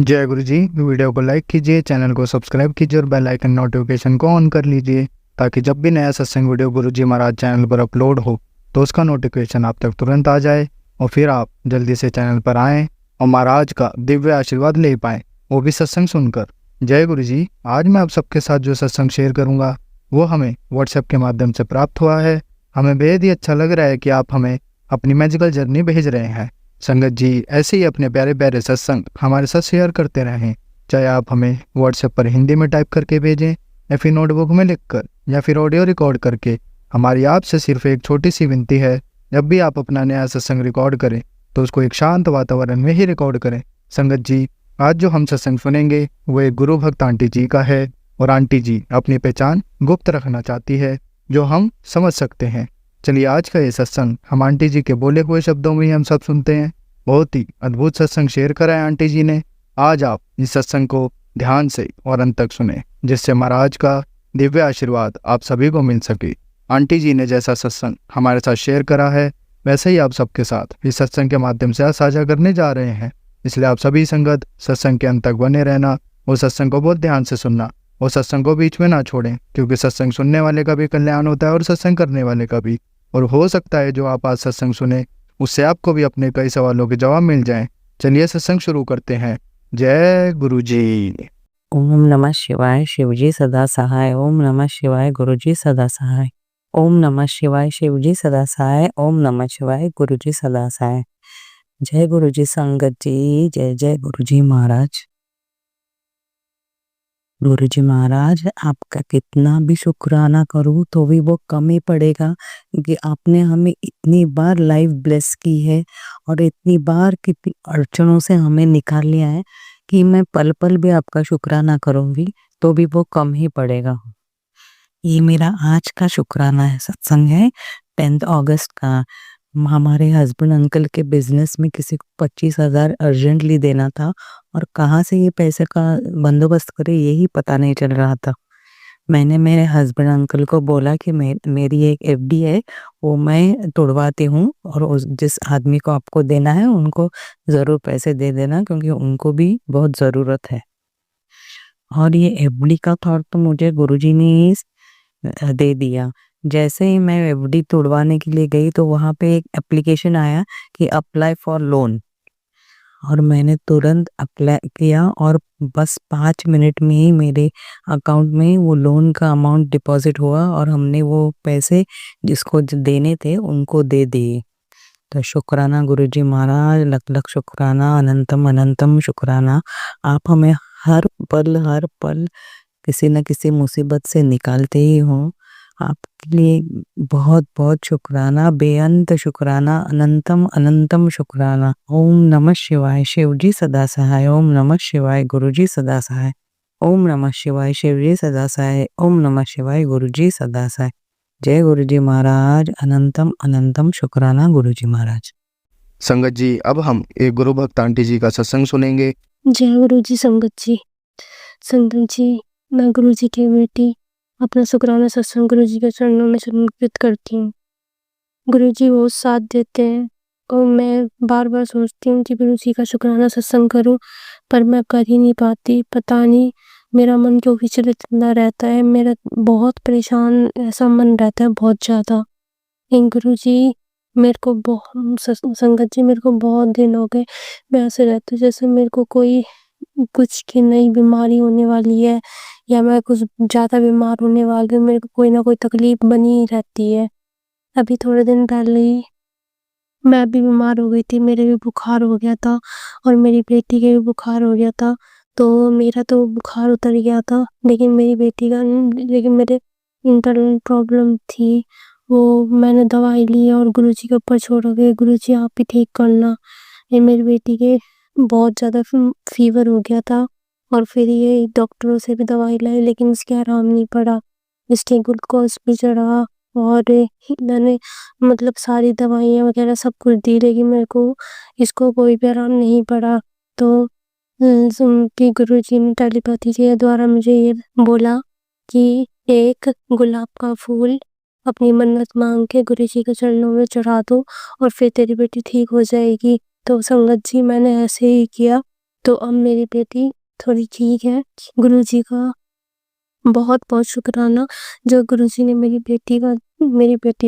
जय गुरु जी। वीडियो को लाइक कीजिए, चैनल को सब्सक्राइब कीजिए और बेल आइकन नोटिफिकेशन को ऑन कर लीजिए ताकि जब भी नया सत्संग वीडियो गुरु जी महाराज चैनल पर अपलोड हो तो उसका नोटिफिकेशन आप तक तुरंत आ जाए और फिर आप जल्दी से चैनल पर आएँ और महाराज का दिव्य आशीर्वाद ले पाएँ, वो भी सत्संग सुनकर। जय गुरु जी। आज मैं आप सबके साथ जो सत्संग शेयर करूँगा वो हमें व्हाट्सएप के माध्यम से प्राप्त हुआ है। हमें बेहद ही अच्छा लग रहा है कि आप हमें अपनी मैजिकल जर्नी भेज रहे हैं। संगत जी ऐसे ही अपने प्यारे प्यारे सत्संग हमारे साथ शेयर करते रहें, चाहे आप हमें व्हाट्सएप पर हिंदी में टाइप करके भेजें या फिर नोटबुक में लिखकर या फिर ऑडियो रिकॉर्ड करके। हमारी आपसे सिर्फ एक छोटी सी विनती है, जब भी आप अपना नया सत्संग रिकॉर्ड करें तो उसको एक शांत वातावरण में ही रिकॉर्ड करें। संगत जी आज जो हम सत्संग सुनेंगे वो एक गुरु भक्त आंटी जी का है और आंटी जी अपनी पहचान गुप्त रखना चाहती है जो हम समझ सकते हैं। चलिए आज का ये सत्संग हम आंटी जी के बोले हुए शब्दों में ही हम सब सुनते हैं। बहुत ही अद्भुत सत्संग शेयर करा है आंटी जी ने। आज आप इस सत्संग को ध्यान से और अंत तक सुने जिससे महाराज का दिव्य आशीर्वाद आप सभी को मिल सके। आंटी जी ने जैसा सत्संग हमारे साथ शेयर करा है वैसे ही आप सबके साथ इस सत्संग के माध्यम से साझा करने जा रहे हैं। इसलिए आप सभी संगत सत्संग के अंत तक बने रहना और सत्संग को बहुत ध्यान से सुनना और सत्संग को बीच में ना छोड़ें, क्योंकि सत्संग सुनने वाले का भी कल्याण होता है और सत्संग करने वाले का भी। और हो सकता है जो आप आज सत्संग सुने उससे आपको भी अपने कई सवालों के जवाब मिल जाएं। चलिए सत्संग शुरू करते हैं। जय गुरु जी। ओम नमः शिवाय शिवजी सदा सहाय। ओम नमः शिवाय गुरुजी सदा सहाय। ओम नमः शिवाय शिवजी सदा सहाय। ओम नमः शिवाय गुरुजी सदा सहाय। जय गुरुजी संगत जी। जय जय गुरुजी महाराज। गुरुजी महाराज आपका कितना भी शुक्राना करूँ तो भी वो कम ही पड़ेगा कि आपने हमें इतनी बार लाइव ब्लेस की है और इतनी बार कितनी अड़चनों से हमें निकाल लिया है कि मैं पल पल भी आपका शुक्राना करूँगी तो भी वो कम ही पड़ेगा। ये मेरा आज का शुक्राना है, सत्संग है 10 अगस्त का। हमारे हस्बैंड अंकल के बिजनेस में किसी को 25,000 अर्जेंटली देना था और कहाँ से ये पैसे का बंदोबस्त करे यही पता नहीं चल रहा था। मैंने मेरे हस्बैंड अंकल को बोला कि मेरी एक एफडी है वो मैं तोड़वाती हूँ और जिस आदमी को आपको देना है उनको ज़रूर पैसे दे देना क्योंकि उनको भी बहुत ज़रूरत है। और ये एफडी का थॉट तो मुझे गुरुजी ने ही दे दिया। जैसे ही मैं एफडी तोड़वाने के लिए गई तो वहाँ पे एक एप्लीकेशन आया कि अप्लाई फॉर लोन और मैंने तुरंत अप्लाई किया और बस 5 मिनट में ही मेरे अकाउंट में वो लोन का अमाउंट डिपॉजिट हुआ और हमने वो पैसे जिसको देने थे उनको दे दिए। तो शुक्राना गुरुजी महाराज, लख लख शुक्राना, अनंतम अनंतम शुक्राना। आप हमें हर पल किसी न किसी मुसीबत से निकालते ही हो। आपके लिए बहुत बहुत शुक्राना, बेअंत शुक्राना, अनंतम अनंतम शुक्राना। ओम नमः शिवाय शिवजी सदा सहाय। ओम नमः शिवाय गुरुजी सदा सहाय। ओम नमः शिवाय शिवजी सदा सहाय। ओम नमः शिवाय गुरुजी सदा सहाय। जय गुरुजी महाराज। अनंतम अनंतम शुक्राना गुरुजी महाराज। संगत जी अब हम एक गुरु भक्त आंटी जी का सत्संग सुनेंगे। जय गुरु जी संगत जी। संगत जी मैं गुरु जी की बेटी अपना शुक्राना सत्संग गुरु जी के चरणों में समर्पित करती हूँ। गुरु जी वो साथ देते हैं और मैं बार बार सोचती हूँ कि गुरु जी का शुक्राना सत्संग करूँ पर मैं कर ही नहीं पाती। पता नहीं मेरा मन क्यों विचलित ना रहता है। मेरा बहुत परेशान ऐसा मन रहता है बहुत ज़्यादा। गुरु जी मेरे को संगत जी मेरे को बहुत दिन हो गए मैं ऐसे रहती हूँ जैसे मेरे को कोई कुछ की नई बीमारी होने वाली है या मैं कुछ ज़्यादा बीमार होने वाली हूँ। मेरे को कोई ना कोई तकलीफ बनी ही रहती है। अभी थोड़े दिन पहले ही मैं भी बीमार हो गई थी, मेरे भी बुखार हो गया था और मेरी बेटी के भी बुखार हो गया था। तो मेरा तो बुखार उतर गया था लेकिन मेरी बेटी का लेकिन मेरे इंटरनल प्रॉब्लम थी वो मैंने दवाई ली और गुरुजी के ऊपर छोड़ गए। गुरुजी आप ही ठीक करना। ये मेरी बेटी के बहुत ज़्यादा फीवर हो गया था और फिर ये डॉक्टरों से भी दवाई लाई लेकिन इसके आराम नहीं पड़ा। इसके ग्लूकोज भी चढ़ा और मैंने मतलब सारी दवाइयाँ वगैरह सब कुछ दी लेकिन मेरे को इसको कोई भी आराम नहीं पड़ा। तो गुरुजी ने टेलीपैथी के द्वारा मुझे ये बोला कि एक गुलाब का फूल अपनी मन्नत मांग के गुरुजी के चरणों में चढ़ा दो और फिर तेरी बेटी ठीक हो जाएगी। तो संगत जी मैंने ऐसे ही किया तो अब मेरी बेटी थोड़ी ठीक है। गुरुजी का बहुत बहुत शुक्राना जो गुरुजी ने मेरी बेटी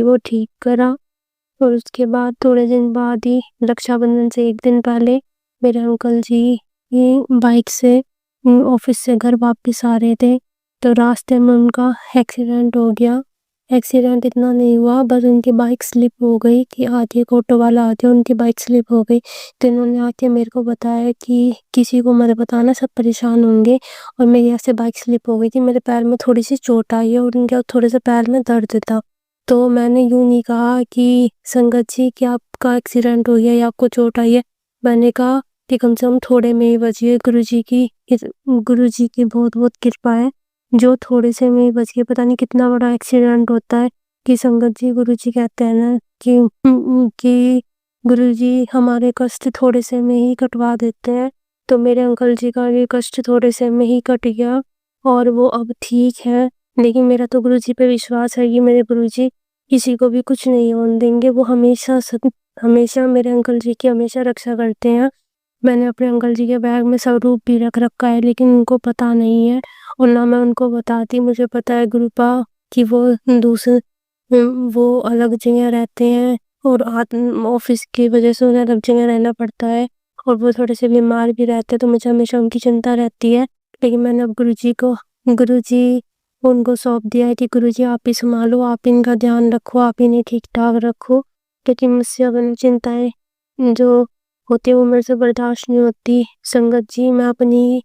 को ठीक करा। और उसके बाद थोड़े दिन बाद ही रक्षाबंधन से एक दिन पहले मेरे अंकल जी ये बाइक से ऑफिस से घर वापस आ रहे थे, तो रास्ते में उनका एक्सीडेंट हो गया। एक्सीडेंट इतना नहीं हुआ, बस उनकी बाइक स्लिप हो गई कि आगे एक ऑटो वाला आ गया, उनकी बाइक स्लिप हो गई। तो इन्होंने आके मेरे को बताया कि किसी को मत बताना, सब परेशान होंगे। और मेरी ऐसे बाइक स्लिप हो गई थी, मेरे पैर में थोड़ी सी चोट आई है और उनके थोड़े से पैर में दर्द था। तो मैंने यूं नहीं कहा कि संगत जी कि आपका एक्सीडेंट हो गया या आपको चोट आई है। मैंने कहा कि कम से कम थोड़े में ही बचिए, गुरुजी की बहुत बहुत कृपा है जो थोड़े से में ही बच गए। पता नहीं कितना बड़ा एक्सीडेंट होता है कि संगत जी गुरुजी कहते हैं ना कि गुरुजी हमारे कष्ट थोड़े से में ही कटवा देते हैं। तो मेरे अंकल जी का ये कष्ट थोड़े से में ही कट गया और वो अब ठीक है। लेकिन मेरा तो गुरुजी पे विश्वास है कि मेरे गुरुजी किसी को भी कुछ नहीं होने देंगे। वो हमेशा मेरे अंकल जी की हमेशा रक्षा करते हैं। मैंने अपने अंकल जी के बैग में स्वरूप भी रख रखा है, लेकिन उनको पता नहीं है और ना मैं उनको बताती। मुझे पता है गुरुपा कि वो अलग जगह रहते हैं और ऑफिस की वजह से उन्हें अलग जगह रहना पड़ता है और वो थोड़े से बीमार भी रहते हैं, तो मुझे हमेशा उनकी चिंता रहती है। लेकिन मैंने अब गुरुजी उनको सौंप दिया है कि गुरुजी आप ही संभालो, आप इनका ध्यान रखो, आप इन्हें ठीक ठाक रखो। क्योंकि मुझसे अब इन चिंताएं जो होती है वो मेरे से बर्दाश्त नहीं होती। संगत जी मैं अपनी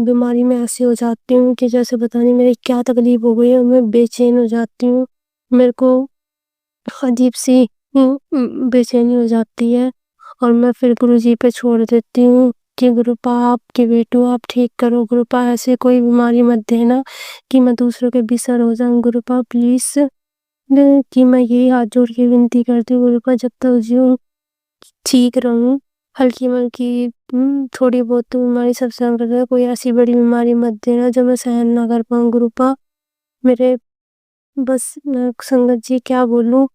बीमारी में ऐसे हो जाती हूँ कि जैसे पता नहीं मेरी क्या तकलीफ हो गई है, मैं बेचैन हो जाती हूँ। मेरे को अजीब सी बेचैनी हो जाती है और मैं फिर गुरुजी पे छोड़ देती हूँ कि गुरुपा आपके बेटो आप ठीक करो। गुरुपा ऐसे कोई बीमारी मत देना कि मैं दूसरों के बिसर हो जाऊं। गुरुपा प्लीज कि मैं यही हाथ जोड़ के विनती करती हूँ गुरुपा, जब तक जीऊँ ठीक रहूं। हल्की मल्की थोड़ी बहुत तो बीमारी सब सहन कर सकते, कोई ऐसी बड़ी बीमारी मत देना जो मैं सहन ना कर पाऊँ। गुरुपा मेरे बस मैं संगत जी क्या बोलूं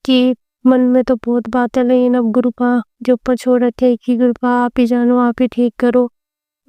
कि मन में तो बहुत बात है, लेकिन अब गुरुपा जो ऊपर छोड़ रखे है कि गुरुपा आप ही जानो, आप ही ठीक करो।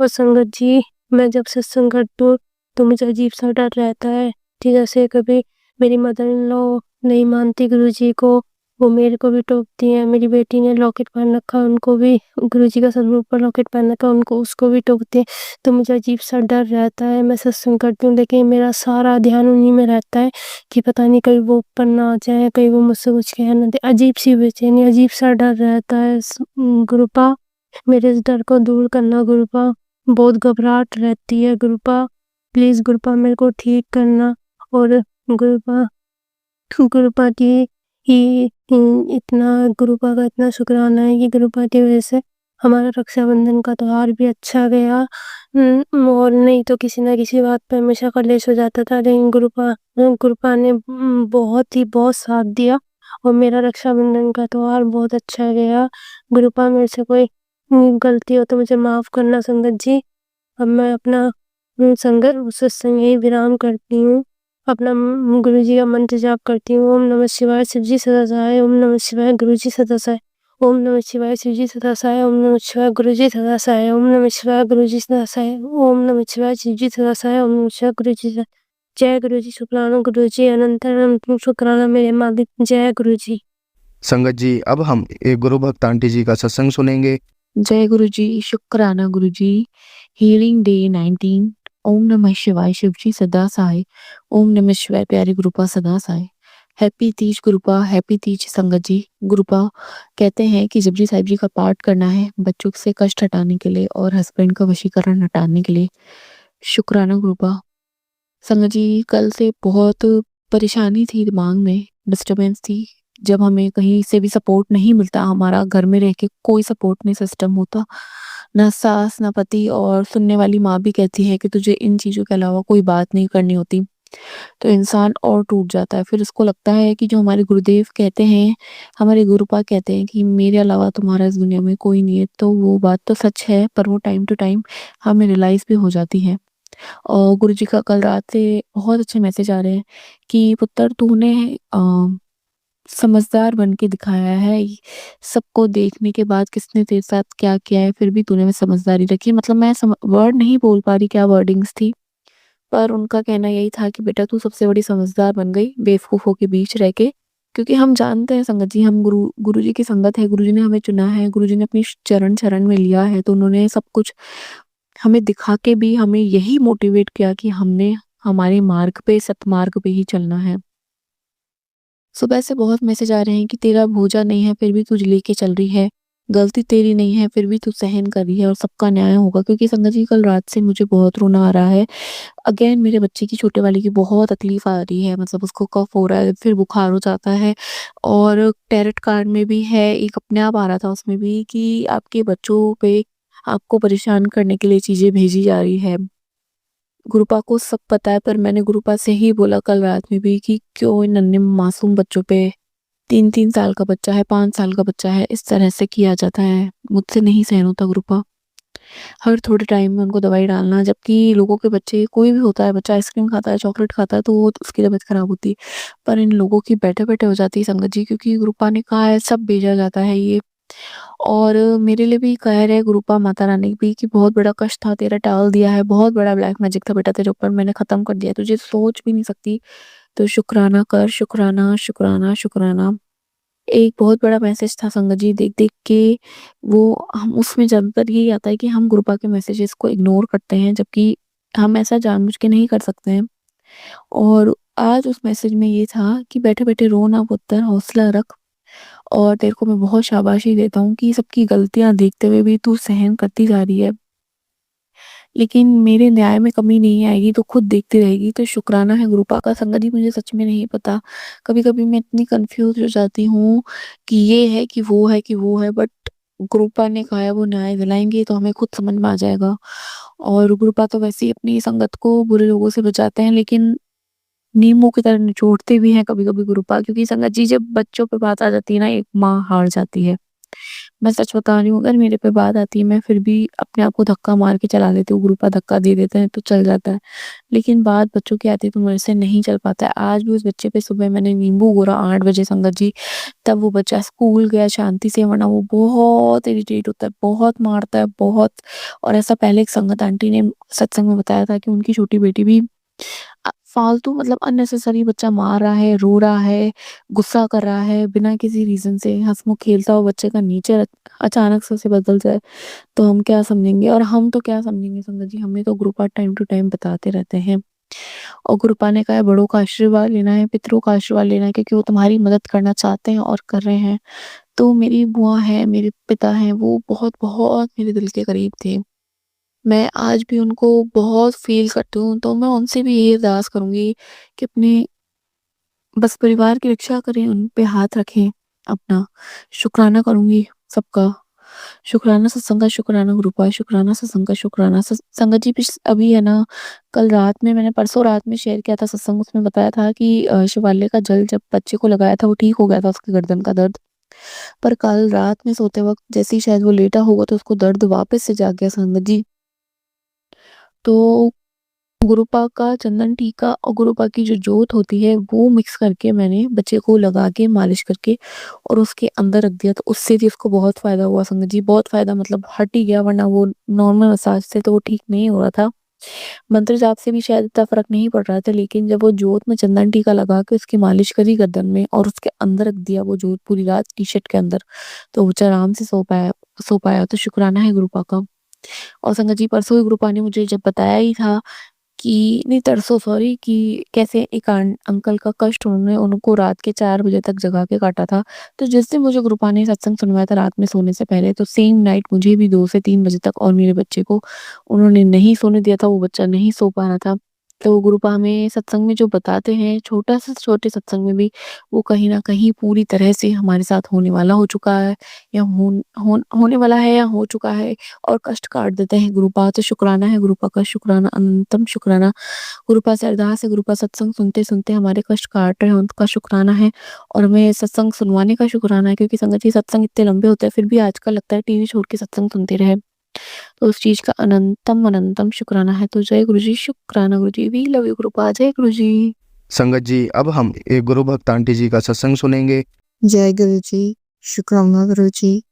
और संगत जी मैं जब सत्संग करती हूँ तो मुझे अजीब सा डर रहता है कि जैसे कभी मेरी मदर इन लॉ नहीं मानती गुरुजी को, वो मेरे को भी टोकती है। मेरी बेटी ने लॉकेट पहन रखा है, उनको भी गुरुजी का स्वरूप पर लॉकेट पहन रखा है, उनको उसको भी टोकती है। तो मुझे अजीब सा डर रहता है। मैं सत्संग करती हूँ लेकिन मेरा सारा ध्यान उन्हीं में रहता है कि पता नहीं कहीं वो ऊपर ना आ जाए, कहीं वो मुझसे कुछ कह ना दे। अजीब सी बेचैनी, अजीब सा डर रहता है। गुरुपा मेरे इस डर को दूर करना गुरुपा। बहुत घबराहट रहती है गुरुपा, प्लीज गुरुपा मेरे को ठीक करना। और गुरुपा गुरुपा की गुरुपा का इतना शुक्राना है कि गुरुपा की वजह से हमारा रक्षाबंधन का त्योहार भी अच्छा गया। और नहीं तो किसी ना किसी बात पे हमेशा कलेश हो जाता था, लेकिन गुरुपा ने बहुत साथ दिया और मेरा रक्षाबंधन का त्योहार बहुत अच्छा गया। गुरुपा मेरे से कोई गलती हो तो मुझे माफ करना संगत जी। अब मैं अपना सत्संग यही विराम करती हूँ। अपना गुरु जी का मंत्र जाप करती हूँ। ओम नमः शिवाय, शिव जी सदा सहाय। ओम नमः शिवाय, गुरु जी सदा सहाय। ओम नमः शिवाय, शिव जी सदा सहाय। ओम नमः शिवाय, गुरु जी सदा सहाय। ओम नमः शिवाय, गुरु जी सदा सहाय। ओम नमः शिवाय, शिव जी सदा सहाय। ओम नमः शिवाय, गुरु जी सदा। जय गुरु जी, शुक्राना गुरु जी, अनंत अनंत शुक्राना मेरे मालिक। जय गुरु जी। संगत जी अब हम एक गुरु भक्त आंटी जी का सत्संग सुनेंगे। जय गुरु जी, शुक्राना गुरु जी। Healing day 19। ओम नमः शिवाय, शिव जी सदा सहाय। ओम नमः शिवाय, प्यारे गुरुपा सदा सहाय। हैप्पी तीज गुरुपा, हैप्पी तीज संगत जी। गुरुपा कहते हैं कि जपजी साहिब जी का पाठ करना है बच्चों से कष्ट हटाने के लिए और हस्बैंड का वशीकरण हटाने के लिए। शुक्राना गुरुपा। संगत जी कल से बहुत परेशानी थी, दिमाग में डिस्टर्बेंस थी। जब हमें कहीं से भी सपोर्ट नहीं मिलता, हमारा घर में रह के कोई सपोर्ट नहीं सिस्टम होता, ना सास ना पति, और सुनने वाली माँ भी कहती है कि तुझे इन चीज़ों के अलावा कोई बात नहीं करनी होती, तो इंसान और टूट जाता है। फिर उसको लगता है कि जो हमारे गुरुदेव कहते हैं, हमारे गुरुपा कहते हैं कि मेरे अलावा तुम्हारा इस दुनिया में कोई नहीं है, तो वो बात तो सच है, पर वो टाइम टू टाइम हमें रियलाइज़ भी हो जाती है। और गुरु जी का कल रात से बहुत अच्छे मैसेज आ रहे हैं कि पुत्र तूने समझदार बन के दिखाया है। सबको देखने के बाद किसने तेरे साथ क्या किया है, फिर भी तूने में समझदारी रखी है। मतलब मैं वर्ड नहीं बोल पा रही क्या वर्डिंग्स थी, पर उनका कहना यही था कि बेटा तू सबसे बड़ी समझदार बन गई बेवकूफ़ों के बीच रह के। क्योंकि हम जानते हैं संगत जी, हम गुरुजी की संगत है, गुरुजी ने हमें चुना है, गुरुजी ने अपनी चरण शरण में लिया है, तो उन्होंने सब कुछ हमें दिखा के भी हमें यही मोटिवेट किया कि हमने हमारे मार्ग पे, सतमार्ग पे ही चलना है। सुबह से बहुत मैसेज आ रहे हैं कि तेरा भूजा नहीं है फिर भी तू लेके चल रही है, गलती तेरी नहीं है फिर भी तू सहन कर रही है और सबका न्याय होगा। क्योंकि संगत जी कल रात से मुझे बहुत रोना आ रहा है। अगेन मेरे बच्चे की, छोटे वाले की बहुत तकलीफ आ रही है, मतलब उसको कफ हो रहा है, फिर बुखार हो जाता है। और टैरट कार्ड में भी है, एक अपने आप आ रहा था उसमें भी कि आपके बच्चों पे आपको परेशान करने के लिए चीज़ें भेजी जा रही है। गुरुपा को सब पता है, पर मैंने गुरुपा से ही बोला कल रात में भी कि क्यों इन नन्हे मासूम बच्चों पे, 3-3 साल का बच्चा है, 5 साल का बच्चा है, इस तरह से किया जाता है। मुझसे नहीं सहन होता गुरुपा। हर थोड़े टाइम में उनको दवाई डालना, जबकि लोगों के बच्चे, कोई भी होता है बच्चा आइसक्रीम खाता है, चॉकलेट खाता है तो वो उसकी तबीयत खराब होती है। पर इन लोगों की बैठे-बैठे हो जाती है संगत जी, क्योंकि गुरुपा ने कहा है सब भेजा जाता है ये। और मेरे लिए भी कह रहे गुरुपा माता रानी भी कि बहुत बड़ा कष्ट था, तेरा टाल दिया है, बहुत बड़ा ब्लैक मैजिक था बेटा तेरे ऊपर, मैंने खत्म कर दिया, तुझे सोच भी नहीं सकती। तो शुक्राना कर, शुक्राना, शुक्राना, शुक्राना। एक बहुत बड़ा मैसेज था संगत जी, देख-देख के वो हम उसमें ज़्यादातर यही आता है कि हम गुरुपा के मैसेजेस को इग्नोर करते हैं, जबकि हम ऐसा जानबूझ के नहीं कर सकते हैं। और आज उस मैसेज में ये था कि बैठे-बैठे रो ना पुत्तर, हौसला रख, और तेरे को मैं बहुत शाबाशी देता हूँ कि सबकी गलतियाँ देखते हुए भी तू सहन करती जा रही है। लेकिन मेरे न्याय में कमी नहीं आएगी तो खुद देखती रहेगी, तो शुक्राना है गुरुपा का। संगत जी मुझे सच में नहीं पता, कभी-कभी मैं इतनी कन्फ्यूज़ हो जाती हूँ कि ये है कि वो है कि वो है, बट गुरुपा ने कहा है वो न्याय दिलाएँगे तो हमें खुद समझ में आ जाएगा। और गुरुपा तो वैसे ही अपनी संगत को बुरे लोगों से बचाते हैं, लेकिन नींबू की तरह निचोड़ते भी हैं कभी-कभी गुरुपा, क्योंकि संगत जी जब बच्चों पे बात आ जाती है ना, एक माँ हार जाती है। मैं सच बता रही हूँ, अगर मेरे पे बात आती है मैं फिर भी अपने आप को धक्का मार के चला लेती हूँ, गुरुपा धक्का दे देते हैं तो चल जाता है। लेकिन बात बच्चों की आती है तो मेरे से नहीं चल पाता है। आज भी उस बच्चे पे सुबह मैंने नींबू घोरा 8 बजे संगत जी, तब वो बच्चा स्कूल गया शांति से, वरना वो बहुत इरिटेट होता है, बहुत मारता है, बहुत। और ऐसा पहले एक संगत आंटी ने सत्संग में बताया था कि उनकी छोटी बेटी भी फालतू, मतलब अननेसेसरी बच्चा मार रहा है, रो रहा है, गुस्सा कर रहा है बिना किसी रीज़न से, हँसमुख खेलता हुआ बच्चे का नेचर अचानक से उसे बदल जाए, तो हम क्या समझेंगे, और हम तो क्या समझेंगे संगत जी, हमें तो गुरुपा टाइम टू टाइम बताते रहते हैं। और गुरुपा ने कहा है बड़ों का आशीर्वाद लेना है, पितरों का आशीर्वाद लेना है, क्योंकि वो तुम्हारी मदद करना चाहते हैं और कर रहे हैं। तो मेरी बुआ हैं, मेरे पिता हैं, वो बहुत-बहुत मेरे दिल के करीब थे। मैं आज भी उनको बहुत फ़ील करती हूँ, तो मैं उनसे भी यही अरदास करूँगी कि अपने बस परिवार की रक्षा करें, उन पे हाथ रखें अपना। शुक्राना करूँगी सबका। शुक्राना सत्संग का, शुक्राना गुरुपा, शुक्राना सत्संग का, शुक्राना संगत जी अभी है ना, कल रात में मैंने परसों रात में शेयर किया था सत्संग, उसमें बताया था कि शिवालय का जल जब बच्चे को लगाया था वो ठीक हो गया था उसकी गर्दन का दर्द। पर कल रात में सोते वक़्त जैसे ही शायद वो लेटा होगा तो उसको दर्द वापस से जाग गया संगत जी। तो गुरुपा का चंदन टीका और गुरुपा की जो जोत होती है वो मिक्स करके मैंने बच्चे को लगा के मालिश करके और उसके अंदर रख दिया, तो उससे भी उसको बहुत फ़ायदा हुआ संगत जी, बहुत फ़ायदा, मतलब हट ही गया, वरना वो नॉर्मल मसाज से तो वो ठीक नहीं हो रहा था। मंत्र जाप से भी शायद इतना फ़र्क नहीं पड़ रहा था, लेकिन जब वो जोत में चंदन टीका लगा के उसकी मालिश करी गर्दन में और उसके अंदर रख दिया वो जोत पूरी रात टी-शर्ट के अंदर, तो वो बच्चा आराम से सो पाया, तो शुक्राना है गुरुपा का। और संगत जी परसों ही गुरुपा ने मुझे जब बताया ही था कि नहीं, तरसों सॉरी, कि कैसे एक अंकल का कष्ट उन्होंने उनको रात के 4 बजे तक जगा के काटा था। तो जिस दिन मुझे गुरुपा ने सत्संग सुनवाया था रात में सोने से पहले, तो सेम नाइट मुझे भी 2 से 3 बजे तक और मेरे बच्चे को उन्होंने नहीं सोने दिया था, वो बच्चा नहीं सो पा रहा था। तो गुरुपा हमें सत्संग में जो बताते हैं, छोटा से छोटे सत्संग में भी, वो कहीं न कहीं पूरी तरह से हमारे साथ होने वाला हो चुका है, या होने वाला है, या हो चुका है, और कष्ट काट देते हैं गुरुपा। तो शुक्राना है गुरुपा का, शुक्राना, अनंतम शुक्राना। गुरुपा से अरदास है, गुरुपा सत्संग सुनते-सुनते हमारे कष्ट काट रहे हैं, उनका शुक्राना है, और हमें सत्संग सुनवाने का शुक्राना है, क्योंकि संगत जी सत्संग इतने लंबे होते हैं, फिर भी आजकल लगता है टीवी छोड़ के सत्संग सुनते रहे। तो उस चीज़ का अनंतम, अनंतम शुक्राना है। तो जय गुरु जी, शुक्राना गुरु जी, वी लव यू गुरुपा, जय गुरु जी। संगत जी, अब हम एक गुरु भक्त आंटी जी का सत्संग सुनेंगे। जय गुरु जी, शुक्राना गुरु जी,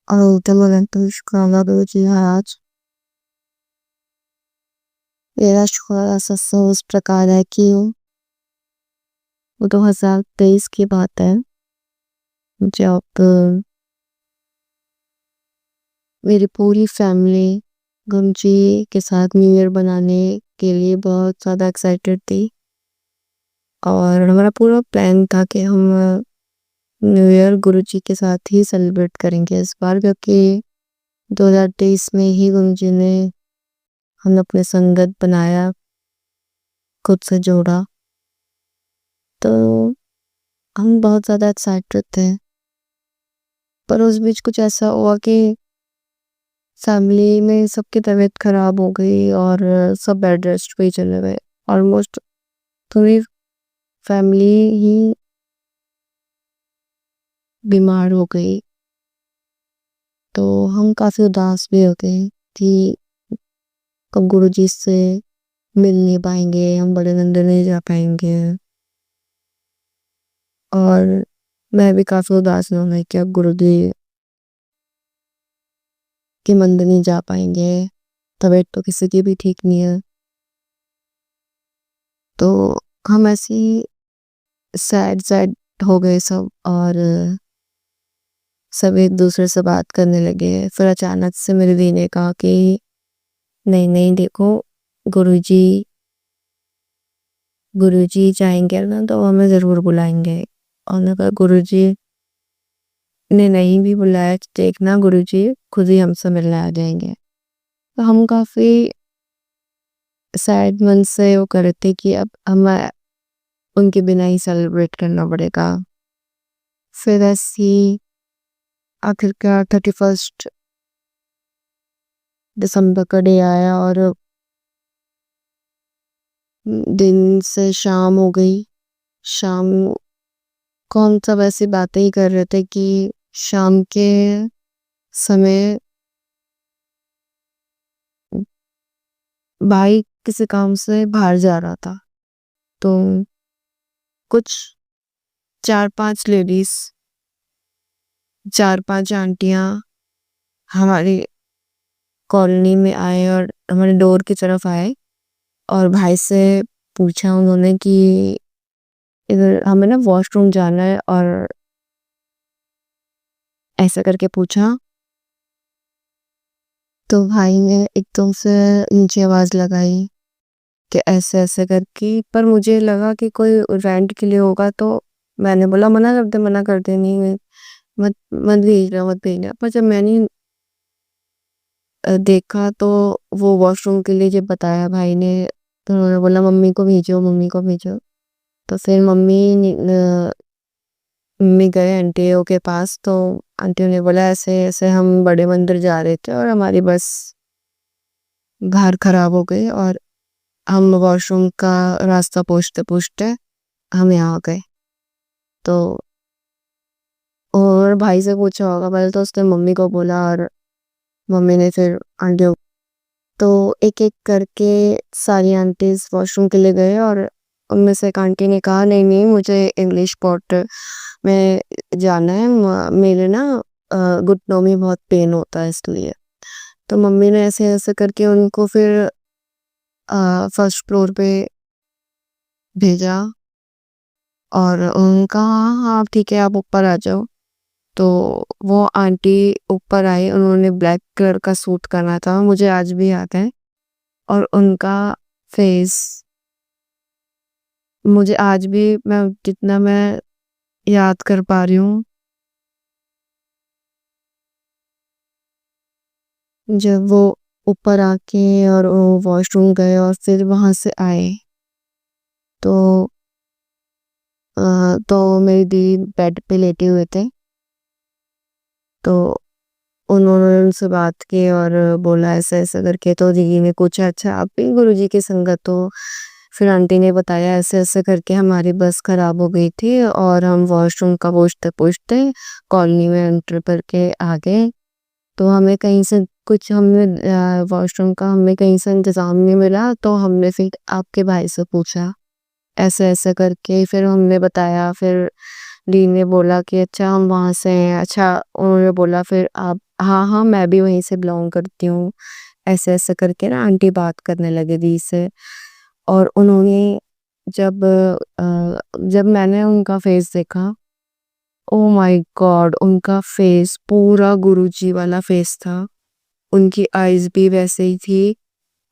अनंतम शुक्राना गुरु जी महाराज। मेरा शुक्राना सत्संग इस प्रकार है कि 2023 की बात है, जब मेरी पूरी फैमिली गुरु जी के साथ न्यू ईयर बनाने के लिए बहुत ज़्यादा एक्साइटेड थी और हमारा पूरा प्लान था कि हम न्यू ईयर गुरु जी के साथ ही सेलिब्रेट करेंगे इस बार, क्योंकि 2023 में ही गुरु जी ने हम अपने संगत बनाया, खुद से जोड़ा, तो हम बहुत ज़्यादा एक्साइटेड थे। पर उस बीच कुछ ऐसा हुआ कि फैमिली में सबकी तबीयत खराब हो गई और सब बेड रेस्ट पे ही चले गए। ऑलमोस्ट पूरी फैमिली ही बीमार हो गई, तो हम काफ़ी उदास भी हो गए कि कब गुरु जी से मिल नहीं पाएंगे, हम बड़े मंदिर नहीं जा पाएंगे। और मैं भी काफ़ी उदास हूँ मैं कि अब गुरु जी के मंदिर नहीं जा पाएंगे, तबीयत तो किसी की भी ठीक नहीं है। तो हम ऐसे ही सैड हो गए सब और सब एक दूसरे से बात करने लगे। फिर अचानक से मेरी दी ने कहा कि नहीं नहीं देखो, गुरुजी गुरुजी जाएंगे ना तो हमें ज़रूर बुलाएंगे। और मैंने कहा गुरुजी ने नहीं भी बुलाया तो देखना, गुरुजी खुद ही हमसे मिलने आ जाएंगे। तो हम काफ़ी सैड मन से वो कर रहे थे कि अब हमें उनके बिना ही सेलिब्रेट करना पड़ेगा। फिर ऐसी आखिरकार 31 दिसंबर का डे आया और दिन से शाम हो गई। शाम को हम सब ऐसी बातें ही कर रहे थे कि शाम के समय भाई किसी काम से बाहर जा रहा था, तो कुछ 4-5 लेडीज, 4-5 आंटियां हमारी कॉलोनी में आए और हमारे डोर की तरफ आए और भाई से पूछा उन्होंने कि इधर हमें ना वॉशरूम जाना है, और ऐसा करके पूछा। तो भाई ने एकदम से नीचे आवाज़ लगाई कि ऐसे ऐसे करके, पर मुझे लगा कि कोई रेंट के लिए होगा, तो मैंने बोला मना कर दे, नहीं मत मत भेजना। पर जब मैंने देखा तो वो वॉशरूम के लिए जब बताया भाई ने, तो उन्होंने बोला मम्मी को भेजो। तो फिर मम्मी गए आंटियों के पास, तो आंटियों ने बोला ऐसे ऐसे हम बड़े मंदिर जा रहे थे और हमारी बस बाहर खराब हो गई और हम वॉशरूम का रास्ता पूछते पूछते हम यहाँ आ गए। तो और भाई से पूछा होगा, पहले तो उसने मम्मी को बोला और मम्मी ने फिर आंटियों, तो एक एक करके सारी आंटीज वॉशरूम के लिए गए और उनमें से एक आंटी ने कहा नहीं नहीं मुझे इंग्लिश पॉट में जाना है, मेरे ना घुटनों में बहुत पेन होता है इसलिए। तो मम्मी ने ऐसे ऐसे करके उनको फिर फर्स्ट फ्लोर पे भेजा और उनका हाँ ठीक है आप ऊपर आ जाओ। तो वो आंटी ऊपर आई, उन्होंने ब्लैक कलर का सूट करना था, मुझे आज भी याद है। और उनका फेस मुझे आज भी जितना मैं याद कर पा रही हूँ, जब वो ऊपर आके और वो वॉशरूम गए और फिर वहाँ से आए, तो मेरी दीदी बेड पे लेटे हुए थे। तो उन्होंने उनसे बात की और बोला ऐसा ऐसा करके। तो दीदी ने पूछा अच्छा आप भी गुरुजी की संगत हो? फिर आंटी ने बताया ऐसे ऐसे करके हमारी बस खराब हो गई थी और हम वॉशरूम का पूछते पूछते कॉलोनी में एंटर करके आ गए, तो हमें कहीं से कुछ हमने वॉशरूम का हमें कहीं से इंतज़ाम नहीं मिला, तो हमने फिर आपके भाई से पूछा ऐसे करके फिर हमने बताया। फिर डी ने बोला कि अच्छा हम वहाँ से हैं। अच्छा उन्होंने बोला फिर आप, हाँ मैं भी वहीं से बिलोंग करती हूँ। ऐसे करके ना आंटी बात करने लगे दी से। और उन्होंने जब मैंने उनका फेस देखा, ओ माय गॉड, उनका फेस पूरा गुरुजी वाला फेस था। उनकी आईज भी वैसे ही थी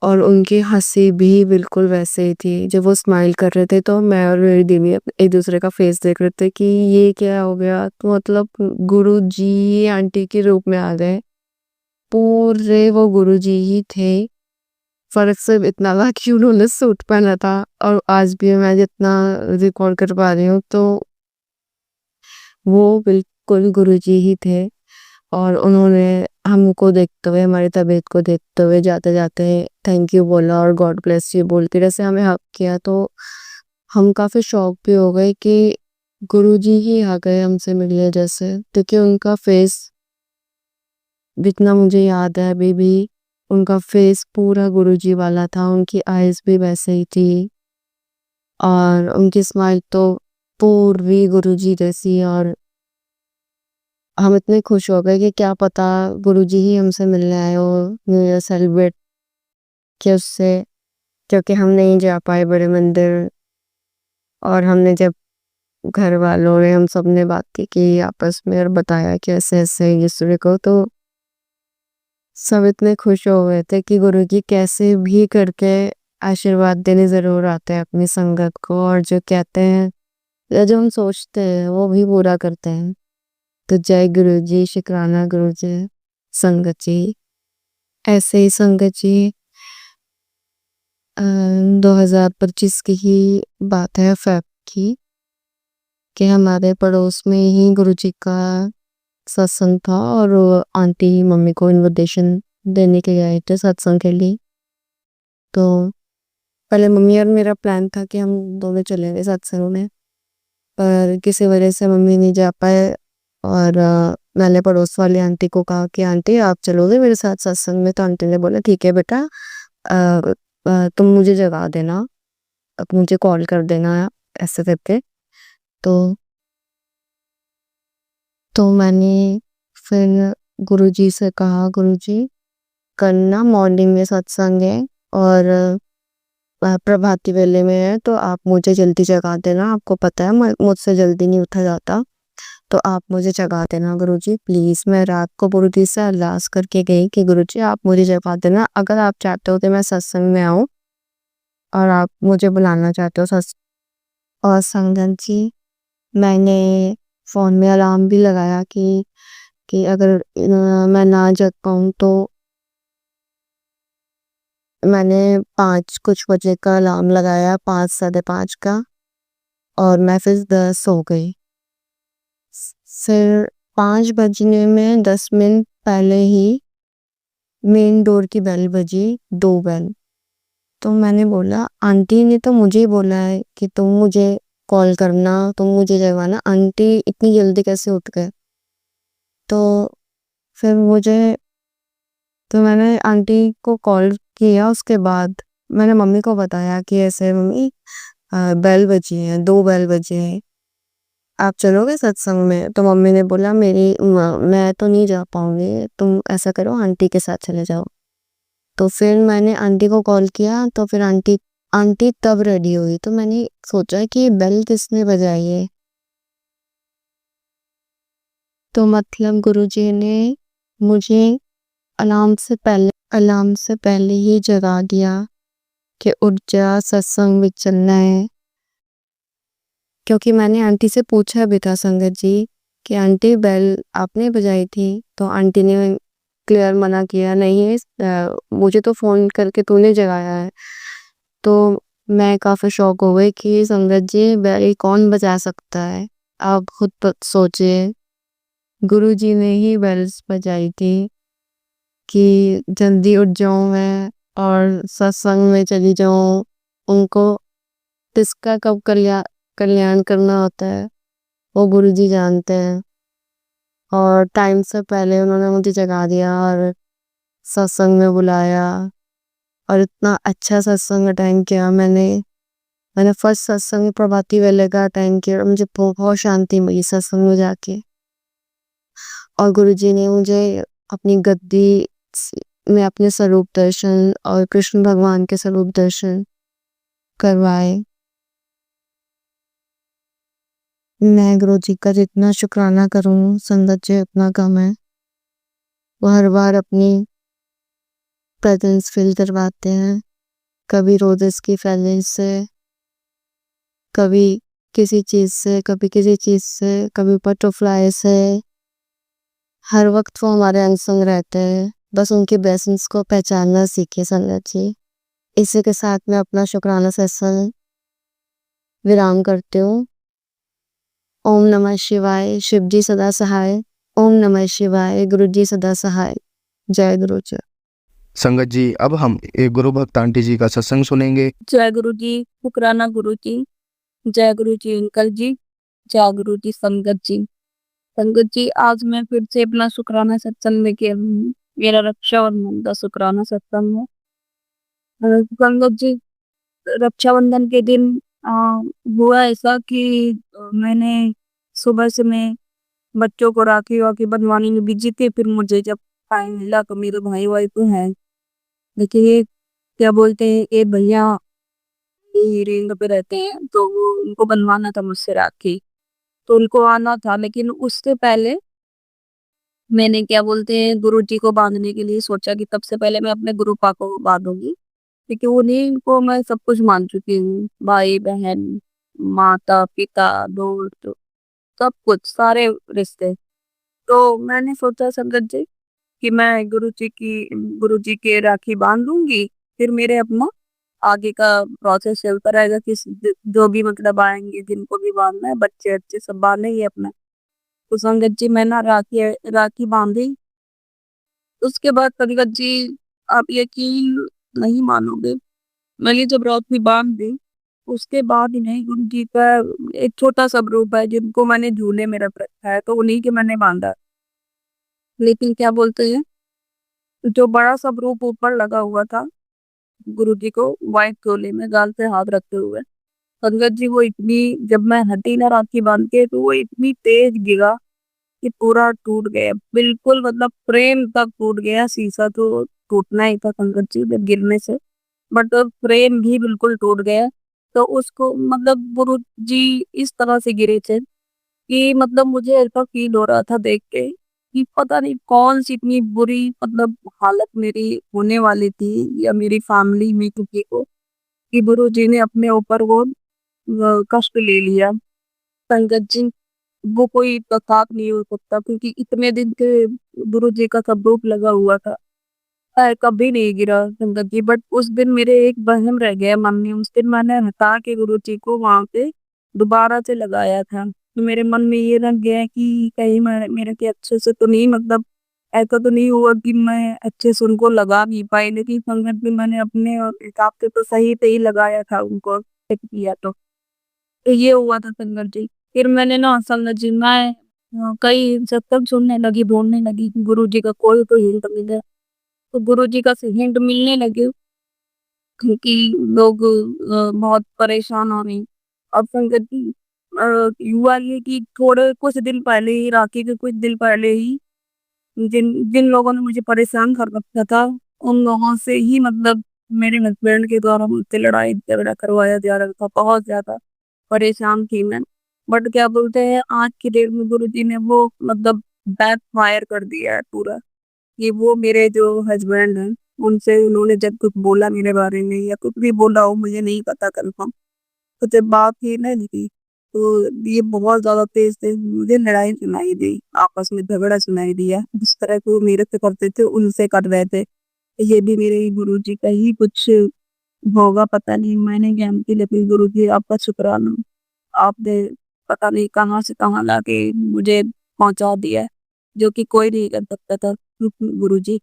और उनकी हंसी भी बिल्कुल वैसे ही थी। जब वो स्माइल कर रहे थे तो मैं और मेरी दीदी एक दूसरे का फेस देख रहे थे कि ये क्या हो गया। तो मतलब गुरुजी आंटी के रूप में आ गए, पूरे वो गुरुजी ही थे। फर्क सिर्फ इतना था कि उन्होंने सूट पहना था। और आज भी मैं जितना रिकॉर्ड कर पा रही हूँ तो वो बिल्कुल गुरुजी ही थे। और उन्होंने हमको देखते हुए, हमारी तबीयत को देखते हुए जाते जाते थैंक यू बोला और गॉड ब्लेस यू बोलते जैसे हमें हक किया। तो हम काफी शॉक भी हो गए कि गुरुजी ही आ गए हमसे मिलने जैसे, क्योंकि उनका फेस जितना मुझे याद है अभी भी, उनका फेस पूरा गुरुजी वाला था। उनकी आईज भी वैसे ही थी और उनकी स्माइल तो पूरी गुरुजी जैसी। और हम इतने खुश हो गए कि क्या पता गुरुजी ही हमसे मिलने आए हो न्यू ईयर सेलिब्रेट किया उससे, क्योंकि हम नहीं जा पाए बड़े मंदिर। और हमने जब घर वालों ने, हम सब ने बात की आपस में और बताया कि ऐसे ऐसे यीशु को, तो सब इतने खुश हो गए थे कि गुरुजी कैसे भी करके आशीर्वाद देने जरूर आते हैं अपनी संगत को। और जो कहते हैं या जो हम सोचते हैं वो भी पूरा करते हैं। तो जय गुरुजी, शुक्राना गुरुजी, संगत जी। ऐसे ही संगत जी 2025 की ही बात है, फेब की, कि हमारे पड़ोस में ही गुरुजी का सत्संग था और वो आंटी मम्मी को इनविटेशन देने के गए थे सत्संग के लिए। तो पहले मम्मी और मेरा प्लान था कि हम दोनों चलेंगे सत्संग में, पर किसी वजह से मम्मी नहीं जा पाए। और मैंने पड़ोस वाली आंटी को कहा कि आंटी आप चलोगे मेरे साथ सत्संग में। तो आंटी ने बोला ठीक है बेटा, तुम मुझे जगा देना, अब मुझे कॉल कर देना ऐसे करके। तो मैंने फिर गुरुजी से कहा गुरुजी कल ना मॉर्निंग में सत्संग है और प्रभाती वेले में है, तो आप मुझे जल्दी जगा देना। आपको पता है मुझसे जल्दी नहीं उठा जाता, तो आप मुझे जगा देना गुरुजी प्लीज। मैं रात को गुरुजी से अरदास करके गई कि गुरुजी आप मुझे जगा देना, अगर आप चाहते हो कि मैं सत्संग में आऊं और आप मुझे बुलाना चाहते हो सत्संग। और संगत जी मैंने फोन में अलार्म भी लगाया कि अगर मैं ना जग पाऊँ तो मैंने 5 कुछ बजे का अलार्म लगाया, 5 साढ़े 5 का, और मैं फिर 10 हो गई। फिर 5 बजने में 10 मिनट पहले ही मेन डोर की बेल बजी, 2 बेल। तो मैंने बोला आंटी ने तो मुझे ही बोला है कि तुम मुझे कॉल करना, तुम मुझे जगवाना, आंटी इतनी जल्दी कैसे उठ गए। तो फिर तो मैंने आंटी को कॉल किया। उसके बाद मैंने मम्मी को बताया कि ऐसे मम्मी बेल बजी है, 2 बेल बजे हैं, आप चलोगे सत्संग में। तो मम्मी ने बोला मैं तो नहीं जा पाऊंगी, तुम ऐसा करो आंटी के साथ चले जाओ। तो फिर मैंने आंटी को कॉल किया, तो फिर आंटी तब रेडी हुई। तो मैंने सोचा कि बेल किसने बजाई है। तो मतलब गुरुजी ने मुझे अलार्म से पहले ही जगा दिया कि उठ जा, सत्संग में चलना है। क्योंकि मैंने आंटी से पूछा भी था संगत जी कि आंटी बेल आपने बजाई थी। तो आंटी ने क्लियर मना किया, नहीं मुझे तो फोन करके तूने जगाया है। तो मैं काफी शॉक हो गई कि संगत जी बेल कौन बजा सकता है, आप खुद सोचिए। गुरुजी ने ही बेल्स बजाई थी कि जल्दी उठ जाऊं मैं और सत्संग में चली जाऊं। उनको किसका कब कल्याण करना होता है वो गुरुजी जानते हैं। और टाइम से पहले उन्होंने मुझे जगा दिया और सत्संग में बुलाया और इतना अच्छा सत्संग अटेंड किया मैंने। मैंने फर्स्ट सत्संग प्रभाती वेले का अटेंड किया और मुझे बहुत शांति मिली सत्संग में जाके। और गुरुजी ने मुझे अपनी गद्दी में अपने स्वरूप दर्शन और कृष्ण भगवान के स्वरूप दर्शन करवाए। मैं गुरुजी का जितना शुक्राना करूं संगत जी उतना कम है। वो हर बार अपनी प्रेजेंस फील करवाते हैं, कभी रोजेस की फैलेंस से, कभी किसी चीज से, कभी किसी चीज से, कभी बटरफ्लाई से। हर वक्त वो हमारे अंग रहते हैं। बस उनके ब्लेसिंग्स को पहचानना सीखे संगत जी। इसी के साथ मैं अपना शुक्राना सत्संग विराम करती हूँ। ओम नमः शिवाय। शिव जी सदा सहाय। ओम नमः शिवाय। गुरु जी सदा सहाय। जय गुरु जी। संगत जी, अब हम एक गुरु भक्त आंटी जी का सत्संग सुनेंगे। जय गुरु जी, शुक्राना गुरु जी, जय गुरु जी अंकल जी, जय गुरु जी संगत जी। संगत जी, आज मैं फिर से अपना शुक्राना सत्संग लेके आई हूँ। मेरा रक्षाबंधन का शुक्राना सत्संग है। संगत जी, रक्षाबंधन के दिन हुआ ऐसा कि मैंने सुबह से मैं बच्चों को राखी वाखी बनवाने में बिजी थी। फिर मुझे जब टाइम मिला तो मेरे भाई वाई तो है, देखिए क्या बोलते हैं, ये भैया रेंग पे रहते हैं तो वो उनको बनवाना था मुझसे राखी, तो उनको आना था। लेकिन उससे पहले मैंने क्या बोलते हैं गुरु जी को बांधने के लिए सोचा कि सबसे पहले मैं अपने गुरु पा को बांधूंगी, क्योंकि उन्हीं को मैं सब कुछ मान चुकी हूँ। भाई बहन, माता पिता, दोस्त, सब कुछ, सारे रिश्ते। तो मैंने सोचा संगत जी कि मैं गुरु जी के राखी बांध दूंगी, फिर मेरे अपना आगे का प्रोसेस चलता रहेगा कि जो भी मतलब आएंगे जिनको भी बांधना है, बच्चे अच्छे सब बांधेंगे अपना। तो संगत जी मैं ना राखी राखी बांधी। उसके बाद संगत जी, आप यकीन नहीं मानोगे, मैंने जब राखी बांध दी उसके बाद ही नहीं, गुरु जी का एक छोटा सा ग्रुप है जिनको मैंने झूले में रख रखा है, तो उन्हीं के मैंने बांधा। लेकिन क्या बोलते हैं, जो बड़ा सा ग्रुप ऊपर लगा हुआ था गुरु जी को व्हाइट चोले में गाल पे हाथ रखते हुए, संगत जी वो इतनी, जब मैं हटी ना राखी बांध के तो वो इतनी तेज गिरा कि पूरा टूट गया, बिल्कुल मतलब फ्रेम तक टूट गया। शीशा तो टूटना ही था संगत जी जब गिरने से, बट फ्रेम भी बिल्कुल टूट गया। तो उसको मतलब गुरु जी इस तरह से गिरे थे कि मतलब मुझे ऐसा फील हो रहा था देख के कि पता नहीं कौन सी इतनी बुरी मतलब हालत मेरी होने वाली थी या मेरी फैमिली में किसी को, कि गुरु जी ने अपने ऊपर वो कष्ट ले लिया। संगत जी, वो कोई तथाक नहीं हो सकता, क्योंकि इतने दिन के गुरु जी का स्वरूप लगा हुआ था, कभी नहीं गिरा संगत जी। बट उस दिन मेरे एक वहम रह गया मन में, उस दिन मैंने हटा के गुरु जी को वहां पे दोबारा से लगाया था। तो मेरे मन में ये रह गया कि कहीं मेरे के अच्छे से तो नहीं, मतलब ऐसा तो नहीं हुआ कि मैं अच्छे से उनको लगा नहीं पाई। लेकिन संगत में मैंने अपने हिसाब से तो सही से ही लगाया था उनको, चेक किया तो ये हुआ था संगत जी। फिर मैंने ना संगत जी मैं कई सत्संग सुनने लगी, ढूंढने लगी कि गुरु जी का कोई तो हिंट मिले। तो गुरु जी का हिंट मिलने लगे क्योंकि लोग बहुत परेशान हो रहे हैं। अब संगत जी, हुआ ये कि थोड़े कुछ दिन पहले ही, राखी के कुछ दिन पहले ही, जिन जिन लोगों ने मुझे परेशान कर रखा था उन लोगों से ही मतलब मेरे हस्बैंड के द्वारा मुझसे लड़ाई झगड़ा करवाया जा रहा था। बहुत ज्यादा परेशान थी मैं। बट क्या बोलते हैं, आज की डेट में गुरु जी ने वो मतलब बैक फायर कर दिया है पूरा। कि वो मेरे जो हस्बैंड हैं उनसे उन्होंने जब कुछ बोला मेरे बारे में या कुछ भी बोला हो, मुझे नहीं पता कंफर्म, तो जब बात ही नहीं थी तो ये बहुत ज्यादा तेज तेज मुझे लड़ाई सुनाई दी, आपस में झगड़ा सुनाई दिया। जिस तरह को मेरे से करते थे उनसे कर रहे थे। ये भी मेरे गुरु जी का ही कुछ होगा, पता नहीं, मैंने ज्ञान की, लेकिन गुरु जी आपका शुक्राना, आपने पता नहीं कहाँ से कहाँ लाके मुझे पहुंचा दिया है, जो कि कोई नहीं कर सकता था, गुरु जी।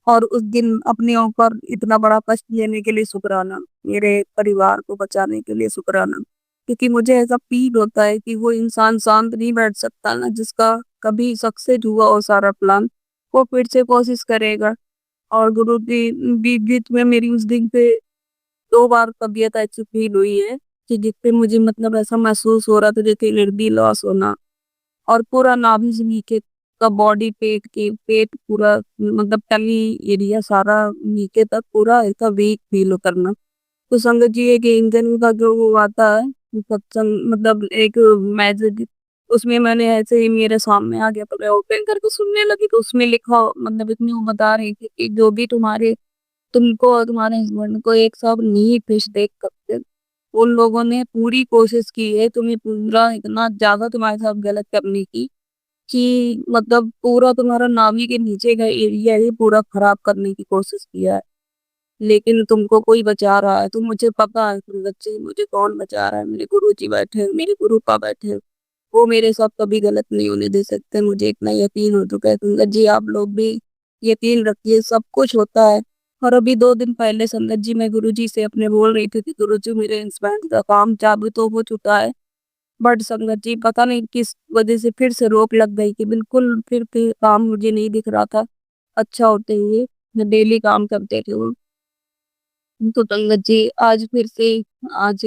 और उस दिन अपने ऊपर इतना बड़ा कष्ट लेने के लिए शुक्राना, मेरे परिवार को बचाने के लिए शुक्राना। क्योंकि मुझे ऐसा फील होता है कि वो इंसान शांत नहीं बैठ सकता ना, जिसका कभी सक्सेस हुआ हो सारा प्लान, वो फिर से कोशिश करेगा। और गुरु जी बीच बीच में मेरी उस दिन पे 2 बार तबीयत ऐसी फ़ील हुई है कि जिसपे मुझे मतलब ऐसा महसूस हो रहा था जैसे एनर्जी लॉस होना और पूरा नाभि से नीचे का बॉडी पेट पूरा मतलब टमी एरिया सारा नीचे तक पूरा ऐसा वीक फ़ील करना। तो संगत जी एक इंजन का जो वो आता है सत्संग मतलब एक मैसेज उसमें मैंने ऐसे ही मेरे सामने आ गया तो मैं ओपन करके सुनने लगी तो उसमें लिखा मतलब इसमें वो बता रही थी कि जो भी तुमको और तुम्हारे हस्बैंड को एक साथ नीट फिश देख सकते उन लोगों ने पूरी कोशिश की है तुम्हें पूरा इतना ज्यादा तुम्हारे साथ गलत करने की कि मतलब पूरा तुम्हारा नाभि के नीचे का एरिया ही पूरा खराब करने की कोशिश किया है लेकिन तुमको कोई बचा रहा है तो मुझे पता है तुम बच्चे मुझे कौन बचा रहा है मेरे गुरुजी बैठे हैं मेरे गुरुपा बैठे हैं वो मेरे साथ कभी गलत नहीं होने दे सकते मुझे इतना यकीन हो चुका है संगत जी आप लोग भी यकीन रखिए सब कुछ होता है और अभी 2 दिन पहले संगत जी मैं गुरुजी से अपने बोल रही थी कि गुरुजी मेरे इंस्ट्रूमेंट का काम चालू तो हो चुका है बट संगत जी पता नहीं किस वजह से फिर से रोक लग गई कि बिल्कुल फिर काम मुझे नहीं दिख रहा था अच्छा होते हुए मैं डेली काम करते थे वो तो संगत जी आज फिर से आज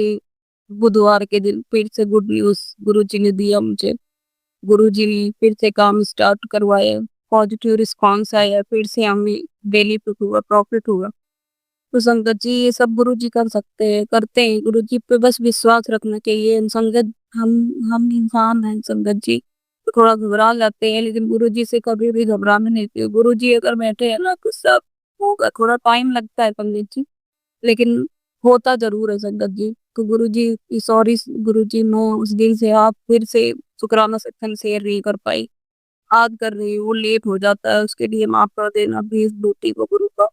बुधवार के दिन फिर से गुड न्यूज गुरुजी ने दिया मुझे गुरुजी ने फिर से काम स्टार्ट करवाया पॉजिटिव रिस्पांस आया फिर से हमें बेनिफिट हुआ प्रॉफिट हुआ तो संगत जी ये सब गुरुजी कर सकते हैं करते हैं गुरुजी पे बस विश्वास रखना चाहिए संगत हम इंसान हैं संगत जी तो थोड़ा घबरा जाते हैं लेकिन गुरुजी से कभी भी घबराना नहीं चाहिए गुरुजी अगर बैठे हैं ना तो सब होगा थोड़ा टाइम लगता है पंडित जी लेकिन होता ज़रूर है संगत जी। तो गुरुजी सॉरी गुरुजी मैं उस दिन से आप फिर से शुक्राना सेक्शन शेयर नहीं कर पाई। आज कर रही हूँ, वो लेट हो जाता है उसके लिए माफ़ कर देना प्लीज़ ड्यूटी को गुरु का।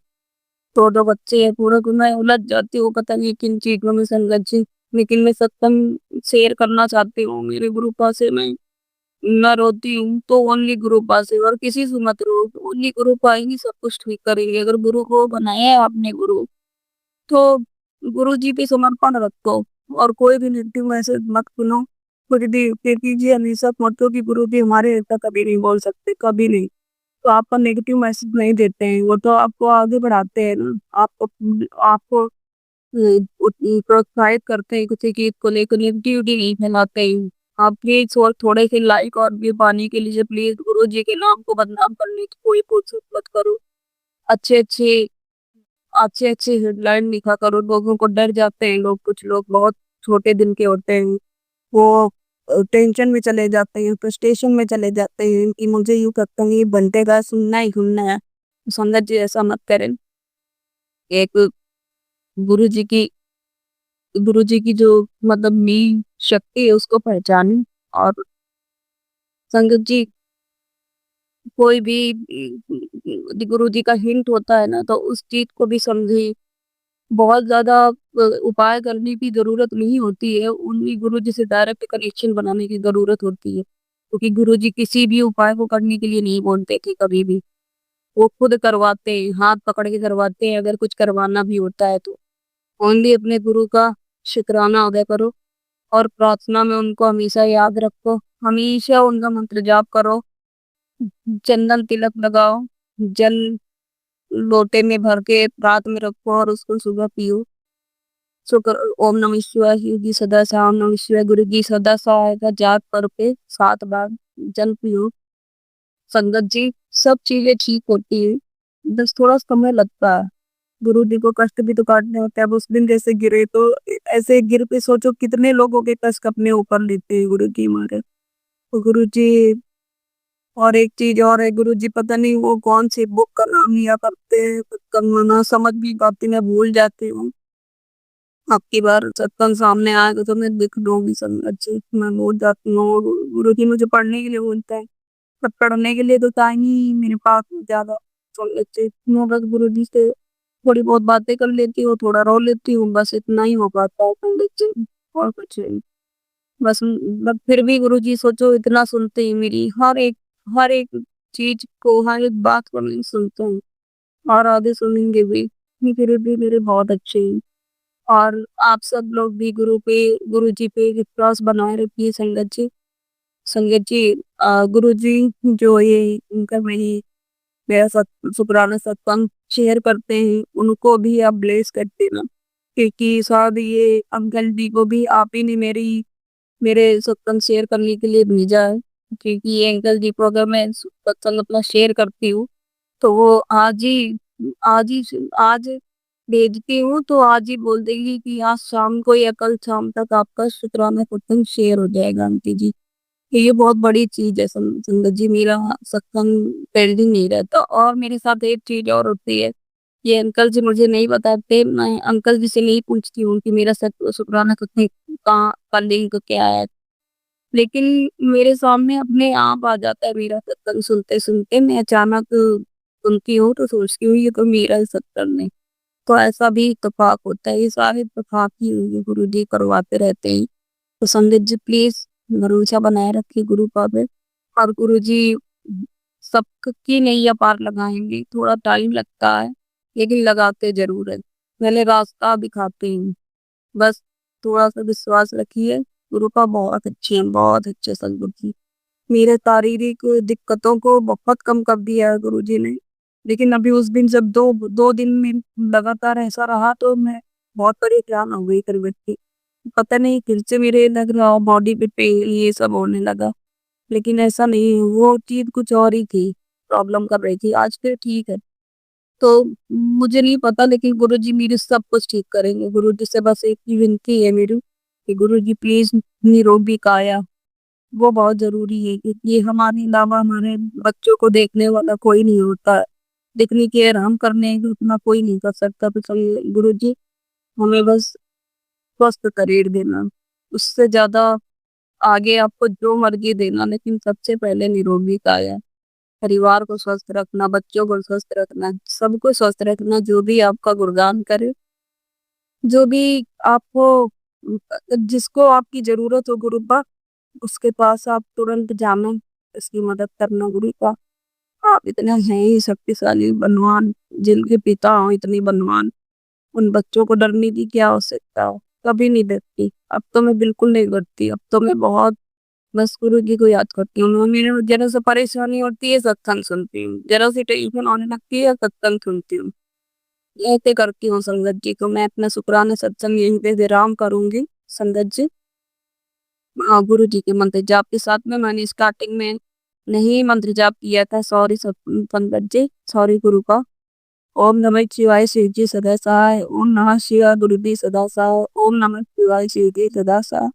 तो जो बच्चे हैं पूरा को मैं उलझ जाती हूँ पता नहीं किन चीज़ों में संगत जी। लेकिन मैं सत्संग शेयर करना चाहती हूँ मेरे गुरुपा से मैं रोती हूँ तो ओनली गुरुपा से और किसी से मत रो ओनली गुरुपा ही सब कुछ ठीक करेंगे। अगर गुरु को बनाया है आपने गुरु तो गुरुजी पे समर्पण रखो और कोई भी नेगेटिव मैसेज मत सुनो कुछ भी कीजिए हमेशा सोचो कि गुरुजी हमारे ऐसा कभी नहीं बोल सकते कभी नहीं तो आपका नेगेटिव मैसेज नहीं देते हैं वो तो आपको आगे बढ़ाते हैं ना आपको आपको प्रोत्साहित करते हैं किसी चीज को लेकर नेगेटिविटी नहीं फैलाते हैं आप प्लीज और थोड़े से लाइक और व्यू पाने के लिए प्लीज गुरुजी के नाम को बदनाम करने की कोई कोशिश मत करो अच्छे अच्छे अच्छे-अच्छे हेडलाइन लिखा करो, लोगों को डर जाते हैं लोग, कुछ लोग बहुत छोटे दिल के होते हैं। वो टेंशन में चले जाते हैं, फ्रस्ट्रेशन में चले जाते हैं कि मुझे यूँ करता ही बनतेगा, सुनना ही सुनना है। संगत जी ऐसा मत करें। एक गुरुजी की गुरुजी की जो मतलब मेन शक्ति है उसको पहचानें और संगत जी कोई भी गुरुजी का हिंट होता है ना तो उस चीज़ को भी समझें। बहुत ज़्यादा उपाय करने की ज़रूरत नहीं होती है, उन्हीं गुरुजी से डायरेक्ट कनेक्शन बनाने की ज़रूरत होती है। क्योंकि गुरुजी किसी भी उपाय को करने के लिए नहीं बोलते थे कभी भी, वो खुद करवाते हैं, हाथ पकड़ के करवाते हैं अगर कुछ करवाना भी होता है तो। ओनली अपने गुरु का शुकराना अदा करो और प्रार्थना में उनको हमेशा याद रखो, हमेशा उनका मंत्र जाप करो, चंदन तिलक लगाओ, जल लोटे में भर के रात में रखो और उसको सुबह पियो। शुक्र ओम नमः शिवाय शिव जी सदा सहाय ओम नमः शिवाय गुरु जी सदा सहाय का जाप करके 7 बार जल पियो। संगत जी सब चीजें ठीक होती है बस थोड़ा समय लगता है गुरु जी को कष्ट भी तो काटने होते हैं अब उस दिन जैसे गिरे तो ऐसे गिर पे सोचो कितने लोगों के कष्ट अपने ऊपर लेते हैं गुरु जी हमारे तो गुरु जी और एक चीज और है गुरु जी पता नहीं वो कौन सी बुक का नाम लिया करते हैं ना समझ भी पाती मैं भूल जाती हूँ आपकी बार सत्संग सामने आएगा तो मैं लिख दूंगी संगत जी मैं भूल जाती हूँ गुरु जी मुझे पढ़ने के लिए बोलते हैं पर पढ़ने के लिए तो टाइम ही मेरे पास नहीं ज्यादा संगत जी मैं बस गुरु जी से थोड़ी बहुत बातें कर लेती हूँ थोड़ा रो लेती हूँ बस इतना ही हो पाता है संगत जी और कुछ नहीं बस फिर भी गुरु जी सोचो इतना सुनते हैं मेरी हर एक चीज को हर एक बात को नहीं सुनते हैं और आगे सुनेंगे भी फिर भी मेरे बहुत अच्छे हैं और आप सब लोग भी गुरु जी पे विश्वास बनाए रखिए संगत जी गुरु जी जो ये इनका मेरा शुक्राना सत्संग शेयर करते हैं उनको भी आप ब्लेस कर देना क्योंकि शायद ये अंकल जी को भी आप ही ने मेरे सत्संग शेयर करने के लिए भेजा है, क्योंकि ये अंकल जी को अगर मैं सत्संग अपना शेयर करती हूँ तो वो आज भेजती हूँ तो आज ही बोल देगी कि आज शाम को या कल शाम तक आपका शुक्राना सत्संग शेयर हो जाएगा आंटी जी। ये बहुत बड़ी चीज है संगत जी, मेरा सत्संग पेंडिंग नहीं रहता। और मेरे साथ एक चीज और होती है, ये अंकल जी मुझे नहीं बताते, मैं अंकल जी से नहीं पूछती हूँ कि मेरा शुक्राना सत्संग कहाँ का लिंक क्या है, लेकिन मेरे सामने अपने आप आ जाता है मेरा सत्संग सुनते सुनते। मैं अचानक सुनती हूँ तो सोचती हूँ ये तो मेरा ही सत्संग है। तो ऐसा भी इत्तेफाक होता है, ये सारे इत्तेफाक ही गुरु जी करवाते रहते हैं। तो संगत जी प्लीज भरोसा बनाए रखिए गुरु पर। और गुरु जी सबकी नैया पार लगाएंगे, थोड़ा टाइम लगता है लेकिन लगाते जरूर है, पहले रास्ता दिखाते हैं। बस थोड़ा सा विश्वास रखिए, गुरु का बहुत अच्छे हैं, बहुत अच्छे संगत जी। मेरे शारीरिक दिक्कतों को बहुत कम कर दिया है गुरु जी ने। लेकिन अभी उस दिन जब दो दो दिन में लगातार ऐसा रहा तो मैं बहुत परेशान हो गई फिर बैठी, पता नहीं फिर से मेरे लग रहा बॉडी पे पेन ये सब होने लगा। लेकिन ऐसा नहीं, वो चीज कुछ और ही थी, प्रॉब्लम कर रही थी। आज फिर ठीक है। तो मुझे नहीं पता लेकिन गुरु जी मेरे सब कुछ ठीक करेंगे। गुरु जी से बस एक ही विनती है मेरी कि गुरु जी प्लीज निरोगी काया, वो बहुत जरूरी है, क्योंकि ये हमारे अलावा हमारे बच्चों को देखने वाला कोई नहीं होता है। दिखने की आराम करने की उतना कोई नहीं कर सकता। तो चलिए गुरु जी हमें बस स्वस्थ शरीर देना, उससे ज्यादा आगे आपको जो मर्जी देना, लेकिन सबसे पहले निरोगी काया। परिवार को स्वस्थ रखना, बच्चों को स्वस्थ रखना, सबको स्वस्थ रखना। जो भी आपका गुणगान करे, जो भी आपको जिसको आपकी जरूरत हो गुरु बा, उसके पास आप तुरंत जाना, इसकी मदद करना गुरु का। आप इतने हैं ही शक्तिशाली बलवान, जिनके पिता हो इतनी बलवान, उन बच्चों को डरने की क्या आवश्यकता हो। कभी नहीं डरती, अब तो मैं बिल्कुल नहीं डरती। अब तो मैं बहुत बस गुरु जी को याद करती हूँ। मेरे जरा से परेशानी होती है सत्संग सुनती हूँ, जरा सी टेंशन आने लगती है सत्संग सुनती हूँ। ऐसे करती हूँ संगत जी को। मैं अपना शुक्राना सत्संग यहीं पे विराम करूंगी संगत जी। गुरु जी के मंत्र जाप के साथ में मैंने स्टार्टिंग में नहीं मंत्र जाप किया था, सॉरी संगत जी, सॉरी गुरु का। ओम नमः शिवाय शिव जी सदा सहाय, ओम नमः शिवाय गुरु जी सदा सहाय, ओम नमः शिवाय शिव जी सदा सहाय,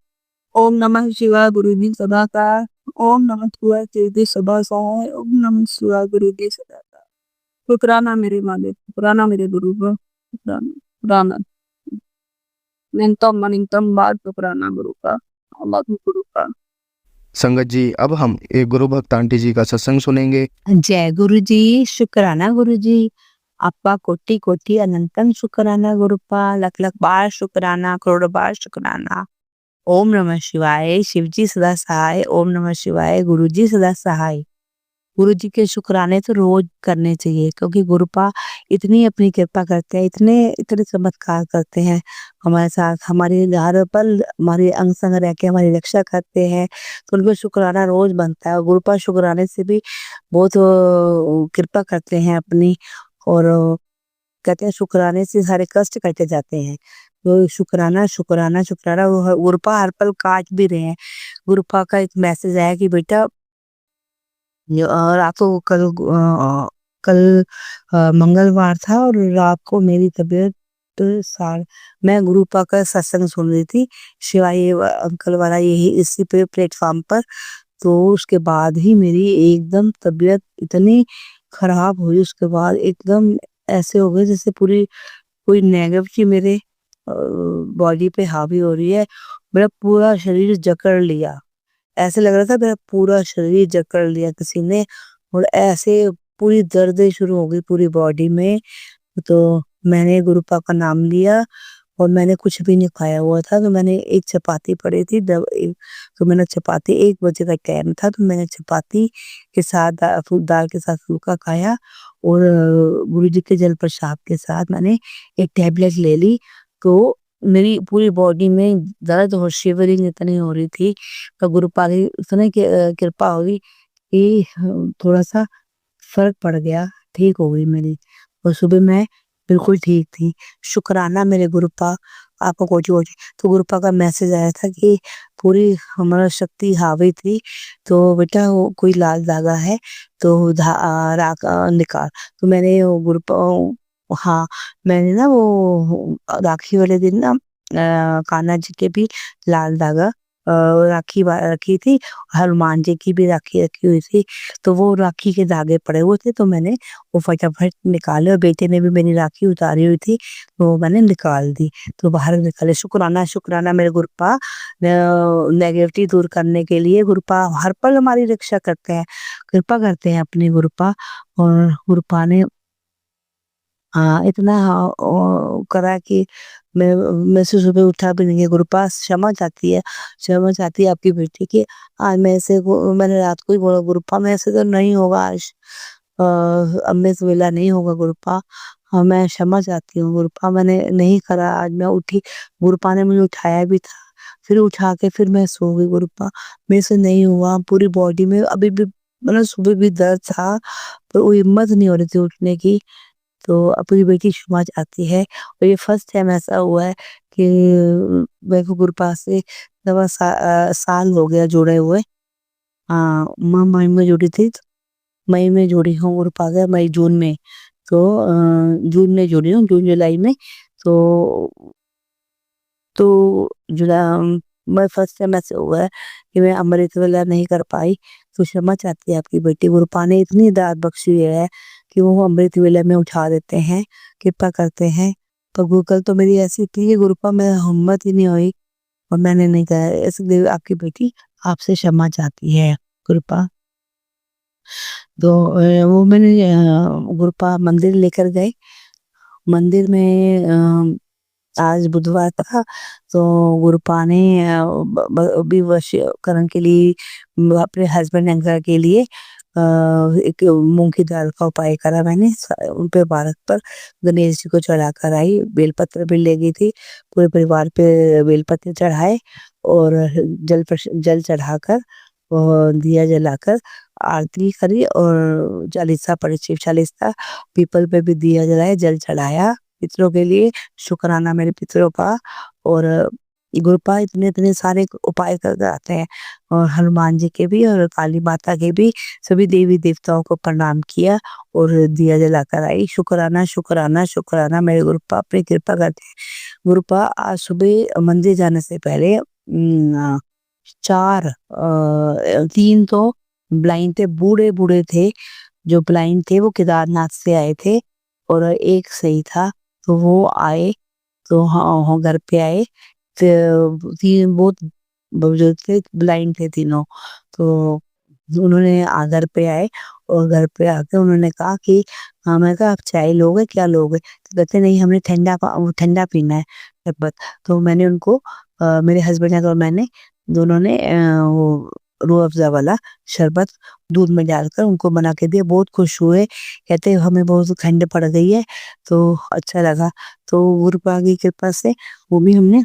ओम नमः शिवाय गुरु जी सदा सहाय, ओम नमः शिवाय शिव जी सदा सहाय, ओम नमः शिवाय गुरु जी सदा सहाय। शुक्राना मेरे मालिक, शुक्राना मेरे गुरु का, शुक्राना शुक्राना नितम अनितम बार शुक्राना गुरु का, अल्लाह गुरु का। संगत जी अब हम एक गुरु भक्त आंटी जी का सत्संग सुनेंगे। जय गुरु जी, शुक्राना गुरु जी, आपका कोटि कोटि अनंतम शुक्राना गुरुपा, लख लख बार शुक्राना, करोड़ बार शुक्राना। ओम नमः शिवाय, शिव जी सदा सहाय, ओम नमः शिवाय, गुरु जी सदा सहाय। गुरु जी के शुक्राने तो रोज करने चाहिए, क्योंकि गुरुपा इतनी अपनी कृपा करते हैं, इतने इतने चमत्कार करते हैं हमारे साथ, हमारे हर पल हमारे अंग संग रह के हमारी रक्षा करते हैं। तो उनको शुक्राना रोज बनता है, और गुरुपा शुक्राने से भी बहुत कृपा करते हैं अपनी। और कहते हैं शुक्राने से सारे कष्ट कटे जाते हैं। तो शुक्राना शुक्राना शुक्राना, वो गुरुपा हर पल काट भी रहे हैं। गुरुपा का एक मैसेज आया कि बेटा रात को कल मंगलवार था और रात को मेरी तबीयत सार मैं गुरुपा का सत्संग सुन रही थी, शिवाय अंकल वाला, यही इसी पे प्लेटफॉर्म पर। तो उसके बाद ही मेरी एकदम तबीयत इतनी खराब हुई, उसके बाद एकदम ऐसे हो गए जैसे पूरी कोई नेगेटिव मेरे बॉडी पे हावी हो रही है। मेरा पूरा शरीर जकड़ लिया, ऐसे लग रहा था मेरा पूरा शरीर जकड़ लिया किसी ने, और ऐसे पूरी दर्द शुरू हो गई पूरी बॉडी में। तो मैंने गुरुपा का नाम लिया और मैंने कुछ भी नहीं खाया हुआ था, तो मैंने एक चपाती पड़ी थी तो मैंने चपाती, 1 बजे का टाइम था, तो मैंने चपाती के साथ दाल के साथ फुल्का खाया, और गुरु जी के जल प्रसाद के साथ मैंने एक टैबलेट ले ली। तो मेरी पूरी बॉडी में दर्द और शिवरिंग इतनी हो रही थी, तो गुरुपा की उतनी कृपा हुई कि थोड़ा सा फर्क पड़ गया, ठीक हो गई मेरी। और सुबह मैं बिल्कुल ठीक थी। शुक्राना मेरे गुरुपा आपको कोटि-कोटि। तो गुरुपा का मैसेज आया था कि पूरी हमारा शक्ति हावी थी, तो बेटा वो कोई लाल धागा है तो निकाल। तो मैंने वो हाँ, मैंने ना वो राखी वाले दिन ना कान्हा जी के भी लाल धागा रखी थी, हनुमान जी की भी राखी रखी हुई थी, तो वो राखी के धागे पड़े हुए थे, तो मैंने वो फटाफट निकाले और बेटे ने भी मेरी राखी उतारी हुई थी, तो मैंने निकाल दी, तो बाहर निकाले। शुक्राना शुक्राना मेरे गुरुपा नेगेटिविटी दूर करने के लिए गुरुपा हर पल हमारी रक्षा करते हैं, कृपा करते हैं अपने गुरुपा। और गुरुपा ने इतना करा कि मैं से सुबह उठा भी नहीं है। गुरुपा क्षमा चाहती है आपकी बेटी की। आज मैं ऐसे मैंने रात को ही बोला गुरुपा मैं ऐसे तो नहीं होगा आज, अब मेरे से वेला नहीं होगा गुरुपा। हाँ, मैं क्षमा चाहती हूँ गुरुपा, मैंने नहीं करा, आज मैं उठी, गुरुपा ने मुझे उठाया भी था, फिर उठा के फिर मैं सो गई गुरुपा, मेरे से नहीं हुआ, पूरी बॉडी में अभी भी मतलब सुबह भी दर्द था, पर वो हिम्मत नहीं हो रही थी उठने की। तो अपनी बेटी क्षमा चाहती है और ये फर्स्ट टाइम ऐसा हुआ है कि मेरे को गुरुपा से साल हो गया जुड़े हुए। मैं मई में जुड़ी थी, मई में जुड़ी हूँ गुरुपा से, मई जून में। तो जून में जुड़ी हूँ, जून जुलाई में। तो मैं फर्स्ट टाइम ऐसे हुआ है कि मैं अमृत वेला नहीं कर पाई, तो क्षमा चाहती है आपकी बेटी। गुरुपा ने इतनी दात बख्शी है कि वो अमृत वेला में उठा देते हैं, कृपा करते हैं। पर गूगल तो मेरी ऐसी थी कि गुरुपा में हिम्मत ही नहीं हुई और मैंने नहीं कहा, इसलिए आपकी बेटी आपसे क्षमा चाहती है कृपा। तो वो मैंने गुरुपा मंदिर लेकर गए, मंदिर में आज बुधवार था, तो गुरुपा ने अभी वशीकरण के लिए अपने हस्बैंड अंकल के लिए एक मूंग की दाल का उपाय करा मैंने, उन पे बालक पर गणेश जी को चढ़ा कर आई, बेलपत्र भी ले गई थी, पूरे परिवार पे बेलपत्र चढ़ाए और जल चढ़ाकर और दिया जलाकर आरती करी और चालीसा पढ़ी, शिव चालीसा, पीपल पे भी दिया जलाया, जल चढ़ाया पितरों के लिए, शुक्राना मेरे पितरों का। और गुरुपा इतने इतने सारे उपाय करके आते हैं और हनुमान जी के भी और काली माता के भी, सभी देवी देवताओं को प्रणाम किया और दिया जलाकर आई। शुक्राना शुक्राना शुक्राना मेरे गुरुपा अपनी कृपा करते हैं। गुरुपा आज सुबह मंदिर जाने से पहले 3 तो ब्लाइंड थे, बूढ़े बूढ़े थे, जो ब्लाइंड थे वो केदारनाथ से आए थे और एक सही था, तो वो आए, तो हाँ घर पे आए, तो तीन बहुत बुजुर्ग थे, ब्लाइंड थे तीनों, तो उन्होंने घर पे आए और घर पे आके उन्होंने कहा कि हाँ, मैं कहा आप चाय लोगे, क्या लोगे? तो कहते नहीं, हमने ठंडा पीना है शरबत। तो मैंने उनको मेरे हस्बैंड और मैंने दोनों ने वो रूह अफ़ज़ा वाला शरबत दूध में डालकर उनको बना के दिया, बहुत खुश हुए, कहते हमें बहुत ठंड पड़ गई है, तो अच्छा लगा। तो गुरुपा की कृपा से वो भी हमने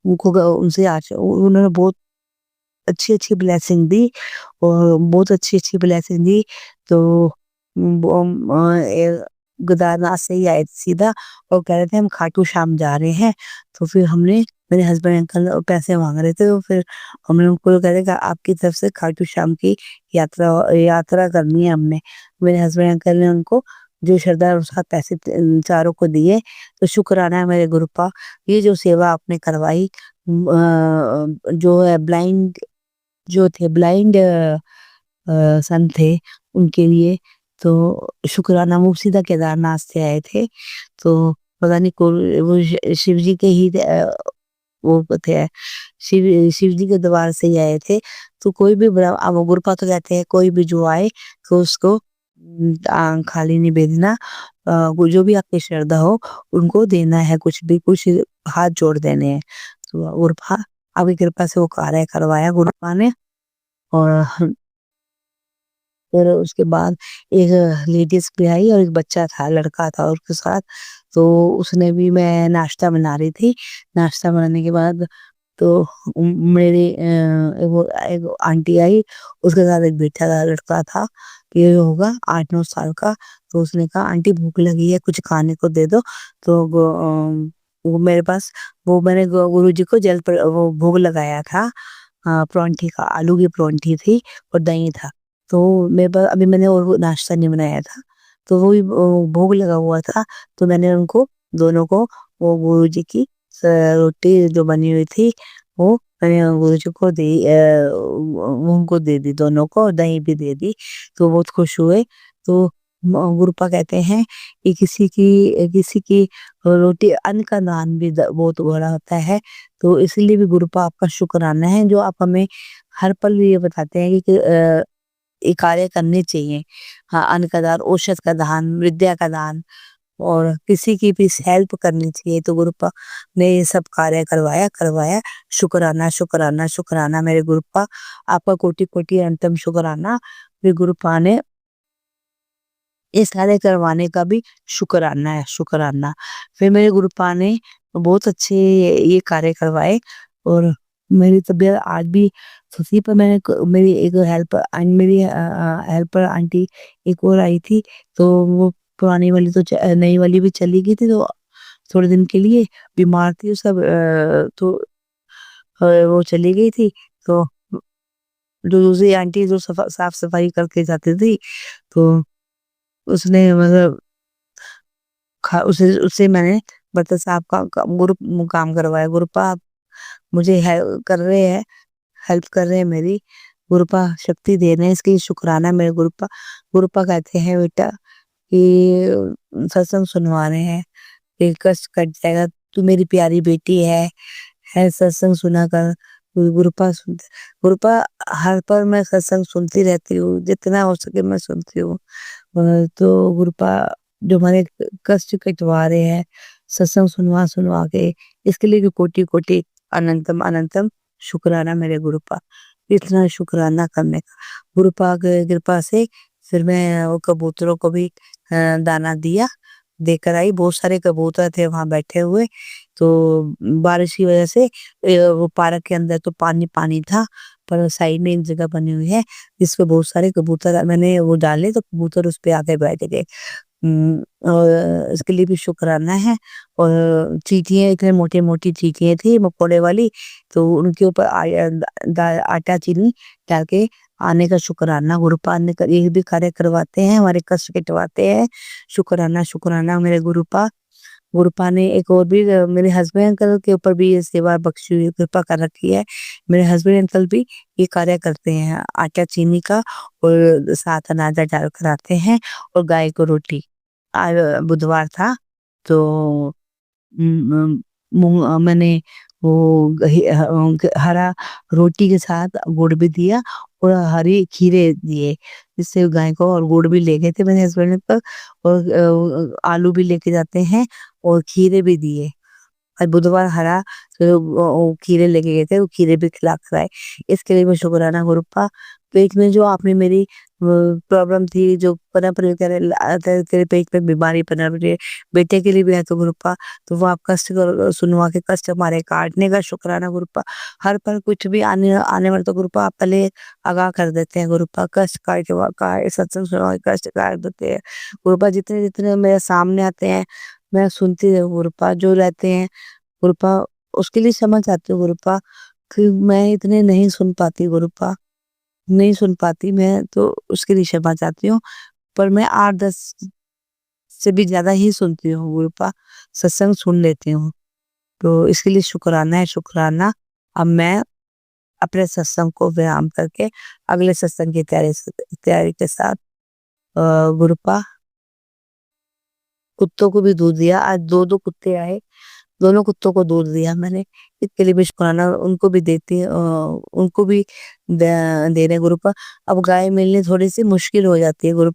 उनको उनसे उन्होंने बहुत अच्छी-अच्छी ब्लेसिंग दी और बहुत अच्छी-अच्छी ब्लेसिंग दी, तो केदारनाथ से ही आए थे सीधा और कह रहे थे हम खाटू श्याम जा रहे हैं, तो फिर हमने मेरे हस्बैंड अंकल पैसे मांग रहे थे, तो फिर हमने उनको कह रहे कि आपकी तरफ से खाटू श्याम की यात्रा यात्रा करनी है हमने। मेरे हस्बैंड अंकल ने उनको जो श्रद्धा अनुसार पैसे चारों को दिए, तो शुक्राना है मेरे गुरुपा, ये जो सेवा आपने करवाई, जो है ब्लाइंड जो थे ब्लाइंड सन थे उनके लिए, तो शुक्राना। वो सीधा केदारनाथ से आए थे, तो पता नहीं वो शिव जी के ही वो थे, शिव जी के द्वार से ही आए थे। तो कोई भी अब गुरुपा तो कहते हैं कोई भी जो आए तो उसको खाली नहीं भेजना, जो भी आपकी श्रद्धा हो उनको देना है, कुछ भी कुछ हाथ जोड़ देने हैं। तो गुरुपा आपकी कृपा से वो कार्य करवाया गुरुपा ने। और फिर उसके बाद एक लेडीज़ भी आई और एक बच्चा था, लड़का था उसके साथ, तो उसने भी, मैं नाश्ता बना रही थी, नाश्ता बनाने के बाद तो मेरी वो एक आंटी आई, उसके साथ एक बेटा था, लड़का था, ये होगा 8-9 साल का। तो उसने कहा आंटी भूख लगी है कुछ खाने को दे दो। तो वो मेरे पास वो मैंने गुरुजी को जल पर वो भोग लगाया था परांठे का, आलू की परांठी थी और दही था। तो मेरे पास अभी मैंने और वो नाश्ता नहीं बनाया था। तो वो भी भोग लगा हुआ था। तो मैंने उनको दोनों को वो गुरुजी की रोटी जो बनी हुई थी वो मैंने गुरुजी को दी उनको दे दी दोनों को और दही भी दे दी। तो बहुत खुश हुए। तो गुरुपा कहते हैं कि किसी की रोटी अन्न का दान भी बहुत बड़ा होता है। तो इसीलिए भी गुरुपा आपका शुक्राना है जो आप हमें हर पल ये बताते हैं कि ये कार्य करने चाहिए। हाँ, अन्न का दान, औषध का दान, विद्या का दान और किसी की भी हेल्प करनी चाहिए। तो गुरुपा ने ये सब कार्य करवाया करवाया। शुक्राना शुक्राना शुक्राना मेरे गुरुपा, आपका कोटि कोटि अंतम शुक्राना। फिर गुरुपा ने इस कार्य करवाने का भी शुक्राना है, शुक्राना। फिर मेरे गुरुपा ने बहुत अच्छे ये कार्य करवाए और मेरी तबीयत आज भी उसी पर मेरी एक हेल्पर आंटी एक और आई थी। तो वो पुरानी वाली तो नई वाली भी चली गई थी। तो थोड़े दिन के लिए बीमार थी सब तो वो चली गई थी। तो जो दूसरी आंटी जो साफ सफाई करके जाती थी तो उसने मतलब उसे उससे मैंने बर्तन साफ का काम करवाया। गुरुपा आप मुझे हेल्प कर रहे हैं, हेल्प कर रहे हैं मेरी। गुरुपा शक्ति दे रहे हैं, इसके लिए शुक्राना मेरे गुरुपा। गुरुपा कहते हैं बेटा कि सत्संग सुनवा रहे हैं, कि कष्ट कट जाएगा, तू मेरी प्यारी बेटी है सत्संग सुना कर। गुरुपा गुरुपा हर पल मैं सत्संग सुनती रहती हूँ, जितना हो सके मैं सुनती हूँ। तो गुरुपा जो हमारे कष्ट कटवा रहे हैं सत्संग सुनवा सुनवा के, इसके लिए भी कोटि कोटि अनंतम अनंतम शुक्राना मेरे गुरुपा। इतना शुक्राना करने का गुरुपा की कृपा से फिर मैं वो कबूतरों को भी दाना दिया, देकर आई। बहुत सारे कबूतर थे वहां बैठे हुए। तो बारिश की वजह से वो पार्क के अंदर तो पानी पानी था, पर साइड में एक जगह बनी हुई है जिसपे बहुत सारे कबूतर मैंने वो डाले तो कबूतर उस पे आके बैठ गए। और इसके लिए भी शुक्राना है। और चींटियाँ इतने मोटी मोटी चींटियाँ थी मकोड़े वाली, तो उनके ऊपर आटा चीनी डाल के आने का शुक्राना। गुरुपा ने ये भी कार्य करवाते हैं, हमारे कष्ट कटवाते हैं। शुक्राना शुक्राना मेरे गुरुपा। गुरुपा ने एक और भी मेरे हस्बैंड अंकल के ऊपर भी ये सेवा बख्शी हुई कृपा कर रखी है। मेरे हस्बैंड अंकल भी ये कार्य करते हैं आटा चीनी का और साथ अनाज डाल कर आते हैं और गाय को रोटी। आज बुधवार था तो मैंने वो हरा रोटी के साथ गुड़ भी दिया और हरी खीरे दिए जिससे गाय को, और गुड़ भी ले गए थे मेरे हस्बैंड पर और आलू भी लेके जाते हैं और खीरे भी दिए। आज बुधवार हरा तो वो खीरे लेके गए थे, वो खीरे भी खिला कर आए। इसके लिए मैं शुक्राना गुरुपा। पेट में जो आपने मेरी प्रॉब्लम थी जो पनप रही तेरे पेट में बीमारी पनप रही है, बेटे के लिए भी है तो गुरुपा, तो वो आप कष्ट सुनवा के कष्ट हमारे काटने का शुक्राना गुरुपा। हर पल कुछ भी आने आने वाले तो गुरुपा आप पहले आगाह कर देते हैं गुरुपा, कष्ट काट सत्संग सुनवा के कष्ट काट देते हैं गुरुपा। जितने जितने मेरे सामने आते हैं मैं सुनती हूँ गुरुपा, जो रहते हैं गुरुपा उसके लिए क्षमा चाहती हूँ गुरुपा कि मैं इतने नहीं सुन पाती गुरुपा, नहीं सुन पाती मैं तो उसके लिए क्षमा चाहती हूँ। पर मैं 8-10 से भी ज्यादा ही सुनती हूँ गुरुपा, सत्संग सुन लेती हूँ। तो इसके लिए शुक्राना है शुक्राना। अब मैं अपने सत्संग को विराम करके अगले सत्संग की तैयारी के साथ गुरुपा कुत्तों को भी दूध दिया। आज 2-2 कुत्ते आए, दोनों कुत्तों को दूध दिया मैंने। इसके लिए भी शुक्राना, उनको भी देती उनको भी दे रहे गुरु पर। अब गाय मिलनी थोड़ी सी मुश्किल हो जाती है गुरु,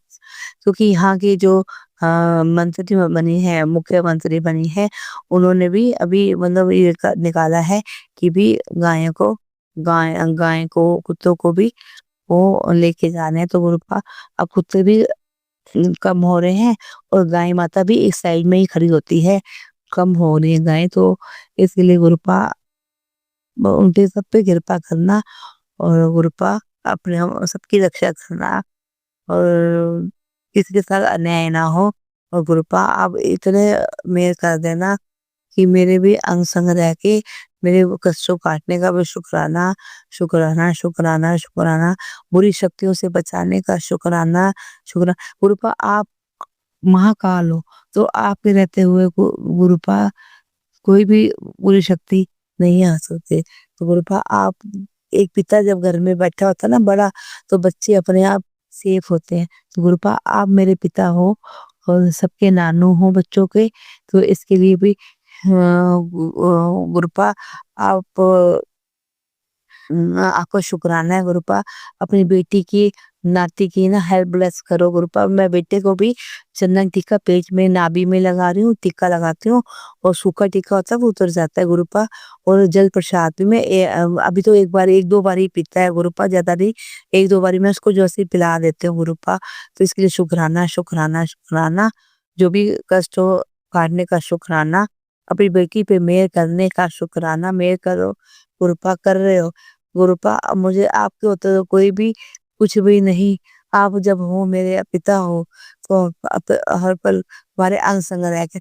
क्योंकि यहाँ की जो मंत्री बनी है, मुख्यमंत्री बनी है, उन्होंने भी अभी मतलब ये निकाला है कि भी गाय को कुत्तों को भी वो लेके जाने हैं। तो गुरु पा अब कुत्ते भी कम हो रहे हैं और गाय माता भी एक साइड में ही खड़ी होती है, कम हो रही है गाय। तो इसके लिए गुरुपा उनके सब पे कृपा करना और गुरुपा अपने सबकी रक्षा करना और किसी के साथ अन्याय ना हो। और गुरुपा आप इतने मेहर कर देना कि मेरे भी अंग संग रह के मेरे वो कष्टों काटने का भी शुक्राना, शुक्राना, शुक्राना, शुक्राना, बुरी शक्तियों से बचाने का शुक्राना, गुरुपा आप महाकाल हो, तो आपके रहते हुए गुरुपा कोई भी बुरी शक्ति नहीं आ सकती। तो गुरुपा आप, एक पिता जब घर में बैठा होता है ना बड़ा, तो बच्चे अपने आप सेफ होते हैं। तो गुरुपा आप मेरे पिता हो और सबके नानू हो बच्चों के, तो इसके लिए भी गुरुपा आप आपका शुक्राना है गुरुपा। अपनी बेटी की, नाती की ना हेल्प ब्लेस करो गुरुपा। मैं बेटे को भी चंदन टीका पेट में नाभि में लगा रही हूँ, टीका लगाती हूँ, और सूखा टीका होता है वो उतर जाता है गुरुपा। और जल प्रसाद भी मैं अभी तो एक दो बार ही पीता है गुरुपा, ज्यादा नहीं, एक दो बारी मैं उसको जो ऐसे ही पिला देती हूँ गुरुपा। तो इसके लिए शुक्राना, शुक्राना, शुक्राना, जो भी कष्ट हो काटने का शुक्राना, अपनी बेटी पे मेहर करने का शुक्राना, मेहर करो गुरुपा, कर रहे हो गुरुपा। अब मुझे आपके होते तो कोई भी कुछ भी नहीं, आप जब हो मेरे पिता हो, तो हर पल हमारे अंग संग रह के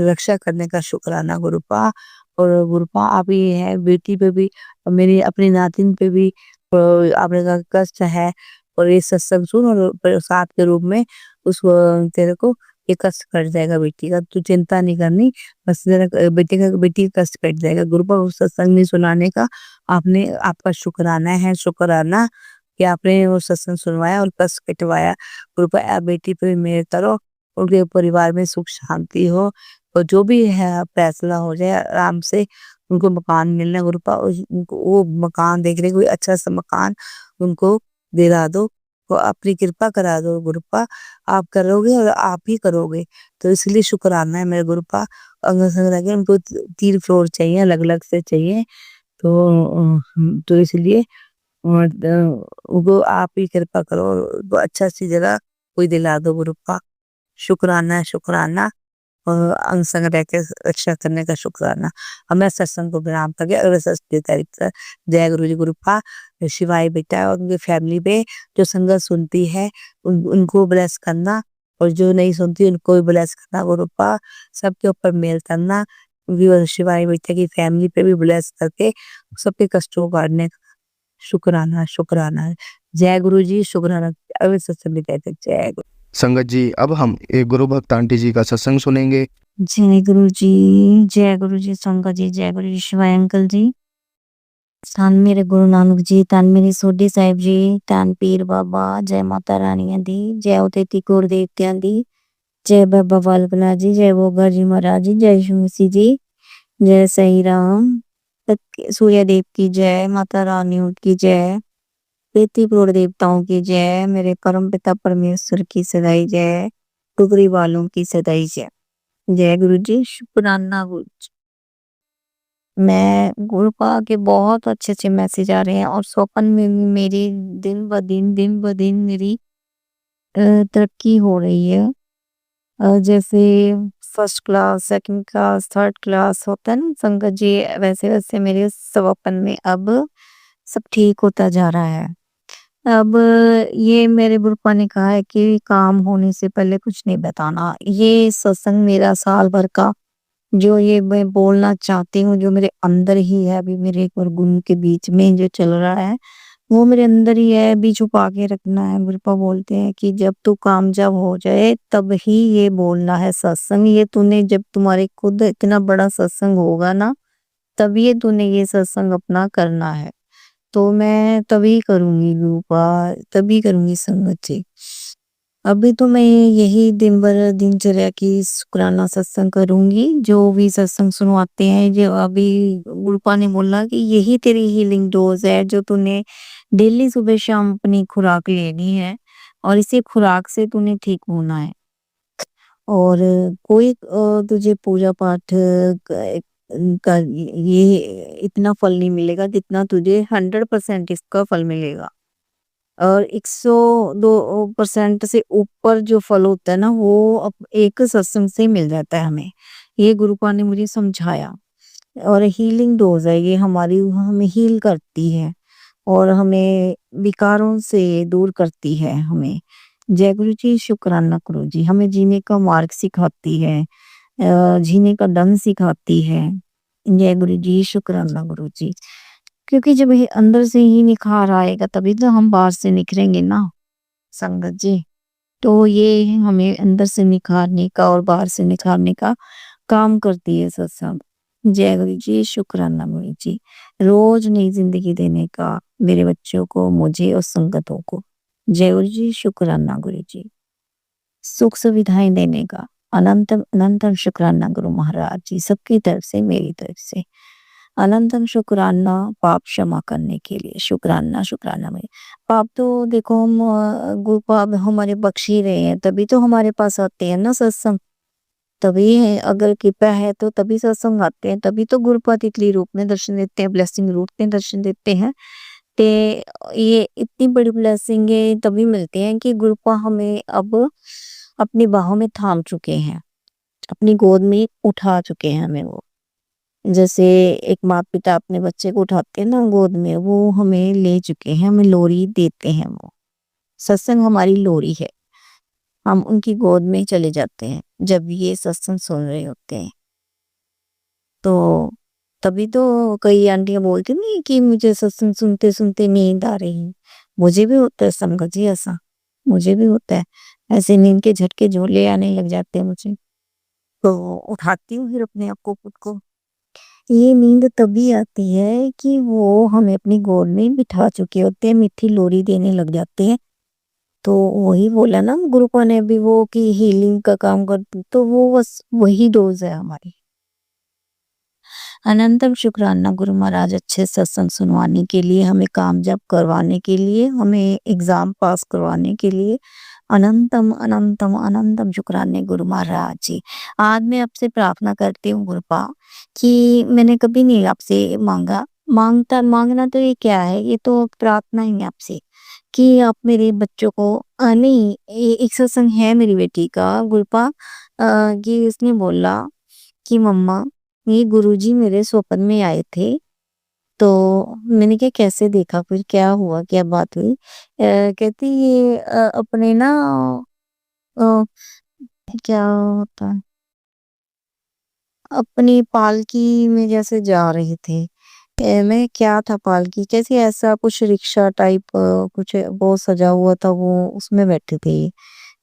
रक्षा करने का शुक्राना गुरुपा। और गुरुपा आप ये है बेटी पे भी, और मेरी अपनी नातिन पे भी आपने कहा कष्ट है, और ये सत्संग सुन और प्रसाद के रूप में उस तेरे को ये कष्ट कट जाएगा बेटी का, तू चिंता नहीं करनी, बस तेरा बेटी का कष्ट कट जाएगा गुरुपा। उस सत्संग में सुनाने का आपने, आपका शुक्राना है, शुक्राना कि आपने वो सत्संग सुनवाया और कष्ट कटवाया गुरुपा। आप बेटी पे मेहर करो, उनके परिवार में सुख शांति हो, और जो भी है फैसला हो जाए आराम से, उनको मकान मिलना गुरुपा, उनको वो मकान देख रहे कोई अच्छा सा मकान उनको दिला दो, तो अपनी कृपा करा दो गुरुपा। आप करोगे और आप ही करोगे, तो इसलिए शुक्राना है मेरे गुरुपा। अंग संग रह के उनको 3 फ्लोर चाहिए, अलग-अलग से चाहिए, तो इसलिए वो आप ही कृपा करो, वो अच्छा सी जगह कोई दिला दो गुरुपा। शुक्राना है, शुक्राना, और अंग संग रह के रक्षा करने का शुक्राना। अब मैं सत्संग को विराम करके अगले सत्संग की तारीफ पर, जय गुरु जी गुरुपा। शिवाय बेटा और उनकी फैमिली पे जो संगत सुनती है उनको ब्लेस करना, और जो नहीं सुनती उनको भी ब्लेस करना गुरुपा, सबके ऊपर मेल करना, क्योंकि वो शिवाय बेटा की फैमिली पे भी ब्लेस करके सबके कष्टों को काटने का शुक्राना, शुक्राना। जय गुरु जी, शुक्राना। अगले सत्संग में कहते हैं, जय गुरु। संगत जी, अब हम एक गुरु भक्त आंटी जी का सत्संग सुनेंगे। जय गुरु जी संगत जी, जय गुरु जी शिवाय अंकल जी। धन मेरे गुरु नानक जी, धन मेरी सोढ़ी साहिब जी, धन पीर बाबा, जय माता रानिया दी, जय उतेती कोर देवतियां दी, जय बाबा बालकनाथ जी, जय बोगा जी महाराज जी, जय यीशु मसीह जी, जय सही राम, सूर्य देव की जय, माता रानी की जय, तेती करोड़ देवताओं की जय, मेरे परम पिता परमेश्वर की सदाई जय, टुकड़ी वालों की सदाई जय। जय गुरु जी, शुक्राना गुरु जी। मैं गुरुपा के बहुत अच्छे मैसेज आ रहे हैं, और स्वप्न में भी मेरी दिन ब दिन मेरी तरक्की हो रही है। जैसे first class, second class, third class होता है ना संगत जी, वैसे वैसे मेरे स्वप्न में अब सब ठीक होता जा रहा है। अब ये मेरे गुरुपा ने कहा है कि काम होने से पहले कुछ नहीं बताना। ये सत्संग मेरा साल भर का जो ये मैं बोलना चाहती हूँ, जो मेरे अंदर ही है, अभी मेरे एक और गुरु के बीच में जो चल रहा है, वो मेरे अंदर ही है, अभी छुपा के रखना है। गुरुपा बोलते हैं कि जब तू कामयाब हो जाए तब ही ये बोलना है सत्संग। ये तूने जब तुम्हारे खुद इतना बड़ा सत्संग होगा ना, तब ये तूने ये सत्संग अपना करना है। तो मैं तभी करूंगी गुरुपा, तभी करूंगी संगत जी। अभी तो मैं यही दिन भर दिनचर्या की शुक्राना सत्संग करूंगी, जो भी सत्संग सुनवाते हैं। जो अभी गुरुपा ने बोला कि यही तेरी हीलिंग डोज है, जो तूने डेली सुबह शाम अपनी खुराक लेनी है, और इसी खुराक से तूने ठीक होना है। और कोई तुझे पूजा पाठ का ये इतना फल नहीं मिलेगा जितना तुझे 100% इसका फल मिलेगा। और 102% से ऊपर जो फल होता है ना, वो एक सत्संग से मिल जाता है हमें। ये गुरुपा ने मुझे समझाया, और हीलिंग डोज है ये, हमारी हमें हील करती है, और हमें विकारों से दूर करती है हमें। जय गुरु जी, शुक्राना गुरु जी, हमें जीने का मार्ग सिखाती है, जीने का ढंग सिखाती है। जय गुरु जी, शुक्राना गुरु जी। क्योंकि जब ये अंदर से ही निखार आएगा तभी तो हम बाहर से निखरेंगे ना संगत जी। तो ये हमें अंदर से निखारने का और बाहर से निखारने का काम करती है सत्संग। जय गुरु जी, शुक्राना गुरु जी। रोज नई जिंदगी देने का मेरे बच्चों को, मुझे और संगतों को। जय गुरु जी, शुक्राना गुरु जी। सुख सुविधाएं देने का अनंतम अनंतम शुक्राना गुरु महाराज जी, सबकी तरफ से, मेरी तरफ से अनंतम शुक्राना पाप क्षमा करने के लिए। शुक्राना शुक्राना मेरे पाप तो देखो हम गुरु पाप हमारे बख्श ही रहे हैं, तभी तो हमारे पास आते हैं ना सत्संग। तभी है, अगर कृपा है तो तभी सत्संग आते हैं, तभी तो गुरुपाद तितली रूप में दर्शन देते हैं, ब्लेसिंग रूप में दर्शन देते हैं। ते ये इतनी बड़ी ब्लेसिंग है तभी मिलते हैं कि गुरुपा हमें अब अपनी बाहों में थाम चुके हैं, अपनी गोद में उठा चुके हैं हमें वो। जैसे एक माँ पिता अपने बच्चे को उठाते हैं ना गोद में, वो हमें ले चुके हैं, हमें लोरी देते हैं वो। सत्संग हमारी लोरी है, हम उनकी गोद में चले जाते हैं जब ये सत्संग सुन रहे होते हैं। तो तभी तो कई आंटियां बोलती नहीं कि मुझे सत्संग सुनते सुनते नींद आ रही है। मुझे भी होता है संगत जी ऐसा, मुझे भी होता है ऐसे नींद के झटके झोले आने लग जाते हैं मुझे। तो उठाती हूँ फिर अपने आप को, खुद को। ये नींद तभी आती है कि वो हमें अपनी गोद में बिठा चुके होते हैं, मीठी लोरी देने लग जाते हैं। तो वही बोला ना गुरुपा ने भी वो कि हीलिंग का काम करती, तो वो बस वही डोज है हमारी। अनंतम शुक्राना गुरु महाराज, अच्छे सत्संग सुनवाने के लिए, हमें कामयाब करवाने के लिए, हमें एग्जाम पास करवाने के लिए। अनंतम अनंतम अनंतम शुक्राने गुरु महाराज जी। आज मैं आपसे प्रार्थना करती हूँ गुरुपा कि मैंने कभी नहीं आपसे मांगा, मांगना तो ये क्या है, ये तो प्रार्थना ही है आपसे कि आप मेरे बच्चों को नहीं, एक सत्संग है मेरी बेटी का गुरुपा, कि उसने बोला कि मम्मा ये गुरुजी मेरे स्वप्न में आए थे। तो मैंने क्या कैसे देखा, फिर क्या हुआ, क्या बात हुई? कहती ये अपने ना अ, क्या होता है, अपनी पालकी में जैसे जा रहे थे। मैं क्या था पालकी, कैसे ऐसा कुछ रिक्शा टाइप कुछ वो सजा हुआ था, वो उसमें बैठे थे,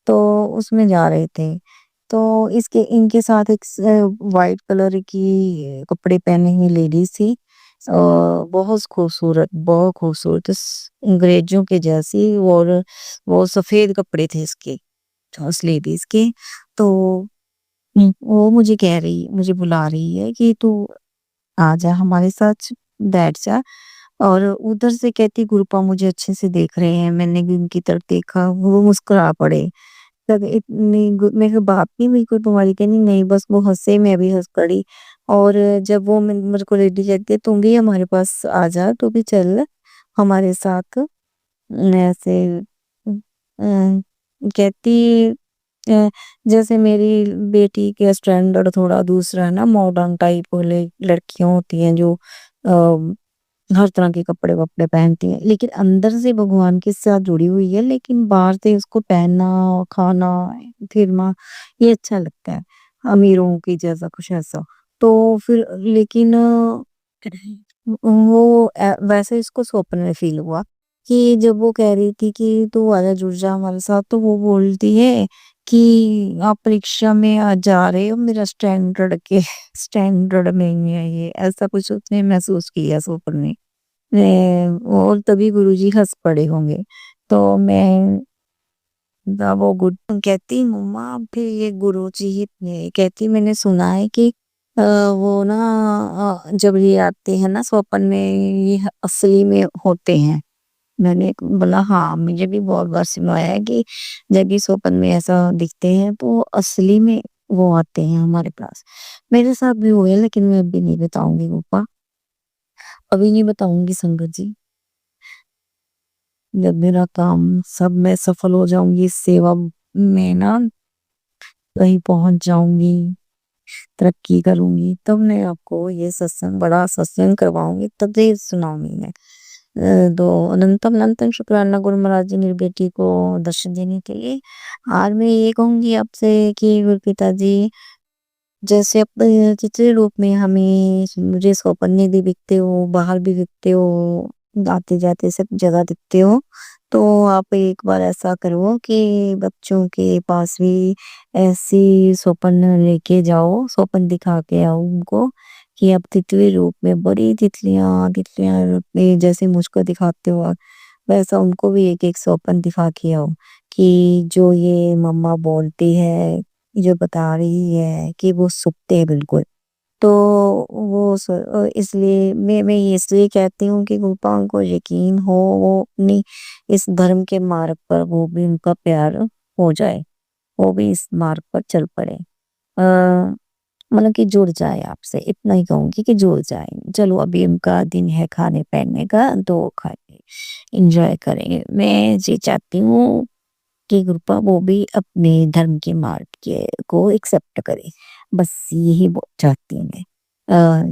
तो उसमें जा रहे थे। तो इसके इनके साथ एक वाइट कलर की कपड़े पहने हुई लेडीज थी, बहुत खूबसूरत अंग्रेजों के जैसी, और वो सफेद कपड़े थे इसके, उस लेडीज के। तो वो मुझे बुला रही है कि तू आ जा हमारे साथ, बैठ जा। और उधर से कहती गुरुपा मुझे अच्छे से देख रहे हैं, मैंने भी उनकी तरफ देखा, वो मुस्कुरा पड़े। तब इतनी मैं कहा बात नहीं हुई कोई तुम्हारी? कहनी नहीं, बस वो हंसे, मैं भी हंस पड़ी। और जब वो मेरे को रेडी कहती तुम भी हमारे पास आ जा, तू भी चल हमारे साथ। ऐसे कहती जैसे मेरी बेटी के स्टैंडर्ड थोड़ा दूसरा है ना, मॉडर्न टाइप वाले लड़कियां होती हैं जो हर तरह के कपड़े वपड़े पहनती हैं, लेकिन अंदर से भगवान के साथ जुड़ी हुई है, लेकिन बाहर से उसको पहनना, खाना, फिरना ये अच्छा लगता है, अमीरों की जैसा कुछ ऐसा। तो फिर लेकिन वो वैसे इसको स्वप्न में फील हुआ कि जब वो कह रही थी कि तू आजा जुड़ जा हमारे साथ, तो वो बोलती है कि आप परीक्षा में आज जा रहे हो, मेरा स्टैंडर्ड में ही है ये, ऐसा कुछ उसने महसूस किया स्वप्न में। और तभी गुरुजी हंस पड़े होंगे। तो मैं वो गुड कहती मम्मा फिर ये गुरुजी ही थे, कहती मैंने सुना है कि वो ना जब ये आते हैं ना स्वप्न में, ये असली में होते हैं। मैंने बोला हाँ, मुझे भी बहुत बार सुनाया है कि जब ये स्वप्न में ऐसा दिखते हैं तो असली में वो आते हैं हमारे पास। मेरे साथ भी हुए हैं, लेकिन मैं अभी नहीं बताऊंगी पापा, अभी नहीं बताऊंगी संगत जी। जब मेरा काम सब मैं सफल हो जाऊंगी इस सेवा में ना, कहीं पहुंच जाऊंगी, तरक्की करूंगी, तब मैं आपको ये सत्संग, बड़ा सत्संग करवाऊंगी, तब ये सुनाऊंगी मैं। तो अनंतम अनंतम शुक्राना गुरु महाराज जी मेरी बेटी को दर्शन देने के लिए। आज मैं ये कहूँगी आपसे कि गुरु पिताजी जैसे अपने चित्र रूप में हमें मुझे सौपन्य भी दिखते हो, बाहर भी दिखते हो, आते-जाते सब जगह दिखते हो, तो आप एक बार ऐसा करो कि बच्चों के पास भी ऐसी सौपन्य लेके जाओ, सौपन दिखा के आओ उनको कि आप तितली रूप में बड़ी तितलियाँ रूप में जैसे मुझको दिखाते हो आप, वैसा उनको भी एक-एक सौपन दिखा के आओ कि जो ये मम्मा बोलती है, जो बता रही है कि वो सुनते हैं बिल्कुल। तो इसलिए मैं ये इसलिए कहती हूँ कि गुरुपा उनको यकीन हो वो अपनी इस धर्म के मार्ग पर वो भी उनका प्यार हो जाए, वो भी इस मार्ग पर चल पड़े। मतलब कि जुड़ जाए आपसे, इतना ही कहूँगी कि जुड़ जाए। चलो अभी उनका दिन है खाने-पीने का तो खाएँ, एन्जॉय करेंगे। मैं ये चाहती हूँ कि कृपा वो भी अपने धर्म के मार्ग के को एक्सेप्ट करे। बस यही चाहती हूँ मैं।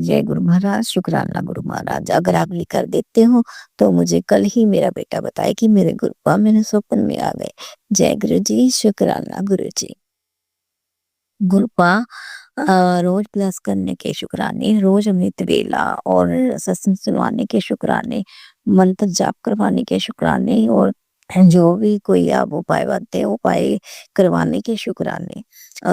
जय गुरु महाराज, शुक्राना गुरु महाराज। अगर आप ये कर देते हो तो मुझे कल ही मेरा बेटा बताए कि मेरे गुरुपा मेरे स्वप्न में आ गए। जय गुरु जी, शुक्राना गुरु जी। गुरुपा रोज प्लस करने के शुक्राने, रोज अमृत वेला और सत्संग सुनवाने के शुक्राने, मंत्र जाप करवाने के शुक्राने और जो भी कोई आप उपाय बताते हैं उपाय करवाने के शुक्राने।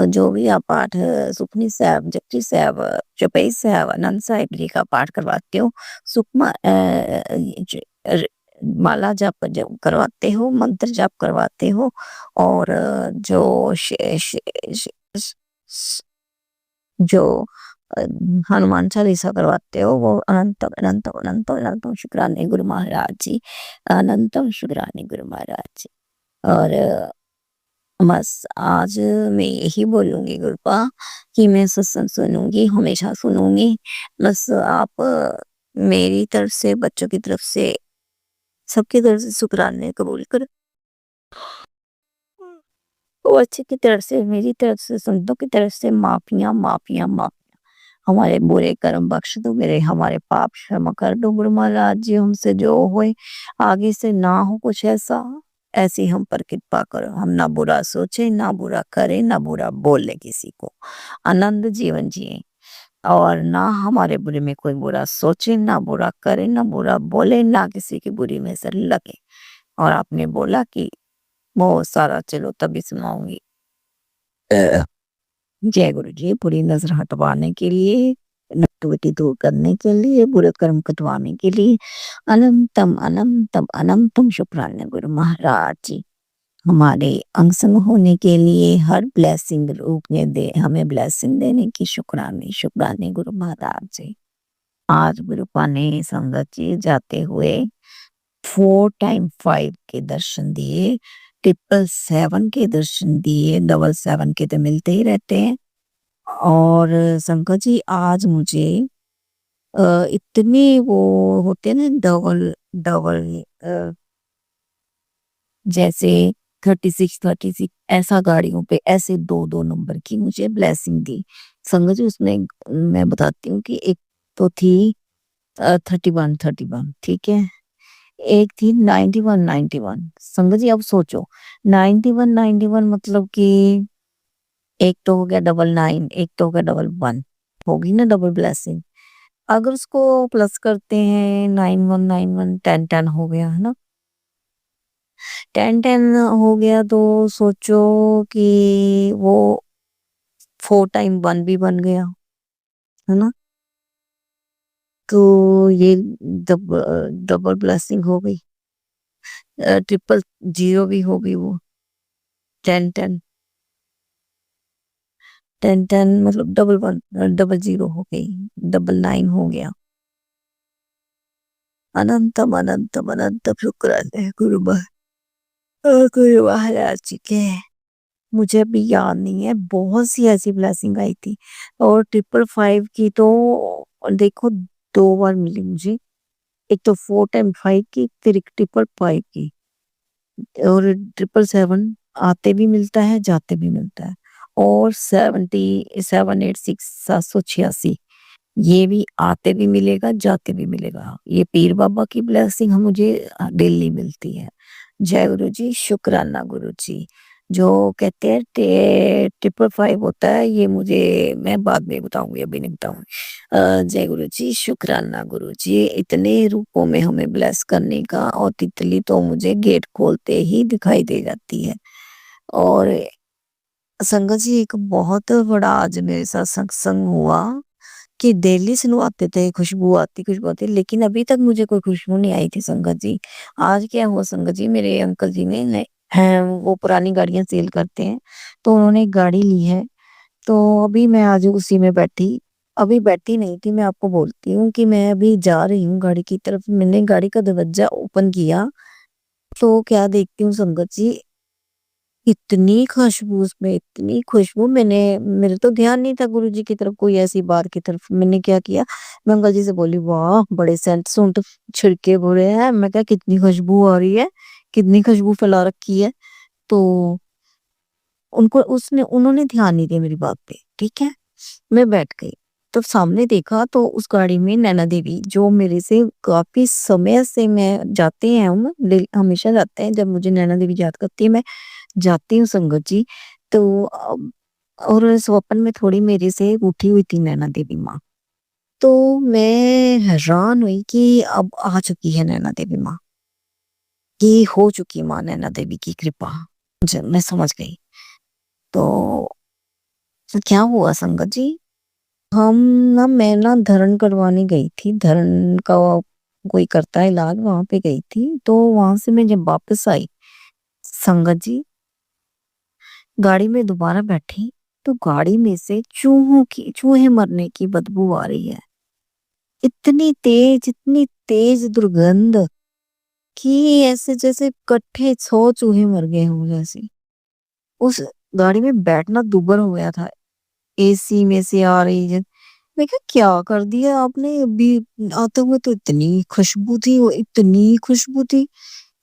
जो भी आप पाठ सुखनी साहब, जपजी साहब, चौपाई साहब, आनंद साहिब जी का पाठ करवाते हो, सुखमा माला जाप जब करवाते हो, मंत्र जाप करवाते हो और जो जो अ, हनुमान चालीसा करवाते हो वो अनंतम अनंतम अनंतम अनंतम शुक्राने गुरु महाराज जी, अनंतम शुक्राने गुरु महाराज जी। और बस आज मैं यही बोलूँगी गुरुपा कि मैं सत्संग सुनूँगी, हमेशा सुनूँगी। बस आप मेरी तरफ से, बच्चों की तरफ से, सबकी तरफ से शुक्राने कबूल करो। वो अच्छी की तरफ से, मेरी तरफ से, संतों की तरफ से माफियाँ, माफियाँ, माफियाँ। हमारे बुरे कर्म बख्श दो, मेरे हमारे पाप क्षमा कर दो गुरु महाराज जी, हमसे जो होए आगे से ना हो कुछ ऐसा, ऐसी हम पर कृपा करो। हम ना बुरा सोचे, ना बुरा करें, ना बुरा बोले किसी को। आनंद जीवन जिए और ना हमारे बुरे में कोई बुरा सोचे, ना बुरा करे, ना बुरा बोले, ना किसी की बुरी में से लगे। और आपने बोला कि बहुत सारा चलो तभी सुनाऊंगी। जय गुरु जी, बुरी नजर हटवाने के लिए, नेगेटिविटी दूर करने के लिए, बुरे कर्म कटवाने के लिए अनंतम अनंतम अनंतम शुक्राना गुरु महाराज जी। हमारे अंग संग होने के लिए हर ब्लेसिंग रूप में दे, हमें ब्लेसिंग देने की शुक्राने शुक्राने गुरु महाराज जी। आज गुरु पाने संगत जी जाते हुए 4 टाइम 5 के दर्शन दिए, 777 के दर्शन दिए, 777 के तो मिलते ही रहते हैं। और संकट जी आज मुझे इतने वो होते हैं ना डबल डबल जैसे 36 ऐसा गाड़ियों पे ऐसे 2-2 नंबर की मुझे ब्लेसिंग दी। संगत जी उसमें मैं बताती हूँ कि एक तो थी 31 ठीक है। एक थी 91 संगत जी अब सोचो 91 मतलब कि एक तो हो गया 99, एक तो हो गया 11, होगी ना डबल ब्लेसिंग। अगर उसको प्लस करते हैं 91 10 हो गया है ना, 10 हो गया तो सोचो कि वो 4 टाइम 1 भी बन गया है ना, तो ये डबल ब्लेसिंग हो गई। ट्रिपल जीरो भी हो गई वो 10 10 मतलब डबल जीरो हो गई, 99 हो गया। अनंतम अनंतम अनंतम शुक्राने गुरु महाराज जी के। मुझे अभी याद नहीं है, बहुत सी ऐसी ब्लेसिंग आई थी और 555 की तो देखो 2 बार मिली मुझे। एक तो 4 टाइम 5 की, फिर एक 555 की और 777 आते भी मिलता है जाते भी मिलता है और 786 ये भी आते भी मिलेगा, जाते भी मिलेगा। ये पीर बाबा की ब्लेसिंग हम मुझे डेली मिलती है। जय गुरु जी, शुक्राना गुरु जी। जो कहते हैं 555 होता है, ये मुझे मैं बाद में बताऊँगी, अभी नहीं बताऊँगी। जय गुरु जी, शुक्राना गुरु जी, इतने रूपों में हमें ब्लेस करने का, और तितली तो मुझे गेट खोलते ही दिखाई दे जाती है। और संगत जी, एक बहुत बड़ा आज मेरे साथ सत्संग हुआ कि डेली सुनवाते थे, खुशबू आती, लेकिन अभी तक मुझे कोई खुशबू नहीं आई थी संगत जी। आज क्या हुआ संगत जी, मेरे अंकल जी ने हैं, वो पुरानी गाड़ियाँ सेल करते हैं, तो उन्होंने एक गाड़ी ली है, तो अभी मैं आज उसी में बैठी। अभी बैठी नहीं थी, मैं आपको बोलती हूँ कि मैं अभी जा रही हूँ गाड़ी की तरफ, मैंने गाड़ी का दरवाजा ओपन किया, तो क्या देखती हूँ संगत जी, इतनी खुशबू उसमें, इतनी खुशबू, मेरे तो ध्यान नहीं था गुरुजी की तरफ, कोई ऐसी बात की तरफ। मैंने क्या किया, मैं अंकल जी से बोली, वाह बड़े सेंट सूंट छिड़के बोले हैं। मैं क्या, कितनी खुशबू आ रही है, कितनी खुशबू फैला रखी है। तो उन्होंने ध्यान नहीं दिया मेरी बात पे, ठीक है। मैं बैठ गई, तो सामने देखा तो उस गाड़ी में नैना देवी, जो मेरे से काफी समय से मैं जाते हैं, हम हमेशा जाते हैं, जब मुझे नैना देवी याद करती है मैं जाती हूँ संगत जी। तो और स्वप्न में थोड़ी मेरे से उठी हुई थी नैना देवी माँ। तो मैं हैरान हुई कि अब आ चुकी है नैना देवी माँ, कि हो चुकी माँ नैना देवी की कृपा। जब मैं समझ गई, तो क्या हुआ संगत जी, हम मैं ना धरण करवाने गई थी, धरण का कोई करता है इलाज, वहां पे गई थी। तो वहां से मैं जब वापस आई संगत जी, गाड़ी में दोबारा बैठी, तो गाड़ी में से चूहे मरने की बदबू आ रही है। इतनी तेज दुर्गंध कि ऐसे जैसे इकट्ठे 100 चूहे मर गए हों जैसे। उस गाड़ी में बैठना दूभर हो गया था, एसी में से आ रही है। मैं क्या कर दिया आपने, अभी आते हुए तो इतनी खुशबू थी, वो इतनी खुशबू थी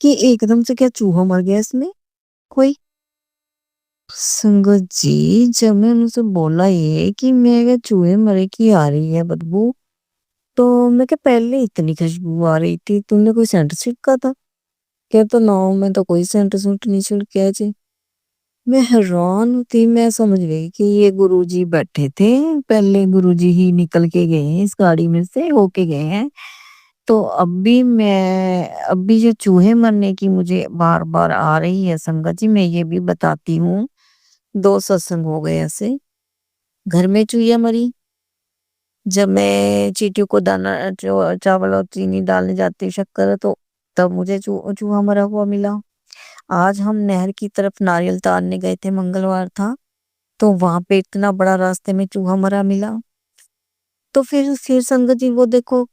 कि एकदम से क्या चूहा मर गया इसमें कोई। संगत जी, जब मैंने उनसे बोला ये कि मैं क्या चूहे मरे की आ रही है बदबू, तो मैं क्या पहले इतनी खुशबू आ रही थी, तुमने कोई सेंट छिड़का था क्या? तो ना, मैं तो कोई सेंट सूंट नहीं छिड़का जी। मैं हैरान थी, मैं समझ गई कि ये गुरुजी बैठे थे, पहले गुरुजी ही निकल के गए हैं, इस गाड़ी में से होके गए हैं। तो अभी जो चूहे मरने की मुझे बार बार आ रही है संगत जी, मैं ये भी बताती हूँ, 2 सत्संग हो गए ऐसे। घर में चूहिया मरी, जब मैं चींटियों को दाना चावल और चीनी डालने जाती हूँ, शक्कर, तो तब मुझे चूहा मरा हुआ मिला। आज हम नहर की तरफ नारियल तारने गए थे, मंगलवार था, तो वहां पे इतना बड़ा रास्ते में चूहा मरा मिला। तो फिर संगत जी वो देखो,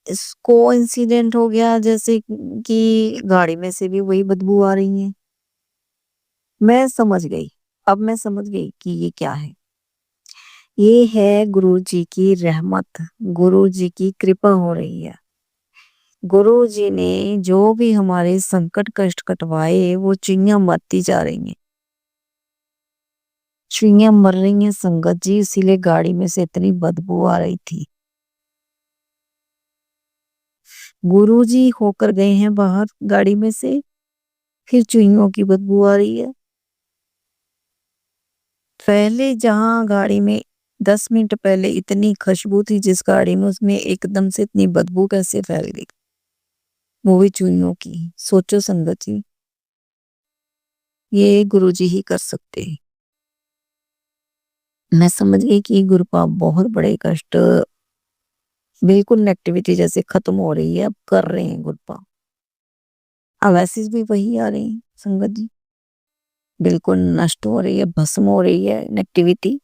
इसको इंसिडेंट हो गया जैसे कि गाड़ी में से भी वही बदबू आ रही है। मैं समझ गई, अब मैं समझ गई कि ये क्या है। ये है गुरु जी की रहमत, गुरु जी की कृपा हो रही है। गुरु जी ने जो भी हमारे संकट कष्ट कटवाए, वो चिड़िया मरती जा रही हैं, चिड़िया मर रही हैं संगत जी, इसीलिए गाड़ी में से इतनी बदबू आ रही थी। गुरु जी होकर गए हैं बाहर गाड़ी में से, फिर चुईयों की बदबू आ रही है। पहले जहां गाड़ी में 10 मिनट पहले इतनी खुशबू थी जिस गाड़ी में, उसमें एकदम से इतनी बदबू कैसे फैल गई, वो भी चुईयों की। सोचो संगत जी, ये गुरु जी ही कर सकते हैं। मैं समझ गई कि गुरुपा बहुत बड़े कष्ट, बिल्कुल नेगेटिविटी जैसे खत्म हो रही है, अब कर रहे हैं गुरुपा। अवैसिस भी वही आ रही है संगत जी, बिल्कुल नष्ट हो रही है, भस्म हो रही है नेगेटिविटी।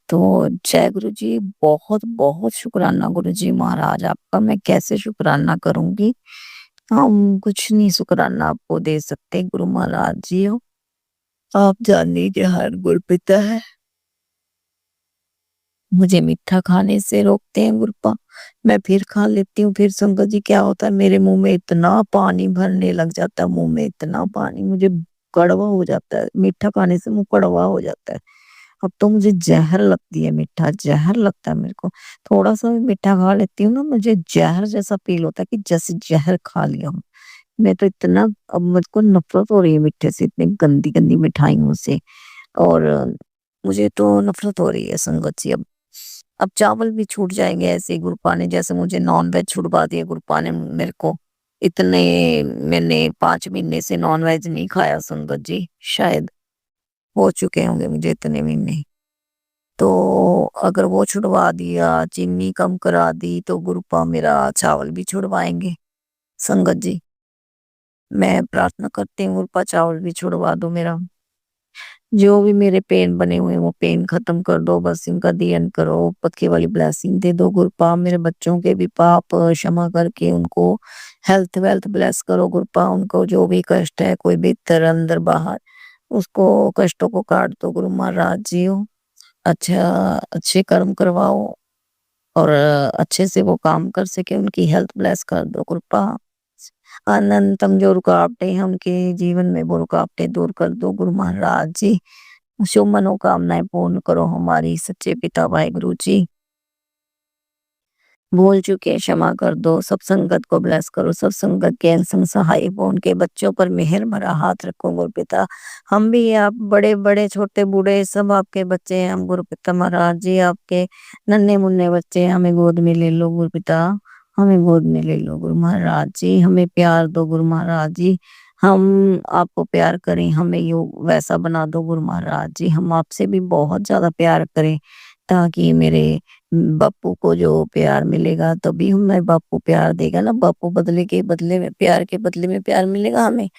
तो जय गुरु जी, बहुत बहुत शुक्राना गुरु जी महाराज आपका, मैं कैसे शुक्राना करूंगी, हम कुछ नहीं शुक्राना आपको दे सकते गुरु महाराज जी हो। आप जान लीजिए हर गुरु पिता है, मुझे मीठा खाने से रोकते हैं गुरुपा, मैं फिर खा लेती हूँ। फिर संगत जी क्या होता है, मेरे मुंह में इतना पानी भरने लग जाता है, मुंह में इतना पानी, मुझे कड़वा हो जाता है, मीठा खाने से मुंह कड़वा हो जाता है। अब तो मुझे ज़हर लगती है मीठा, ज़हर लगता है मेरे को। थोड़ा-सा भी मीठा खा लेती हूँ ना, मुझे ज़हर जैसा फ़ील होता है कि जैसे ज़हर खा लिया हो। मैं तो इतना अब मुझको नफ़रत हो रही है मीठे से, इतनी गंदी-गंदी मिठाइयों से। और मुझे तो नफ़रत हो रही है संगत जी अब। अब चावल भी छूट जाएँगे ऐसे ही गुरपा ने जैसे मुझे नॉन-वेज छुड़वा दिया गुरपा ने मेरे को। इतने मैंने 5 महीने से नॉन-वेज नहीं खाया संगत जी, शायद हो चुके होंगे मुझे इतने महीने। तो अगर वो छुड़वा दिया, चीनी कम करा दी तो गुरपा मेरा चावल भी छुड़वाएँगे संगत जी। मैं प्रार्थना करती हूँ गुरपा चावल भी छुड़वा दो मेरा। जो भी मेरे पेन बने हुए हैं वो पेन खत्म कर दो, बस इनका दीन करो, पक्की वाली ब्लेसिंग दे दो गुरपा, मेरे बच्चों के भी पाप क्षमा करके उनको हेल्थ वेल्थ ब्लेस करो गुरपा, उनको जो भी कष्ट है कोई भीतर अंदर बाहर उसको कष्टों को काट दो गुरु महाराज जी। अच्छा अच्छे कर्म करवाओ और अच्छे से वो काम कर सके, उनकी हेल्थ ब्लेस कर दो कृपा। अनंतम जो रुकावटें हैं उनके जीवन में वो रुकावटें दूर कर दो गुरु महाराज जी। शुभ मनोकामनाएं पूर्ण करो हमारी सच्चे पिता वाहिगुरु जी। भूल चुके हैं, क्षमा कर दो, सब संगत को ब्लेस करो, सब संगत के संग सहाय हो, उनके बच्चों पर मेहर भरा हाथ रखो गुरु पिता। हम भी आप बड़े-बड़े, छोटे-बूढ़े सब आपके बच्चे हैं, हम गुरु पिता महाराज जी आपके नन्हे-मुन्ने बच्चे हैं, हमें गोद में ले लो गुरु पिता, हमें गोद में ले लो गुरु महाराज जी, हमें प्यार दो गुरु महाराज जी। हम आपको प्यार करें, हमें यूँ वैसा बना दो गुरु महाराज जी, हम आपसे भी बहुत ज़्यादा प्यार करें, ताकि मेरे बापू को जो प्यार मिलेगा तभी हमें बापू प्यार देगा ना, बापू बदले के बदले में प्यार के बदले में प्यार मिलेगा हमें।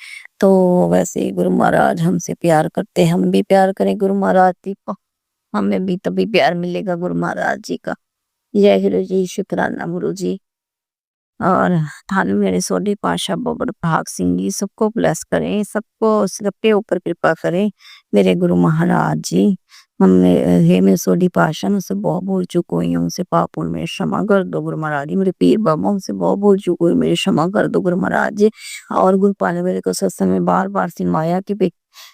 तो वैसे ही गुरु महाराज हमसे प्यार करते हैं, हम भी प्यार करें गुरु महाराज जी को, हमें भी तभी प्यार मिलेगा गुरु महाराज जी का। जय गुरु जी, शुक्राना गुरु जी। और थाने मेरे सोढ़ी पातशाह बाबा भाग सिंह जी सबको ब्लेस करें, सबको सबके ऊपर कृपा करें मेरे गुरु महाराज जी। हमने हे मेरे सोढ़ी पातशाह मुझसे बहुत भूल चूक हुई है, उनसे पापों में क्षमा कर दो गुरु महाराज जी। मेरे पीर बाबा उनसे बहुत भूल चूक हुई, मेरी क्षमा कर दो गुरु महाराज जी। और गुरुपा ने मेरे को सत्संग में बार-बार सिखाया कि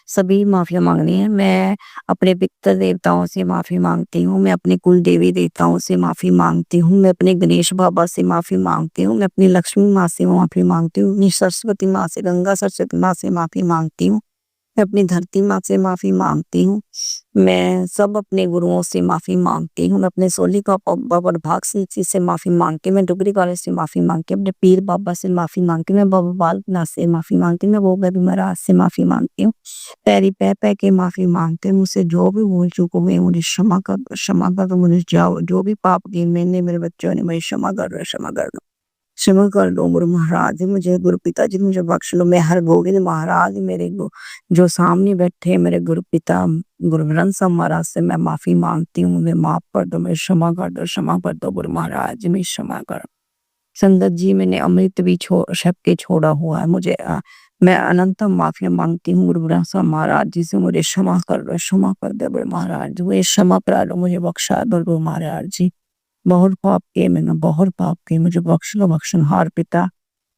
सभी माफिया मांगनी है। मैं अपने पितृ देवताओं से माफ़ी माँगती हूँ, मैं अपने कुल देवी देवताओं से माफ़ी माँगती हूँ, मैं अपने गणेश बाबा से माफ़ी माँगती हूँ, मैं अपनी लक्ष्मी माँ से माफ़ी माँगती हूँ, अपनी सरस्वती माँ से, गंगा सरस्वती माँ से माफ़ी माँगती हूँ, मैं अपनी धरती माँ से माफ़ी माँगती हूँ, मैं सब अपने गुरुओं से माफ़ी माँगती हूँ, मैं अपने सोली पापा बाबा भाग सिंह जी से माफ़ी माँगती हूँ, मैं डुगरी वाले से माफ़ी माँगती हूँ, अपने पीर बाबा से माफ़ी माँगती हूँ, मैं बाबा बालकनाथ से माफ़ी माँगती हूँ, मैं वो गरीब महाराज से माफ़ी माँगती हूँ। पैरी पै के माफ़ी माँगते हैं, मुझसे जो भी भूल चूक हुई है मुझे क्षमा कर दो, मुझे जाओ जो भी पाप किए मैंने मेरे बच्चों ने मुझे क्षमा कर दो, क्षमा कर दो। क्षमा कर दो गुरु महाराज जी, मुझे गुरु पिताजी मुझे बख्श लो। मैं हर गोविंद महाराज मेरे जो सामने बैठे हैं मेरे गुरु पिता गुरु ग्रंथ साहब महाराज से मैं माफ़ी माँगती हूँ, मुझे माफ़ कर दो, मुझे क्षमा कर दो गुरु महाराज जी, मुझे क्षमा कर। संगत जी मैंने अमृत भी छक के छोड़ा हुआ है, मैं अनंतम माफ़िया माँगती हूँ गुरु ग्रंथ साहब महाराज जी से, मुझे क्षमा कर दो गुरु महाराज जी, मुझे क्षमा करा दो, मुझे बख्शा दो गुरु महाराज जी। बहुत पाप किए मैंने, बहुत पाप किए, मुझे बख्श लो बख्शनहार पिता,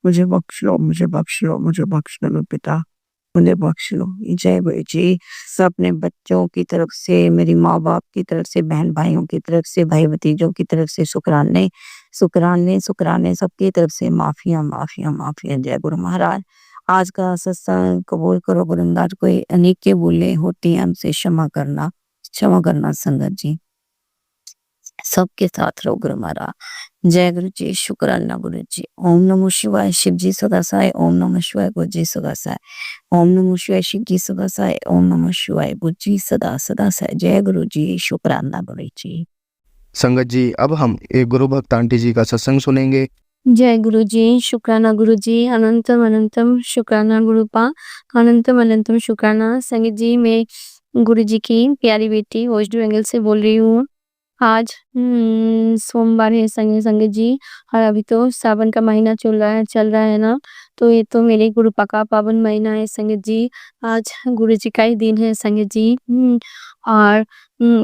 मुझे बख्श लो, मुझे बख्श लो, मुझे बख्श लो पिता, मुझे बख्श लो। जय गुरु जी। सब अपने बच्चों की तरफ से, मेरी माँ-बाप की तरफ से, बहन-भाइयों की तरफ से, भाई-भतीजों की तरफ से शुक्राने, शुक्राने, शुक्राने सबकी तरफ से माफ़िया, माफ़िया, माफ़िया। जय गुरु महाराज। आज का सत्संग कबूल करो गुरु महाराज, कोई अनेक भूलें होती हैं हमसे क्षमा करना संगत जी। सबके साथ रहो गुरु महाराज। जय गुरु जी, शुक्राना गुरु जी। ओम नमो शिवाय, शिव जी सदा सहाय, ओम नमः शिवाय, गुरु जी सदा सहाय, ओम नमो शिवाय, शिव जी सदा सहाय, ओम नमः शिवाय, गुरु जी सदा सदा सहाय। जय गुरु जी, शुक्राना गुरु जी। संगत जी अब हम एक गुरु भक्त आंटी जी का सत्संग सुनेंगे। जय गुरु जी, शुक्राना गुरु जी, अनंतम अनंतम शुक्राना गुरुपा, अनंतम अनंतम शुक्राना। संगत जी मैं गुरु जी की प्यारी बेटी वेस्ट बंगाल से बोल रही हूँ। आज सोमवार है संगत जी, और अभी तो सावन का महीना चल रहा है ना, तो ये तो मेरे गुरुपा का पावन महीना है संगत जी। आज गुरु जी का ही दिन है संगत जी। और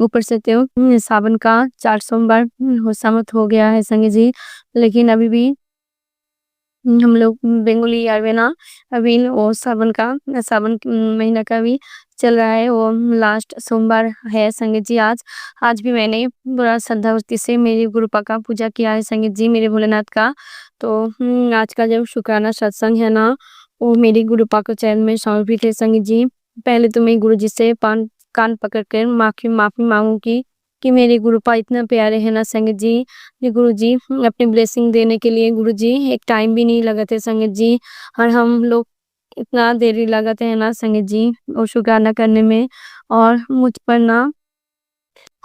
ऊपर से तो सावन का 4 सोमवार हो समाप्त हो गया है संगत जी, लेकिन अभी भी हम लोग बेंगोली ईयर में ना अभी वो सावन महीना का भी चल रहा है, वो लास्ट सोमवार है संगीत जी आज। आज भी मैंने बड़ा श्रद्धा भक्ति से मेरी गुरुपा का पूजा किया है संगीत जी, मेरे भोलेनाथ का। तो आज का जब शुक्राना सत्संग है ना, वो मेरी गुरुपा को चरण में समर्पित है संगीत जी। पहले तो मैं गुरुजी से कान पकड़ कर माफी मांगूंगी कि मेरे गुरुपा इतना प्यारे है ना संगीत जी। ये गुरुजी अपनी ब्लेसिंग देने के लिए गुरुजी एक टाइम भी नहीं लगाते संगीत जी, और हम लोग इतना देरी लगाते हैं ना संगीत जी वो शुक्राना करने में। और मुझ पर ना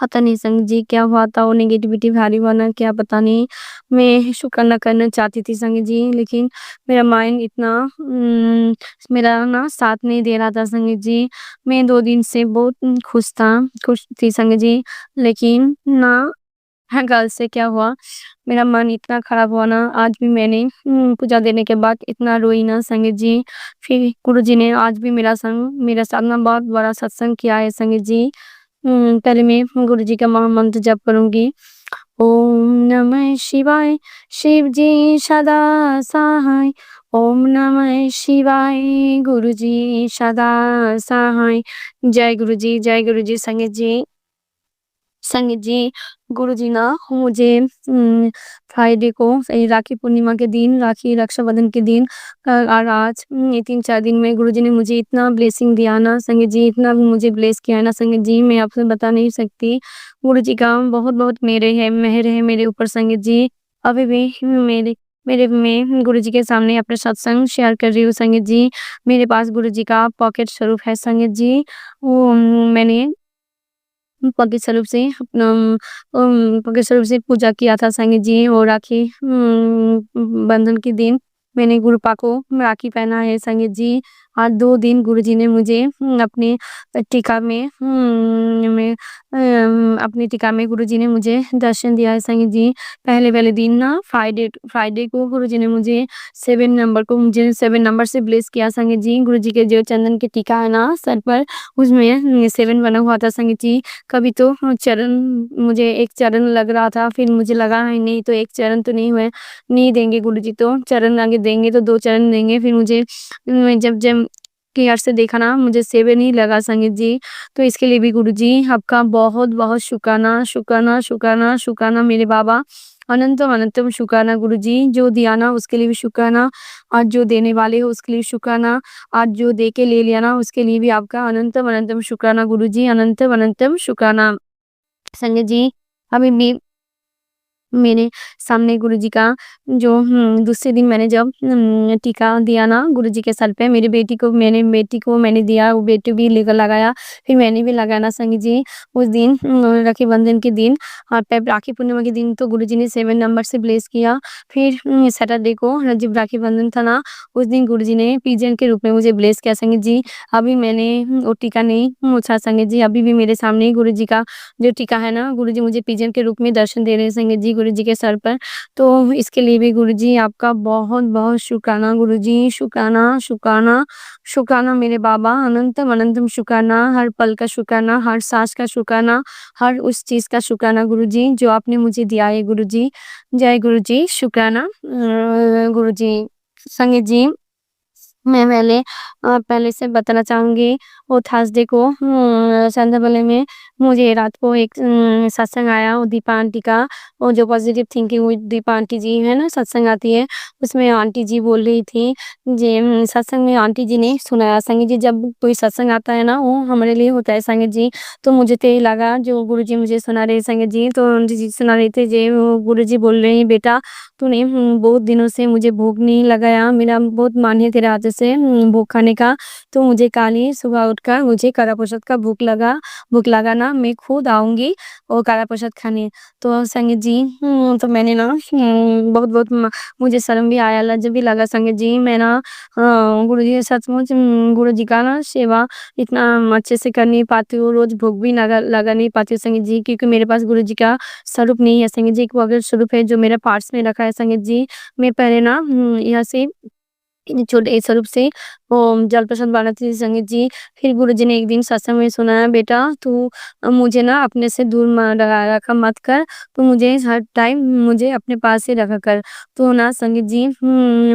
पता नहीं संगीत जी क्या हुआ था, वो नेगेटिविटी भारी हुआ ना क्या पता नहीं। मैं शुक्राना करना चाहती थी संगीत जी, लेकिन मेरा माइंड इतना मेरा ना साथ नहीं दे रहा था संगीत जी। मैं 2 दिन से बहुत खुश थी संगीत जी, लेकिन ना कल से क्या हुआ, मेरा मन इतना खराब हुआ ना, आज भी मैंने पूजा देने के बाद इतना रोई ना संगीत जी। फिर गुरुजी ने आज भी मेरे साथ ना बहुत बड़ा सत्संग किया है संगीत जी। पहले मैं गुरुजी का महामंत्र जप करूंगी। ओम नमः शिवाय, शिव जी सदा सहाय। ओम नमः शिवाय, गुरुजी सदा सहाय। जय गुरुजी संगीत जी। गुरुजी ना मुझे फ्राइडे को राखी पूर्णिमा के दिन, राखी रक्षाबंधन के दिन और आज ये 3-4 दिन में गुरुजी ने मुझे इतना ब्लेसिंग दिया ना संगीत जी, इतना मुझे ब्लेस किया है ना संगीत जी, मैं आपसे बता नहीं सकती। गुरुजी का बहुत मेहर है मेरे ऊपर संगीत जी। अभी भी मैं गुरुजी के सामने अपने सत्संग शेयर कर रही हूँ संगीत जी। मेरे पास गुरुजी का पॉकेट स्वरूप है संगीत जी। वो मैंने पगे स्वरूप से पगे स्वरूप से पूजा किया था संगीत जी। और राखी बंधन के दिन मैंने गुरुपा को राखी पहना है संगीत जी। आज 2 दिन गुरुजी ने मुझे अपने टीका में अपनी टीका में गुरुजी ने मुझे दर्शन दिया है संगीत जी। पहले दिन ना फ्राइडे को गुरुजी ने मुझे 7 नंबर से ब्लेस किया संगीत जी। गुरुजी के जो चंदन की टीका है ना सर पर, उसमें 7 बना हुआ था संगीत जी। कभी तो मुझे एक चरण लग रहा था, फिर मुझे लगा नहीं तो एक चरण तो नहीं देंगे गुरुजी, तो चरण आगे देंगे तो 2 चरण देंगे। फिर मुझे जब केयर से देखा ना, मुझे 7 ही लगा संगीत जी। तो इसके लिए भी गुरुजी आपका बहुत शुक्राना मेरे बाबा। अनंतम शुक्राना गुरुजी, जो दिया ना उसके लिए भी शुक्राना, आज जो देने वाले हो उसके लिए शुक्राना, आज जो दे के ले लिया ना उसके लिए भी आपका अनंतम शुक्राना गुरुजी, अनंतम शुक्राना संगीत जी। अभी भी मेरे सामने गुरुजी का जो दूसरे दिन मैंने जब टीका दिया ना गुरुजी के सर पे, मेरी बेटी को मैंने दिया, वो बेटी भी लेकर लगाया, फिर मैंने भी लगाया ना संगीत जी। उस दिन राखी बंधन के दिन और राखी पूर्णिमा के दिन तो गुरुजी ने 7 नंबर से ब्लेस किया। फिर सैटरडे को जब राखी बंधन था ना, उस दिन गुरुजी ने पिजन के रूप में मुझे ब्लेस किया संगीत जी। अभी मैंने वो टीका नहीं पूछा संगीत जी, अभी भी मेरे सामने गुरुजी का जो टीका है ना, गुरुजी मुझे पिजन के रूप में दर्शन दे रहे हैं संगीत जी गुरुजी के सर पर। तो इसके लिए भी गुरुजी आपका बहुत शुक्राना गुरुजी, शुक्राना मेरे बाबा, अनंतम शुक्राना, हर पल का शुक्राना, हर सांस का शुक्राना, हर उस चीज का शुक्राना गुरुजी जो आपने मुझे दिया है गुरुजी। जय गुरुजी, शुक्राना गुरुजी। संगीत जी, मैं पहले से बताना चाहूँगी, वो थर्सडे को संध्यावेले में मुझे रात को एक सत्संग आया, वो दीपा आंटी का, वो जो positive thinking with Deepa aunty ji है ना सत्संग आती है, उसमें आंटी जी बोल रही थी जे सत्संग में आंटी जी ने सुनाया संगीत जी, जब कोई सत्संग आता है ना वो हमारे लिए होता है संगीत जी। तो मुझे तो ये लगा जो गुरुजी मुझे सुना रहे संगीत जी, तो आंटी जी सुना रहे थे जे गुरुजी बोल रहे हैं बेटा तूने बहुत दिनों से मुझे भूख नहीं लगाया, मेरा बहुत मन है तेरे हाथ से भूख खाने का, तो मुझे कल ही सुबह उठकर मुझे कड़ा प्रसाद का भूख लगा ना, मैं खुद आऊंगी और कड़ा प्रसाद खाने। तो संगीत जी तो मैंने ना बहुत मुझे शर्म भी आया, लज्जा भी लगा संगीत जी। मैं ना गुरुजी सचमुच गुरुजी का ना सेवा इतना अच्छे से कर नहीं पाती हूँ, रोज भूख भी लगा नहीं पाती हूँ संगीत जी, क्योंकि मेरे पास गुरुजी का स्वरूप नहीं है संगीत जी, अगर स्वरूप है जो मेरे पार्ट्स में रखा है संगीत जी। मैं पहले ना यहाँ से छोटे स्वरूप से जल प्रसाद बनाती थी संगत जी। फिर गुरुजी ने एक दिन सत्संग में सुनाया, बेटा तू मुझे ना अपने से दूर रखा मत कर, तो मुझे हर टाइम मुझे अपने पास ही रखा कर। तो ना संगत जी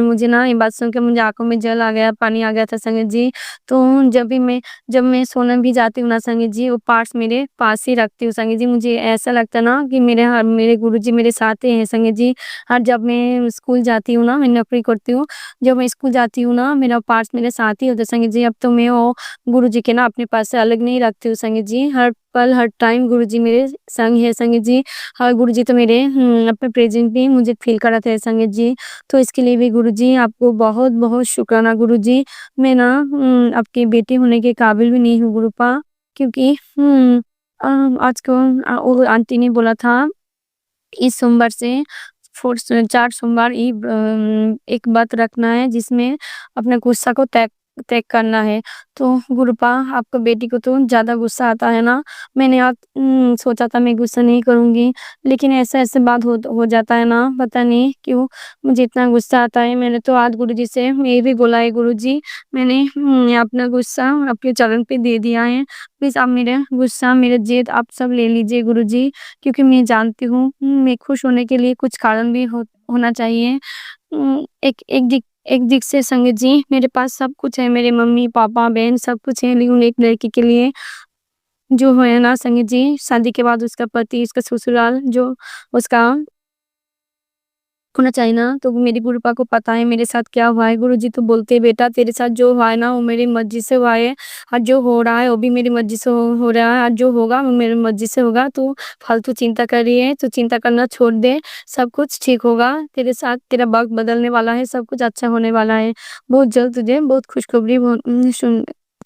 मुझे ना ये बात सुन के मुझे आँखों में जल आ गया, पानी आ गया था संगत जी। तो जब मैं सोने भी जाती हूँ ना संगत जी, वो पार्ट्स मेरे पास ही रखती हूँ संगत जी। मुझे ऐसा लगता है ना कि मेरे गुरुजी मेरे साथ ही हैं संगत जी। और जब मैं स्कूल जाती हूँ ना, मैं नौकरी करती हूँ, जब मैं स्कूल जाती हूँ ना, मेरा पार्ट्स मेरे साथ ही होते हैं संगत जी। अब तो मैं वो गुरुजी के ना अपने पास से अलग नहीं रखती हूँ संगत जी। हर पल, हर टाइम गुरुजी मेरे संग है संगत जी। और गुरुजी तो मेरे अपने प्रेज़ेंट भी मुझे फ़ील कराते हैं संगत जी। तो इसके लिए भी गुरुजी आपको बहुत-बहुत शुक्राना गुरुजी। मैं ना आपकी बेटी होने के काबिल भी नहीं हूँ गुरुपा, क्योंकि आज को वो आंटी ने बोला था इस सोमवार से 4 सोमवार एक व्रत रखना है, जिसमें अपने गुस्सा को त्याग त्याग करना है। तो गुरुपा आपको बेटी को तो ज़्यादा गुस्सा आता है ना, मैंने आज सोचा था मैं गुस्सा नहीं करूँगी, लेकिन ऐसा-ऐसा बात हो जाता है ना, पता नहीं क्यों मुझे इतना गुस्सा आता है। मैंने तो आज गुरुजी से ये भी बोला है, गुरुजी मैंने अपना गुस्सा आपके चरण पे दे दिया है। प्लीज़ आप मेरा गुस्सा, मेरा ज़ेद आप सब ले लीजिए गुरुजी, क्योंकि मैं जानती हूँ मैं खुश होने के लिए कुछ कारण भी होना चाहिए। एक दिक से संगत जी मेरे पास सब कुछ है, मेरे मम्मी-पापा, बहन सब कुछ है, लेकिन एक लड़की के लिए जो है ना संगत जी, शादी के बाद उसका पति, उसका ससुराल जो उसका होना चाहिए ना, तो मेरी गुरुपा को पता है मेरे साथ क्या हुआ है। गुरुजी तो बोलते हैं, बेटा तेरे साथ जो हुआ है ना, वो मेरी मर्ज़ी से हुआ है, और जो हो रहा है वो भी मेरी मर्ज़ी से हो रहा है, और जो होगा वो मेरी मर्ज़ी से होगा। तू फालतू चिंता कर रही है, तू चिंता करना छोड़ दे, सब कुछ ठीक होगा। तेरे साथ तेरा वक़्त बदलने वाला है, सब कुछ अच्छा होने वाला है। बहुत जल्द तुझे बहुत खुशखबरी सुन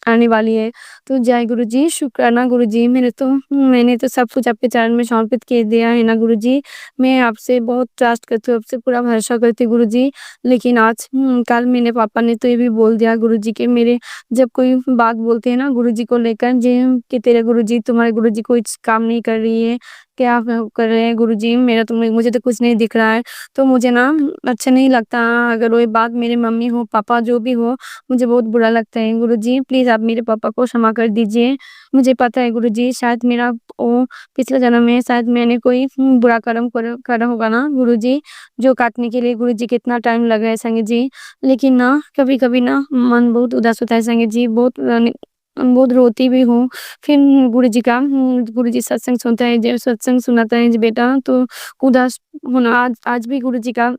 आने वाली है। तो जय गुरुजी, शुक्राना गुरुजी, मैंने तो सब कुछ आपके चरण में समर्पित कर दिया है ना गुरुजी। मैं आपसे बहुत ट्रस्ट करती हूँ, आपसे पूरा भरोसा करती हूँ गुरुजी। लेकिन आज कल मेरे पापा ने तो ये भी बोल दिया गुरुजी के, मेरे जब कोई बात बोलते हैं ना गुरुजी को लेकर, जे कि तेरे गुरुजी तुम्हारे गुरुजी कोई काम नहीं कर रही है, क्या कर रहे हैं गुरुजी, मुझे तो कुछ नहीं दिख रहा है। तो मुझे ना अच्छा नहीं लगता, अगर वो बात मेरे मम्मी हो, पापा जो भी हो, मुझे बहुत बुरा लगता है। गुरुजी प्लीज़ आप मेरे पापा को क्षमा कर दीजिए। मुझे पता है गुरुजी, शायद मेरा वो पिछले जन्म में शायद मैंने कोई बुरा कर्म करा होगा ना गुरुजी, जो काटने के लिए गुरुजी कितना टाइम लगा है संगत जी। लेकिन ना कभी-कभी ना मन बहुत उदास होता है संगत जी, बहुत रोती भी हूँ। फिर गुरुजी सत्संग सुनता है, जब सत्संग सुनाता है, जी बेटा तो उदास होना, आज भी गुरुजी का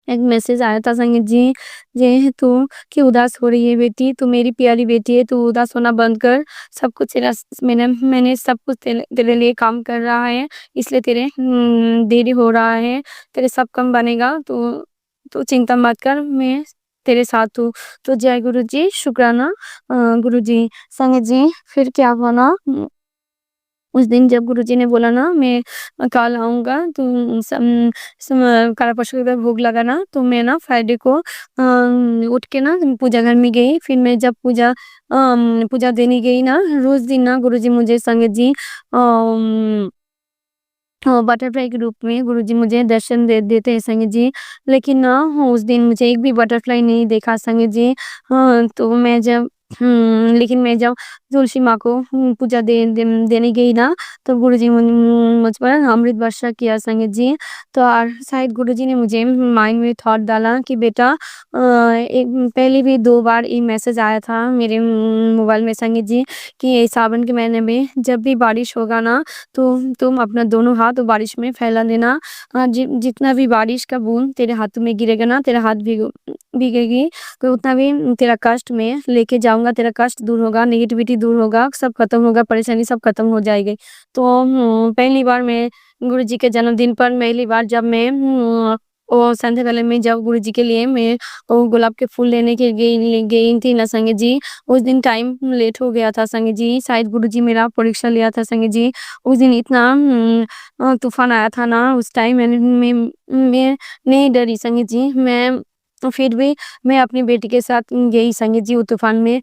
एक मैसेज आया था संगत जी, ये तू क्यों उदास हो रही है बेटी, तू मेरी प्यारी बेटी है, तू उदास होना बंद कर। सब कुछ मैंने सब कुछ तेरे लिए काम कर रहा है, इसलिए तेरे देरी हो रहा है, तेरे सब काम बनेगा, तू चिंता मत कर, मैं तेरे साथ हूँ। तो जय गुरु जी, शुक्राना गुरुजी। संगत जी फिर क्या हुआ ना, उस दिन जब गुरुजी ने बोला ना मैं कल आऊँगा, तो काला परसों का भोग लगा ना, तो मैं ना फ्राइडे को उठ के ना पूजा घर में गई। फिर मैं जब पूजा देने गई ना, रोज़ दिन ना गुरुजी मुझे संगत जी बटरफ्लाई के रूप में गुरुजी मुझे दर्शन देते हैं संगत जी। लेकिन ना उस दिन मुझे एक भी बटरफ्लाई नहीं देखा संगत जी। तो लेकिन मैं जब तुलसी माँ को पूजा देने गई ना, तो गुरुजी मुझ पर अमृत वर्षा किया संगत जी। तो और शायद गुरुजी ने मुझे माइंड में थॉट डाला कि बेटा पहले भी 2 बार ये मैसेज आया था मेरे मोबाइल में संगत जी, कि ये सावन के महीने में जब भी बारिश होगा ना, तो तुम अपना दोनों हाथ बारिश में फैला देना। जितना भी बारिश का बूंद तेरे हाथों में गिरेगा ना, तेरा हाथ भीगेगी, तो उतना भी तेरा कष्ट में लेके जाऊँगा, तेरा कष्ट दूर होगा, नेगेटिविटी दूर होगा, सब खत्म होगा, परेशानी सब खत्म हो जाएगी। तो पहली बार मैं गुरुजी के जन्मदिन पर पहली बार जब मैं वो संध्या कालीन में जब गुरुजी के लिए मैं वो गुलाब के फूल लेने के गई थी ना संगत जी, उस दिन टाइम लेट हो गया था संगत जी, शायद गुरुजी मेरा परीक्षा लिया था संगत जी। उस दिन इतना तूफ़ान आया था ना, उस टाइम मैं नहीं डरी संगत जी, फिर भी मैं अपनी बेटी के साथ गई संगत जी वो तूफ़ान में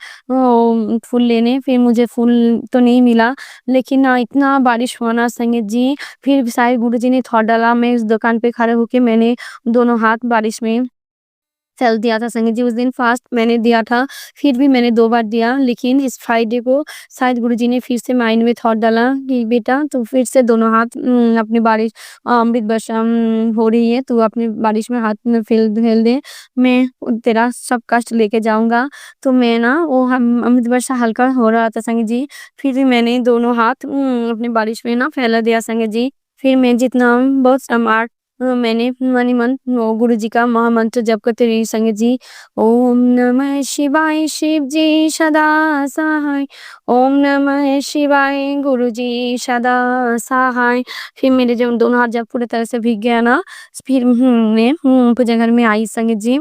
फूल लेने। फिर मुझे फूल तो नहीं मिला, लेकिन ना इतना बारिश हुआ ना संगत जी, फिर शायद गुरुजी ने थॉट डाला, मैं उस दुकान पे खड़े होके मैंने दोनों हाथ बारिश में सेल दिया था संगत जी, उस दिन फास्ट मैंने दिया था, फिर भी मैंने 2 बार दिया, लेकिन इस फ्राइडे को शायद गुरुजी ने फिर से माइंड में थॉट डाला कि बेटा तू फिर से दोनों हाथ अपनी बारिश अमृत वर्षा हो रही है, तू अपनी बारिश में हाथ में फेल दे, मैं तेरा सब कष्ट लेके जाऊँगा। तो मैं ना वो हम अमृत वर्षा हल्का हो रहा था संगत जी, फिर भी मैंने दोनों हाथ अपनी बारिश में ना फैला दिया संगत जी। फिर मैं जितना बहुत स्मार्ट मैंने मन ही मन वो गुरुजी का महामंत्र जप करते रही संगत जी। ओम नमः शिवाय शिव जी सदा सहाय, ओम नमः शिवाय गुरुजी सदा सहाय। फिर मेरे जब दोनों हाथ जब पूरी तरह से भीग गया ना, फिर मैं पूजा घर में आई संगत जी।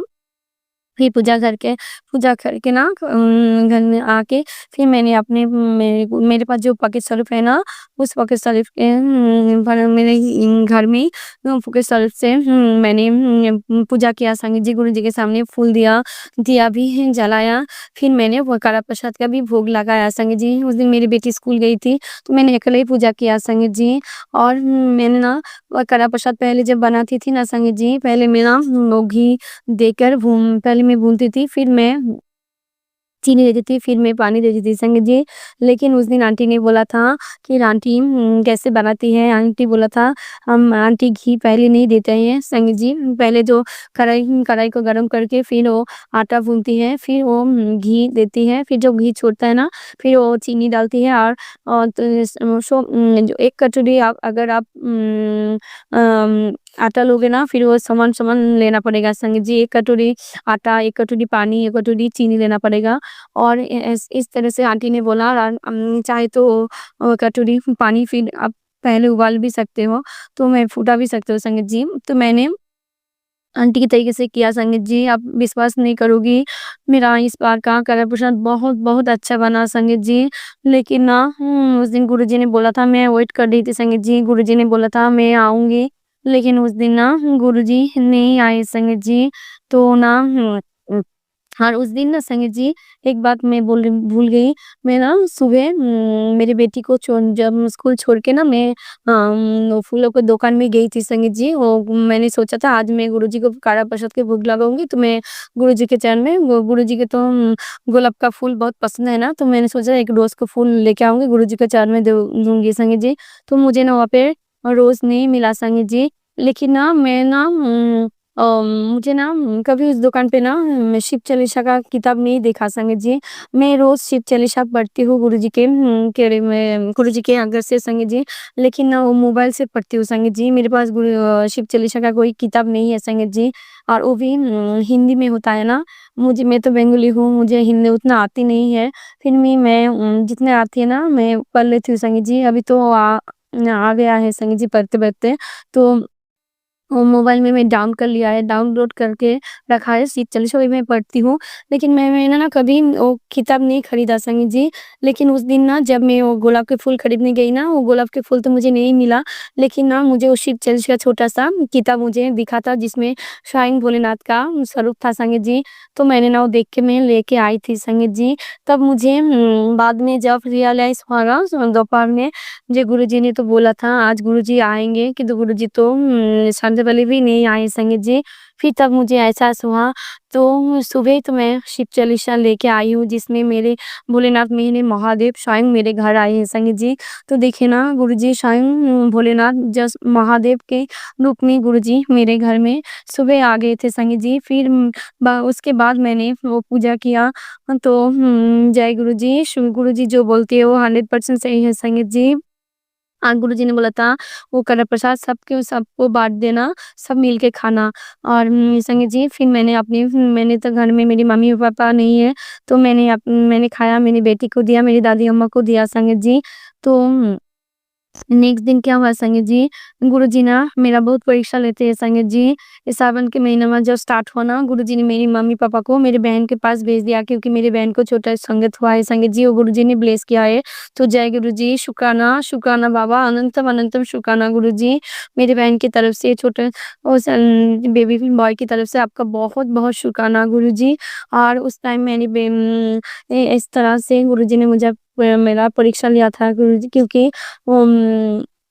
फिर पूजा करके ना घर में आके फिर मैंने अपने मेरे पास जो पॉकेट शेल्फ है ना, उस पॉकेट शेल्फ के पर मेरे घर में ही पॉकेट शेल्फ से मैंने पूजा किया संगत जी, गुरु जी के सामने फूल दिया, दिया भी जलाया। फिर मैंने वो कड़ा प्रसाद का भी भोग लगाया संगत जी। उस दिन मेरी बेटी स्कूल गई थी, तो मैंने अकेले ही पूजा किया संगत जी। और मैंने ना वो कड़ा प्रसाद पहले जब बनाती थी ना संगत जी, पहले मैं ना वो घी देकर पहले मैं भूनती थी, फिर मैं चीनी देती थी, फिर मैं पानी देती थी संगत जी। लेकिन उस दिन आंटी ने बोला था कि आंटी कैसे बनाती है? आंटी बोला था हम आंटी घी पहले नहीं देते हैं संगत जी। पहले जो कढ़ाई को गरम करके फिर वो आटा भूनती है, फिर वो घी देती है, फिर जब घी छोड़ता है ना, फिर वो चीनी डालती है और जो 1 कटोरी आप अगर आप आटा लोगे ना, फिर वो समान-समान लेना पड़ेगा संगत जी। 1 कटोरी आटा, 1 कटोरी पानी, 1 कटोरी चीनी लेना पड़ेगा। और इस तरह से आंटी ने बोला चाहे तो कटोरी पानी फिर आप पहले उबाल भी सकते हो, तो मैं फूटा भी सकते हो संगत जी। तो मैंने आंटी के तरीके से किया संगत जी, आप विश्वास नहीं करोगी, मेरा इस बार का कड़ा प्रसाद बहुत अच्छा बना संगत जी। लेकिन ना उस दिन गुरुजी ने बोला था, मैं वेट कर रही थी संगत जी, गुरुजी ने बोला था मैं आऊँगी, लेकिन उस दिन ना गुरुजी नहीं आए संगत जी। तो ना और उस दिन ना संगत जी एक बात मैं भूल गई। मैं ना सुबह मेरी बेटी को जब स्कूल छोड़ के ना मैं वो फूलों की दुकान में गई थी संगत जी। वो मैंने सोचा था आज मैं गुरुजी को काढ़ा प्रसाद के भोग लगाऊंगी, तो मैं गुरुजी के चरण में गुरुजी के तो गुलाब का फूल बहुत पसंद है ना, तो मैंने सोचा एक रोज का फूल लेके आऊंगी, गुरुजी के चरण में दूंगी संगत जी। तो मुझे ना वहाँ पे रोज नहीं मिला संगत जी। लेकिन ना मैं ना मुझे ना कभी उस दुकान पे ना शिव चालीसा का किताब नहीं देखा संगत जी। मैं रोज शिव चालीसा पढ़ती हूँ गुरुजी के गुरुजी के आगे से संगत जी। लेकिन ना वो मोबाइल से पढ़ती हूँ संगत जी। मेरे पास शिव चालीसा का कोई किताब नहीं है संगत जी, और वो भी हिंदी में होता है ना। मैं तो बंगाली हूँ, मुझे हिंदी उतना आती नहीं है, फिर भी मैं जितने आती है ना मैं पढ़ लेती हूँ संगत जी। अभी तो आ गया है संगत जी पढ़ते-पढ़ते, तो वो मोबाइल में मैं डाउन कर लिया है, डाउनलोड करके रखा है, शिव चालीसा वही मैं पढ़ती हूँ। लेकिन मैंने ना कभी वो किताब नहीं खरीदा संगत जी। लेकिन उस दिन ना जब मैं वो गुलाब के फूल खरीदने गई ना, वो गुलाब के फूल तो मुझे नहीं मिला, लेकिन ना मुझे वो शिव चालीसा का छोटा-सा किताब मुझे दिखा था, जिसमें स्वयं भोलेनाथ का स्वरूप था संगत जी। तो मैंने ना वो देख के मैं लेके आई थी संगत जी। तब मुझे बाद में जब रियलाइज़ हुआ ना दोपहर में, जी गुरुजी ने तो बोला था आज गुरुजी आएँगे, किंतु गुरुजी तो संडे वाले भी नहीं आए संगत जी। फिर तब मुझे एहसास हुआ, तो सुबह तो मैं शिव चालीसा लेके आई हूँ, जिसमें मेरे भोलेनाथ मेरे महादेव स्वयं मेरे घर आए हैं संगत जी। तो देखिए ना गुरुजी स्वयं भोलेनाथ जस महादेव के रूप में गुरुजी मेरे घर में सुबह आ गए थे संगत जी। फिर उसके बाद मैंने वो पूजा किया, तो जय गुरुजी, शिव गुरुजी जो बोलते हैं वो 100% सही है संगत जी। गुरुजी ने बोला था वो कड़ा प्रसाद सबको बाँट देना, सब मिल के खाना। और संगत जी फिर मैंने तो घर में मेरी मम्मी-पापा नहीं है, तो मैंने खाया, मेरी बेटी को दिया, मेरी दादी अम्मा को दिया संगत जी। तो नेक्स्ट दिन क्या हुआ संगत जी, गुरुजी ना मेरा बहुत परीक्षा लेते हैं संगत जी। इस सावन के महीना में जब स्टार्ट हुआ ना, गुरुजी ने मेरी मम्मी-पापा को मेरी बहन के पास भेज दिया, क्योंकि मेरी बहन को छोटा संगत हुआ है संगत जी, वो गुरुजी ने ब्लेस किया है। तो जय गुरुजी, शुक्राना, शुक्राना बाबा, अनंतम अनंतम शुक्राना गुरुजी। मेरी बहन की तरफ से छोटे उस बेबी बॉय की तरफ से आपका बहुत-बहुत शुक्राना गुरुजी। और उस टाइम इस तरह से गुरुजी ने मुझे मेरा परीक्षा लिया था गुरुजी, क्योंकि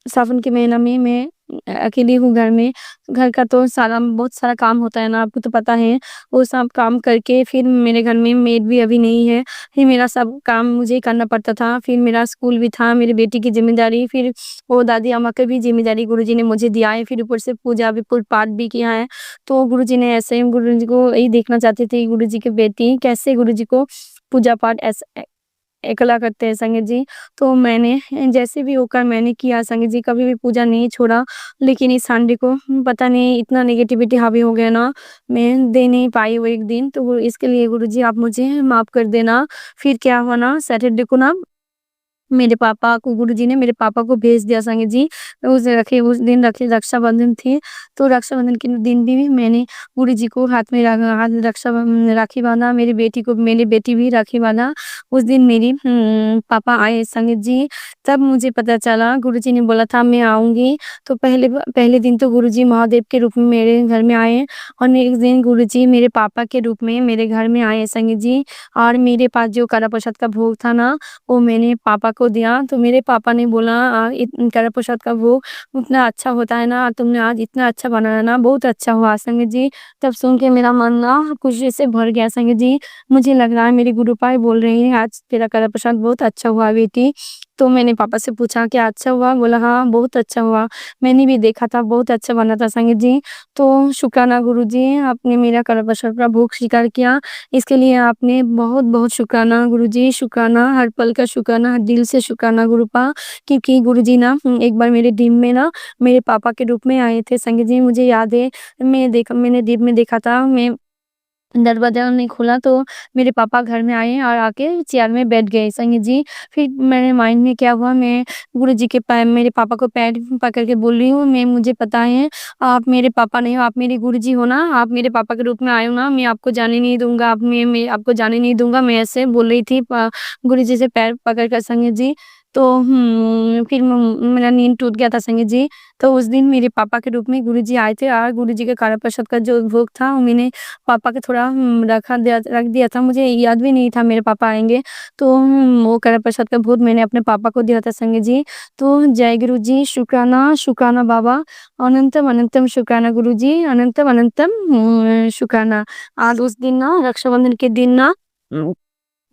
सावन के महीना में मैं अकेली हूँ घर में। घर का तो बहुत सारा काम होता है ना, आपको तो पता है। वो सब काम करके फिर मेरे घर में मेड भी अभी नहीं है। फिर मेरा सब काम मुझे ही करना पड़ता था। फिर मेरा स्कूल भी था, मेरी बेटी की ज़िम्मेदारी, फिर वो दादी अम्मा की भी ज़िम्मेदारी गुरुजी ने मुझे दिया है। फिर ऊपर से पूजा भी पाठ भी किया है। तो गुरुजी ने ऐसे ही गुरुजी को यही देखना चाहते थे, गुरुजी की बेटी कैसे गुरुजी को पूजा पाठ एकला करते हैं संगत जी। तो मैंने जैसे भी होकर मैंने किया संगत जी, कभी भी पूजा नहीं छोड़ा। लेकिन इस संडे को पता नहीं इतना नेगेटिविटी हावी हो गया ना, मैं दे नहीं पाई वो एक दिन। तो इसके लिए गुरुजी आप मुझे माफ़ कर देना। फिर क्या हुआ ना, सैटरडे को ना मेरे पापा को गुरुजी ने मेरे पापा को भेज दिया संगत जी। उस दिन रक्षाबंधन थी। तो रक्षाबंधन के दिन भी मैंने गुरुजी को हाथ में राखी बाँधा, मेरी बेटी भी राखी बाँधा। उस दिन मेरी पापा आए संगत जी, तब मुझे पता चला, गुरुजी ने बोला था मैं आऊँगी। तो पहले दिन तो गुरुजी महादेव के रूप में मेरे घर में आए, और नेक्स्ट दिन गुरुजी मेरे पापा के रूप में मेरे घर में आए संगत जी। और मेरे पास जो कड़ा प्रसाद का भोग था ना, वो मैंने पापा को दिया। तो मेरे पापा ने बोला कड़ा प्रसाद का भोग उतना अच्छा होता है ना, तुमने आज इतना अच्छा बनाया ना, बहुत अच्छा हुआ संगत जी। तब सुन के मेरा मन ना खुशी से भर गया संगत जी। मुझे लग रहा है मेरी गुरुपा ही बोल रही है, आज तेरा कड़ा प्रसाद बहुत अच्छा हुआ बेटी। तो मैंने पापा से पूछा क्या अच्छा हुआ? बोला हाँ बहुत अच्छा हुआ, मैंने भी देखा था बहुत अच्छा बना था संगत जी। तो शुक्राना गुरुजी, आपने मेरा कड़ा प्रसाद का भोग स्वीकार किया, इसके लिए आपने बहुत बहुत शुक्राना गुरुजी। शुक्राना, हर पल का शुक्राना, हर दिल से शुक्राना गुरुपा। क्योंकि गुरुजी ना एक बार मेरे ड्रीम में ना मेरे पापा के रूप में आए थे संगत जी, मुझे याद है। मैंने ड्रीम में देखा था, मैं दरवाज़ा नहीं खोला तो मेरे पापा घर में आए और आके चेयर में बैठ गए संगत जी। फिर मेरे माइंड में क्या हुआ, मैं गुरुजी के मेरे पापा को पैर पकड़ के बोल रही हूँ, मैं मुझे पता है आप मेरे पापा नहीं हो, आप मेरे गुरुजी हो ना, आप मेरे पापा के रूप में आए हो ना, मैं आपको जाने नहीं दूँगा, मैं आपको जाने नहीं दूँगा। मैं ऐसे बोल रही थी गुरुजी से पैर पकड़ कर संगत जी। तो फिर मेरा नींद टूट गया था संगत जी। तो उस दिन मेरे पापा के रूप में गुरुजी आए थे, और गुरुजी के कड़ा प्रसाद का जो भोग था वो मैंने पापा के थोड़ा रख दिया था, मुझे याद भी नहीं था मेरे पापा आएँगे। तो वो कड़ा प्रसाद का भोग मैंने अपने पापा को दिया था संगत जी। तो जय गुरुजी, शुक्राना, शुक्राना बाबा, अनंतम अनंतम शुक्राना गुरुजी, अनंतम अनंतम शुक्राना। आज उस दिन ना रक्षाबंधन के दिन ना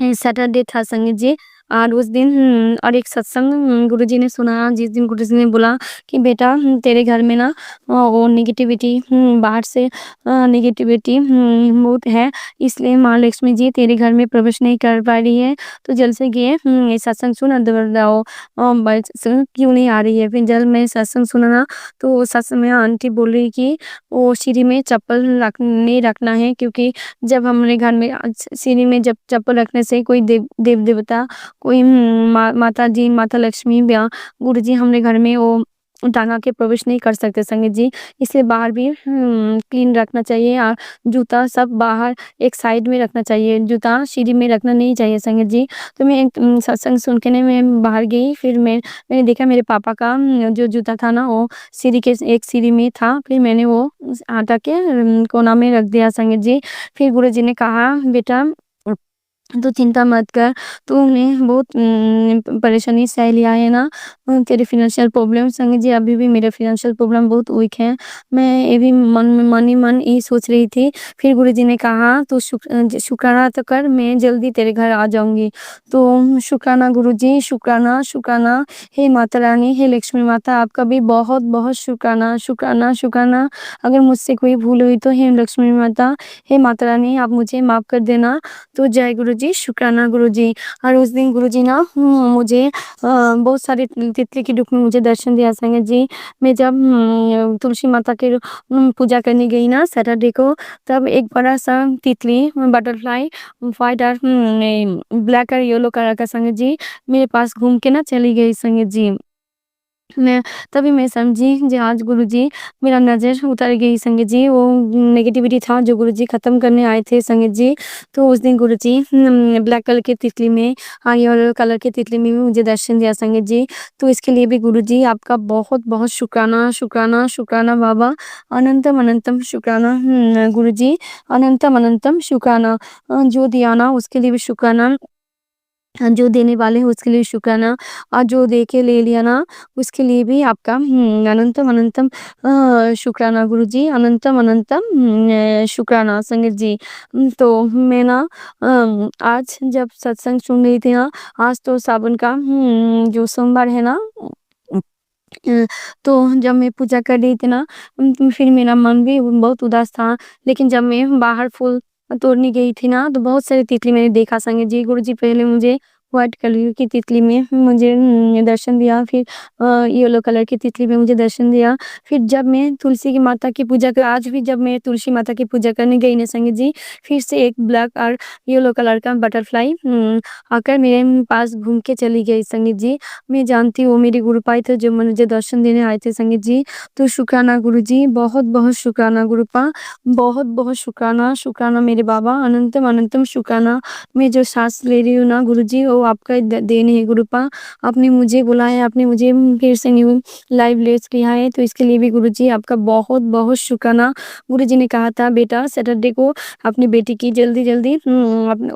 सैटरडे था संगत जी। और उस दिन और एक सत्संग गुरुजी ने सुनाया, जिस दिन गुरुजी ने बोला कि बेटा तेरे घर में ना वो नेगेटिविटी बाहर से नेगेटिविटी बहुत है, इसलिए माँ लक्ष्मी जी तेरे घर में प्रवेश नहीं कर पा रही है। तो जल्द से ये सत्संग सुना दो, क्यों नहीं आ रही है। फिर जब मैं सत्संग सुना ना, तो सत्संग में आंटी बोल रही कि वो सीढ़ी में चप्पल नहीं रखना है, क्योंकि जब हमारे घर में सीढ़ी में जब चप्पल रखने से कोई देव देवता, कोई माता जी, माता लक्ष्मी या गुरुजी हमारे घर में वो टांगा के प्रवेश नहीं कर सकते संगत जी। इसलिए बाहर भी क्लीन रखना चाहिए, और जूता सब बाहर एक साइड में रखना चाहिए, जूता सीढ़ी में रखना नहीं चाहिए संगत जी। तो मैं एक सत्संग सुन के मैं बाहर गई, फिर मैंने देखा मेरे पापा का जो जूता था ना वो एक सीढ़ी में था। फिर मैंने वो हटा के कोना में रख दिया संगत जी। फिर गुरुजी ने कहा बेटा तो चिंता मत कर, तूने बहुत परेशानी सह लिया है ना, तेरे फाइनेंशियल प्रॉब्लम संगत जी, अभी भी मेरे फाइनेंशियल प्रॉब्लम बहुत वीक है। मैं ये भी मन ही मन यही सोच रही थी। फिर गुरुजी ने कहा तू शुक्राना तो कर, मैं जल्दी तेरे घर आ जाऊंगी। तो शुक्राना गुरुजी, शुक्राना शुक्राना। हे माता रानी, हे लक्ष्मी माता, आपका भी बहुत बहुत शुक्राना शुक्राना शुक्राना। अगर मुझसे कोई भूल हुई तो हे लक्ष्मी माता, हे माता रानी, आप मुझे माफ़ कर देना। तो जय गुरुजी, शुक्राना गुरुजी। और उस दिन गुरुजी ना मुझे बहुत सारे तितली के रूप में मुझे दर्शन दिया संगत जी। मैं जब तुलसी माता के पूजा करने गई ना सैटरडे को, तब एक बड़ा सा तितली बटरफ्लाई व्हाइट और ब्लैक और येलो कलर का संगत जी मेरे पास घूम के ना चली गई संगत जी। तभी मैं समझी कि आज गुरुजी मेरा नज़र उतर गई संगत जी, वो नेगेटिविटी था जो गुरुजी ख़त्म करने आए थे संगत जी। तो उस दिन गुरुजी ब्लैक कलर की तितली में येलो कलर की तितली में भी मुझे दर्शन दिया संगत जी। तो इसके लिए भी गुरुजी आपका बहुत बहुत शुक्राना शुक्राना शुक्राना बाबा, अनंतम अनंतम शुक्राना गुरुजी, अनंतम अनंतम शुक्राना। जो दिया ना उसके लिए भी शुक्राना। जो देने वाले हैं उसके लिए शुक्राना, और जो दे के ले लिया ना उसके लिए भी आपका अनंतम अनंतम शुक्राना गुरुजी, अनंतम अनंतम शुक्राना संगत जी। तो मैं ना आज जब सत्संग सुन रही थी ना, आज तो सावन का जो सोमवार है ना, तो जब मैं पूजा कर रही थी ना, फिर मेरा मन भी बहुत उदास था। लेकिन जब मैं बाहर फूल तोड़ने गई थी ना, तो बहुत सारी तितली मैंने देखा संगत जी। गुरुजी पहले मुझे व्हाइट कलर की तितली में मुझे दर्शन दिया, फिर येलो कलर की तितली में मुझे दर्शन दिया। फिर जब मैं तुलसी की माता की पूजा कर आज भी जब मैं तुलसी माता की पूजा करने गई ना संगत जी, फिर से एक ब्लैक और येलो कलर का बटरफ्लाई आकर मेरे पास घूम के चली गई संगत जी। मैं जानती हूँ मेरी गुरुपाई थे जो मुझे दर्शन देने आए थे संगत जी। तो शुक्राना गुरुजी, बहुत-बहुत शुक्राना गुरुपा, बहुत-बहुत शुक्राना, शुक्राना मेरे बाबा, अनंतम अनंतम शुक्राना। मैं जो सांस ले रही हूँ ना गुरुजी, वो आपका देन है गुरुपा। आपने मुझे बुलाया, आपने मुझे फिर से न्यू लाइव लेट्स किया है, तो इसके लिए भी गुरुजी आपका बहुत-बहुत शुक्राना। गुरुजी ने कहा था बेटा सैटरडे को अपनी बेटी की जल्दी-जल्दी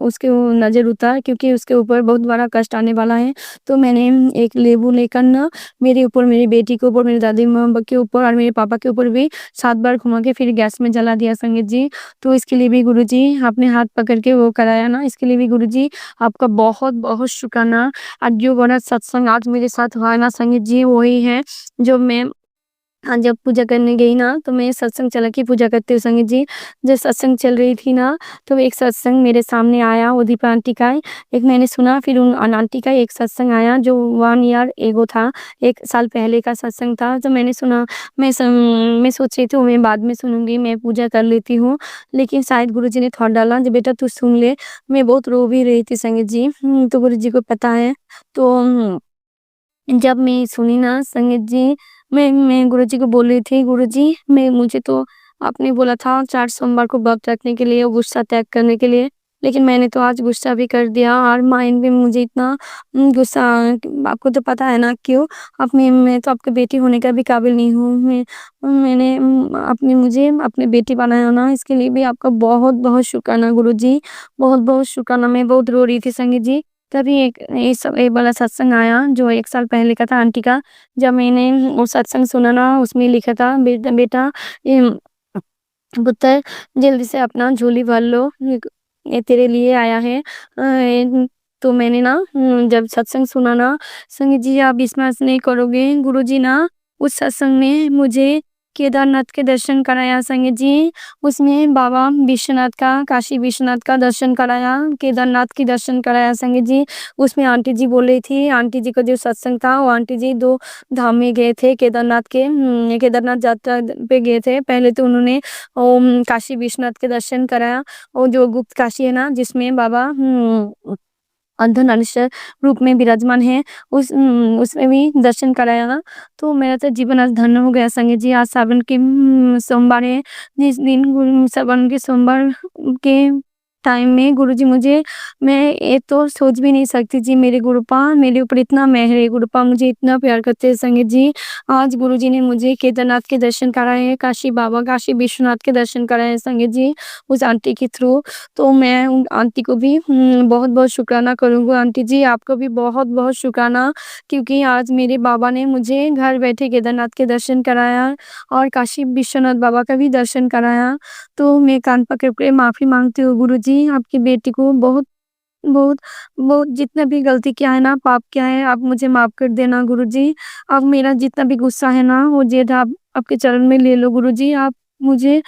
उसके नज़र उतार, क्योंकि उसके ऊपर बहुत बड़ा कष्ट आने वाला है। तो मैंने एक लेबू लेकर ना मेरे ऊपर, मेरी बेटी के ऊपर, मेरी दादी माँ के ऊपर और मेरे पापा के ऊपर भी 7 बार घुमा के फिर गैस में जला दिया संगत जी। तो इसके लिए भी गुरुजी आपने हाथ पकड़ के वो कराया ना, इसके लिए भी गुरुजी आपका बहुत-बहुत शुक्राना। आज जो बड़ा सत्संग आज मेरे साथ हुआ है ना संगत जी, वही है जो मैं जब पूजा करने गई ना, तो मैं सत्संग चला के पूजा करती हूँ संगत जी। जब सत्संग चल रही थी ना, तो एक सत्संग मेरे सामने आया, वो दीपा आंटी का है। एक मैंने सुना, फिर उन आंटी का एक सत्संग आया जो 1 ईयर एगो था, 1 साल पहले का सत्संग था। तो मैंने सुना, मैं सोच रही थी वो मैं बाद में सुनूँगी, मैं पूजा कर लेती हूँ। लेकिन शायद गुरुजी ने थॉट डाला जो बेटा तू सुन ले। मैं बहुत रो भी रही थी संगत जी, तो गुरुजी को पता है। तो जब मैं सुनी ना संगत जी, मैं गुरुजी को बोल रही थी, गुरुजी मुझे तो आपने बोला था 4 सोमवार को व्रत रखने के लिए और गुस्सा त्याग करने के लिए, लेकिन मैंने तो आज गुस्सा भी कर दिया और माइंड में मुझे इतना गुस्सा, आपको तो पता है ना क्यों? मैं तो आपकी बेटी होने का भी काबिल नहीं हूँ। मैंने आपने मुझे अपनी बेटी बनाया ना, इसके लिए भी आपका बहुत-बहुत शुक्राना गुरुजी, बहुत-बहुत शुक्राना। मैं बहुत रो रही थी संगत जी। तभी एक वाला सत्संग आया जो 1 साल पहले का था आंटी का। जब मैंने वो सत्संग सुना ना, उसमें लिखा था बेटा बेटा ये पुत्र जल्दी से अपना झोली भर लो, ये तेरे लिए आया है। तो मैंने ना जब सत्संग सुना ना, संगत जी आप विश्वास नहीं करोगे, गुरुजी ना उस सत्संग में मुझे केदारनाथ के दर्शन कराया संगत जी। उसमें बाबा विश्वनाथ का, काशी विश्वनाथ का दर्शन कराया, केदारनाथ की दर्शन कराया संगत जी। उसमें आंटी जी बोल रही थी, आंटी जी का जो सत्संग था, वो आंटी जी 2 धाम में गए थे केदारनाथ के, केदारनाथ यात्रा पे गए थे। पहले तो उन्होंने काशी विश्वनाथ के दर्शन कराया, और जो गुप्त काशी है ना जिसमें बाबा अर्धनारीश्वर रूप में विराजमान है, उसमें भी दर्शन कराया ना। तो मेरा तो जीवन आज धन्य हो गया संगत जी। आज सावन के सोमवार है, जिस दिन सावन के सोमवार के टाइम में गुरुजी मुझे, मैं ये तो सोच भी नहीं सकती जी, मेरे गुरुपा मेरे ऊपर इतना मेहर है, गुरुपा मुझे इतना प्यार करते हैं संगत जी। आज गुरुजी ने मुझे केदारनाथ के दर्शन कराए हैं, काशी बाबा, काशी विश्वनाथ के दर्शन कराए हैं संगत जी, उस आंटी के थ्रू। तो मैं उन आंटी को भी बहुत-बहुत शुक्राना करूँगी। आंटी जी आपको भी बहुत-बहुत शुक्राना, क्योंकि आज मेरे बाबा ने मुझे घर बैठे केदारनाथ के दर्शन कराया और काशी विश्वनाथ बाबा का भी दर्शन कराया। तो मैं कान पकड़ के माफ़ी माँगती हूँ गुरुजी, आपकी बेटी को बहुत बहुत बहुत जितना भी गलती किया है ना, पाप किया है, आप मुझे माफ़ कर देना गुरुजी। अब मेरा जितना भी गुस्सा है ना, वो ज़ेद आप आपके चरण में ले लो गुरुजी। आप मुझे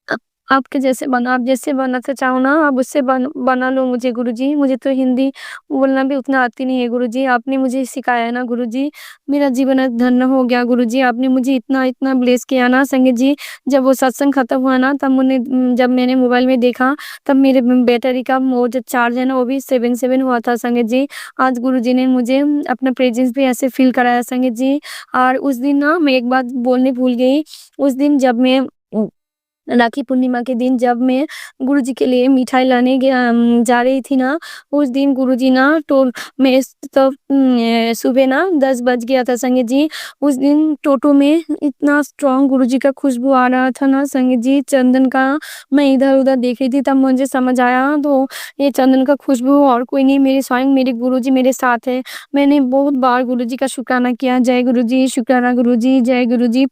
अ, आपके जैसे बना, आप जैसे बनाना चाहो ना, आप उससे बना लो मुझे गुरुजी। मुझे तो हिंदी बोलना भी उतना आती नहीं है गुरुजी, आपने मुझे सिखाया है ना गुरुजी। मेरा जीवन आज धन्य हो गया गुरुजी, आपने मुझे इतना ब्लेस किया ना संगत जी। जब वो सत्संग खत्म हुआ ना, तब जब मैंने मोबाइल में देखा, तब मेरे बैटरी का वो जो चार्ज है ना, वो भी 7 हुआ था संगत जी। आज गुरुजी ने मुझे अपना प्रेजेंस भी ऐसे फ़ील कराया संगत जी। और उस दिन ना मैं एक बात बोलने भूल गई, उस दिन जब मैं राखी पूर्णिमा के दिन जब मैं गुरुजी के लिए मिठाई लाने जा रही थी ना, उस दिन गुरुजी ना मैं तो सुबह ना 10 बज गया था संगीत जी। उस दिन टोटो में इतना स्ट्रॉन्ग गुरुजी का खुशबू आ रहा था ना संगीत जी, चंदन का। मैं इधर-उधर देख रही थी, तब मुझे समझ आया तो ये चंदन का खुशबू और कोई नहीं, मेरे स्वयं मेरे गुरुजी मेरे साथ है। मैंने बहुत बार गुरुजी का शुक्राना किया, जय गुरुजी, शुक्राना गुरुजी, जय गुरुजी।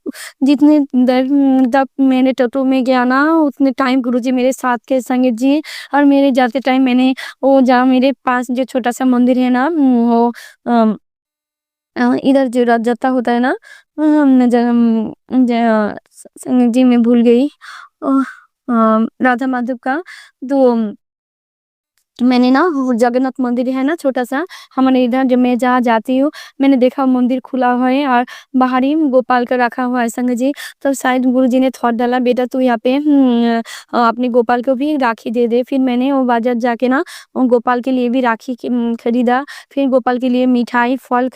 जितने देर तक मैंने टोटो में गया ना, उतने टाइम गुरुजी मेरे साथ थे संगीत जी। और मेरे जाते टाइम मैंने वो जहाँ मेरे पास जो छोटा-सा मंदिर है ना, वो इधर जो रथ-जत्था होता है ना, संगीत जी मैं भूल गई। राधा माधव का, तो मैंने ना वो जगन्नाथ मंदिर है ना छोटा-सा, हमारे इधर जब मैं जहाँ जाती हूँ, मैंने देखा मंदिर खुला हुआ है और बाहर ही गोपाल का रखा हुआ है संगत जी। तो शायद गुरुजी ने थॉट डाला, बेटा तू यहाँ पे अपने गोपाल को भी राखी दे दे। फिर मैंने वो बाजार जाके ना गोपाल के लिए भी राखी खरीदा। फिर गोपाल के लिए मिठाई, फल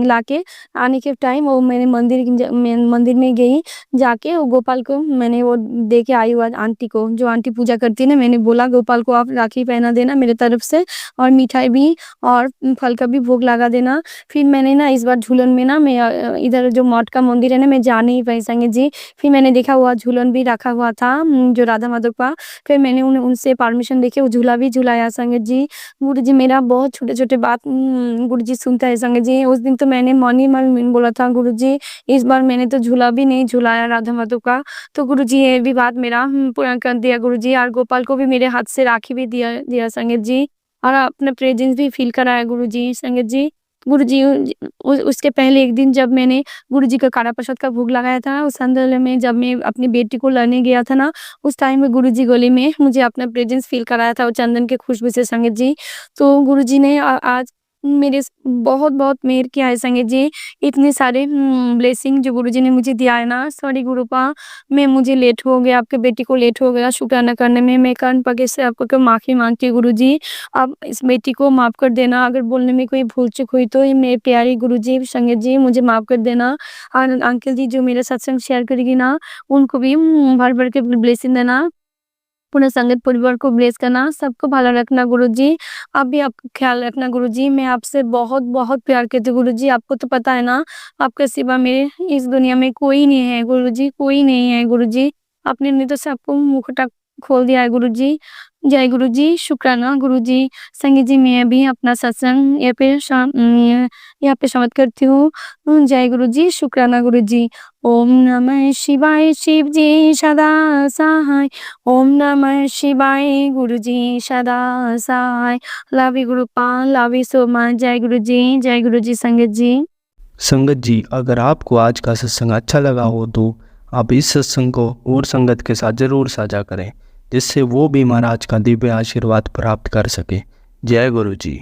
लाके आने के टाइम वो मैंने मंदिर में गई, जाके वो गोपाल को मैंने वो दे के आई हुआ आंटी को, जो आंटी पूजा करती है ना, मैंने बोला गोपाल को आप राखी पहना देना मेरे तरफ से, और मिठाई भी और फल का भी भोग लगा देना। फिर मैंने ना इस बार झूलन में ना मैं इधर जो मठ का मंदिर है ना, मैं जा नहीं पाई संगीत जी। फिर मैंने देखा हुआ झूलन भी रखा हुआ था, जो राधा माधव का। फिर मैंने उनसे परमिशन लेके वो झूला भी झुलाया संगीत जी। गुरुजी मेरा बहुत छोटे-छोटे बात गुरुजी सुनता है संगीत जी। उस दिन तो मैंने मन ही मन बोला था, गुरुजी इस बार मैंने तो झूला भी नहीं झुलाया राधा माधव का। तो गुरुजी ये भी बात मेरा पूरा कर दिया गुरुजी, और गोपाल को भी मेरे हाथ से राखी भी दिया संगीत जी, और अपना प्रेजेंस भी फील कराया गुरुजी संगीत जी। गुरुजी उसके पहले एक दिन जब मैंने गुरुजी का काढ़ा प्रसाद का भोग लगाया था, उस संदर्भ में जब मैं अपनी बेटी को लाने गया था ना, उस टाइम में गुरुजी गले में मुझे अपना प्रेजेंस फील कराया था वो चंदन के खुशबू से संगीत जी। तो गुरुजी ने आज मेरे बहुत-बहुत मेहर किया है संगीत जी। इतने सारे ब्लेसिंग जो गुरुजी ने मुझे दिया है ना, सॉरी गुरुपा, मैं मुझे लेट हो गया, आपकी बेटी को लेट हो गया शुक्राना करने में। मैं कान पके से आपको माफ़ी माँगती हूँ गुरुजी। आप इस बेटी को माफ़ कर देना, अगर बोलने में कोई भूल-चूक हुई तो ये मेरे प्यारे गुरुजी, संगीत जी मुझे माफ़ कर देना। और अंकल जी जो मेरा सत्संग शेयर करेगी ना, उनको भी भर-भर के ब्लेसिंग देना। पूरे संगीत परिवार को ब्लेस करना, सबको भला रखना गुरुजी। आप भी आपका ख्याल रखना गुरुजी। मैं आपसे बहुत-बहुत प्यार करती हूँ गुरुजी। आपको तो पता है ना, आपके सिवा मेरे इस दुनिया में कोई नहीं है गुरुजी, कोई नहीं है गुरुजी। आपने नहीं तो सबको मुखटा खोल दिया है गुरुजी। जय गुरुजी, शुक्राना गुरुजी। संगीत जी मैं भी अपना सत्संग यहाँ पे समाप्त करती हूँ। जय गुरुजी, शुक्राना गुरुजी। ओम नमः शिवाय, शिव जी सदा सहाय। ओम नमः शिवाय, गुरुजी सदा सहाय। लव यू गुरुपा, लव यू सो मच। जय गुरुजी संगीत जी। संगत जी, अगर आपको आज का सत्संग अच्छा लगा हो तो आप इस सत्संग को और संगत के साथ ज़रूर साझा करें, जिससे वो भी महाराज का दिव्य आशीर्वाद प्राप्त कर सके। जय गुरु जी।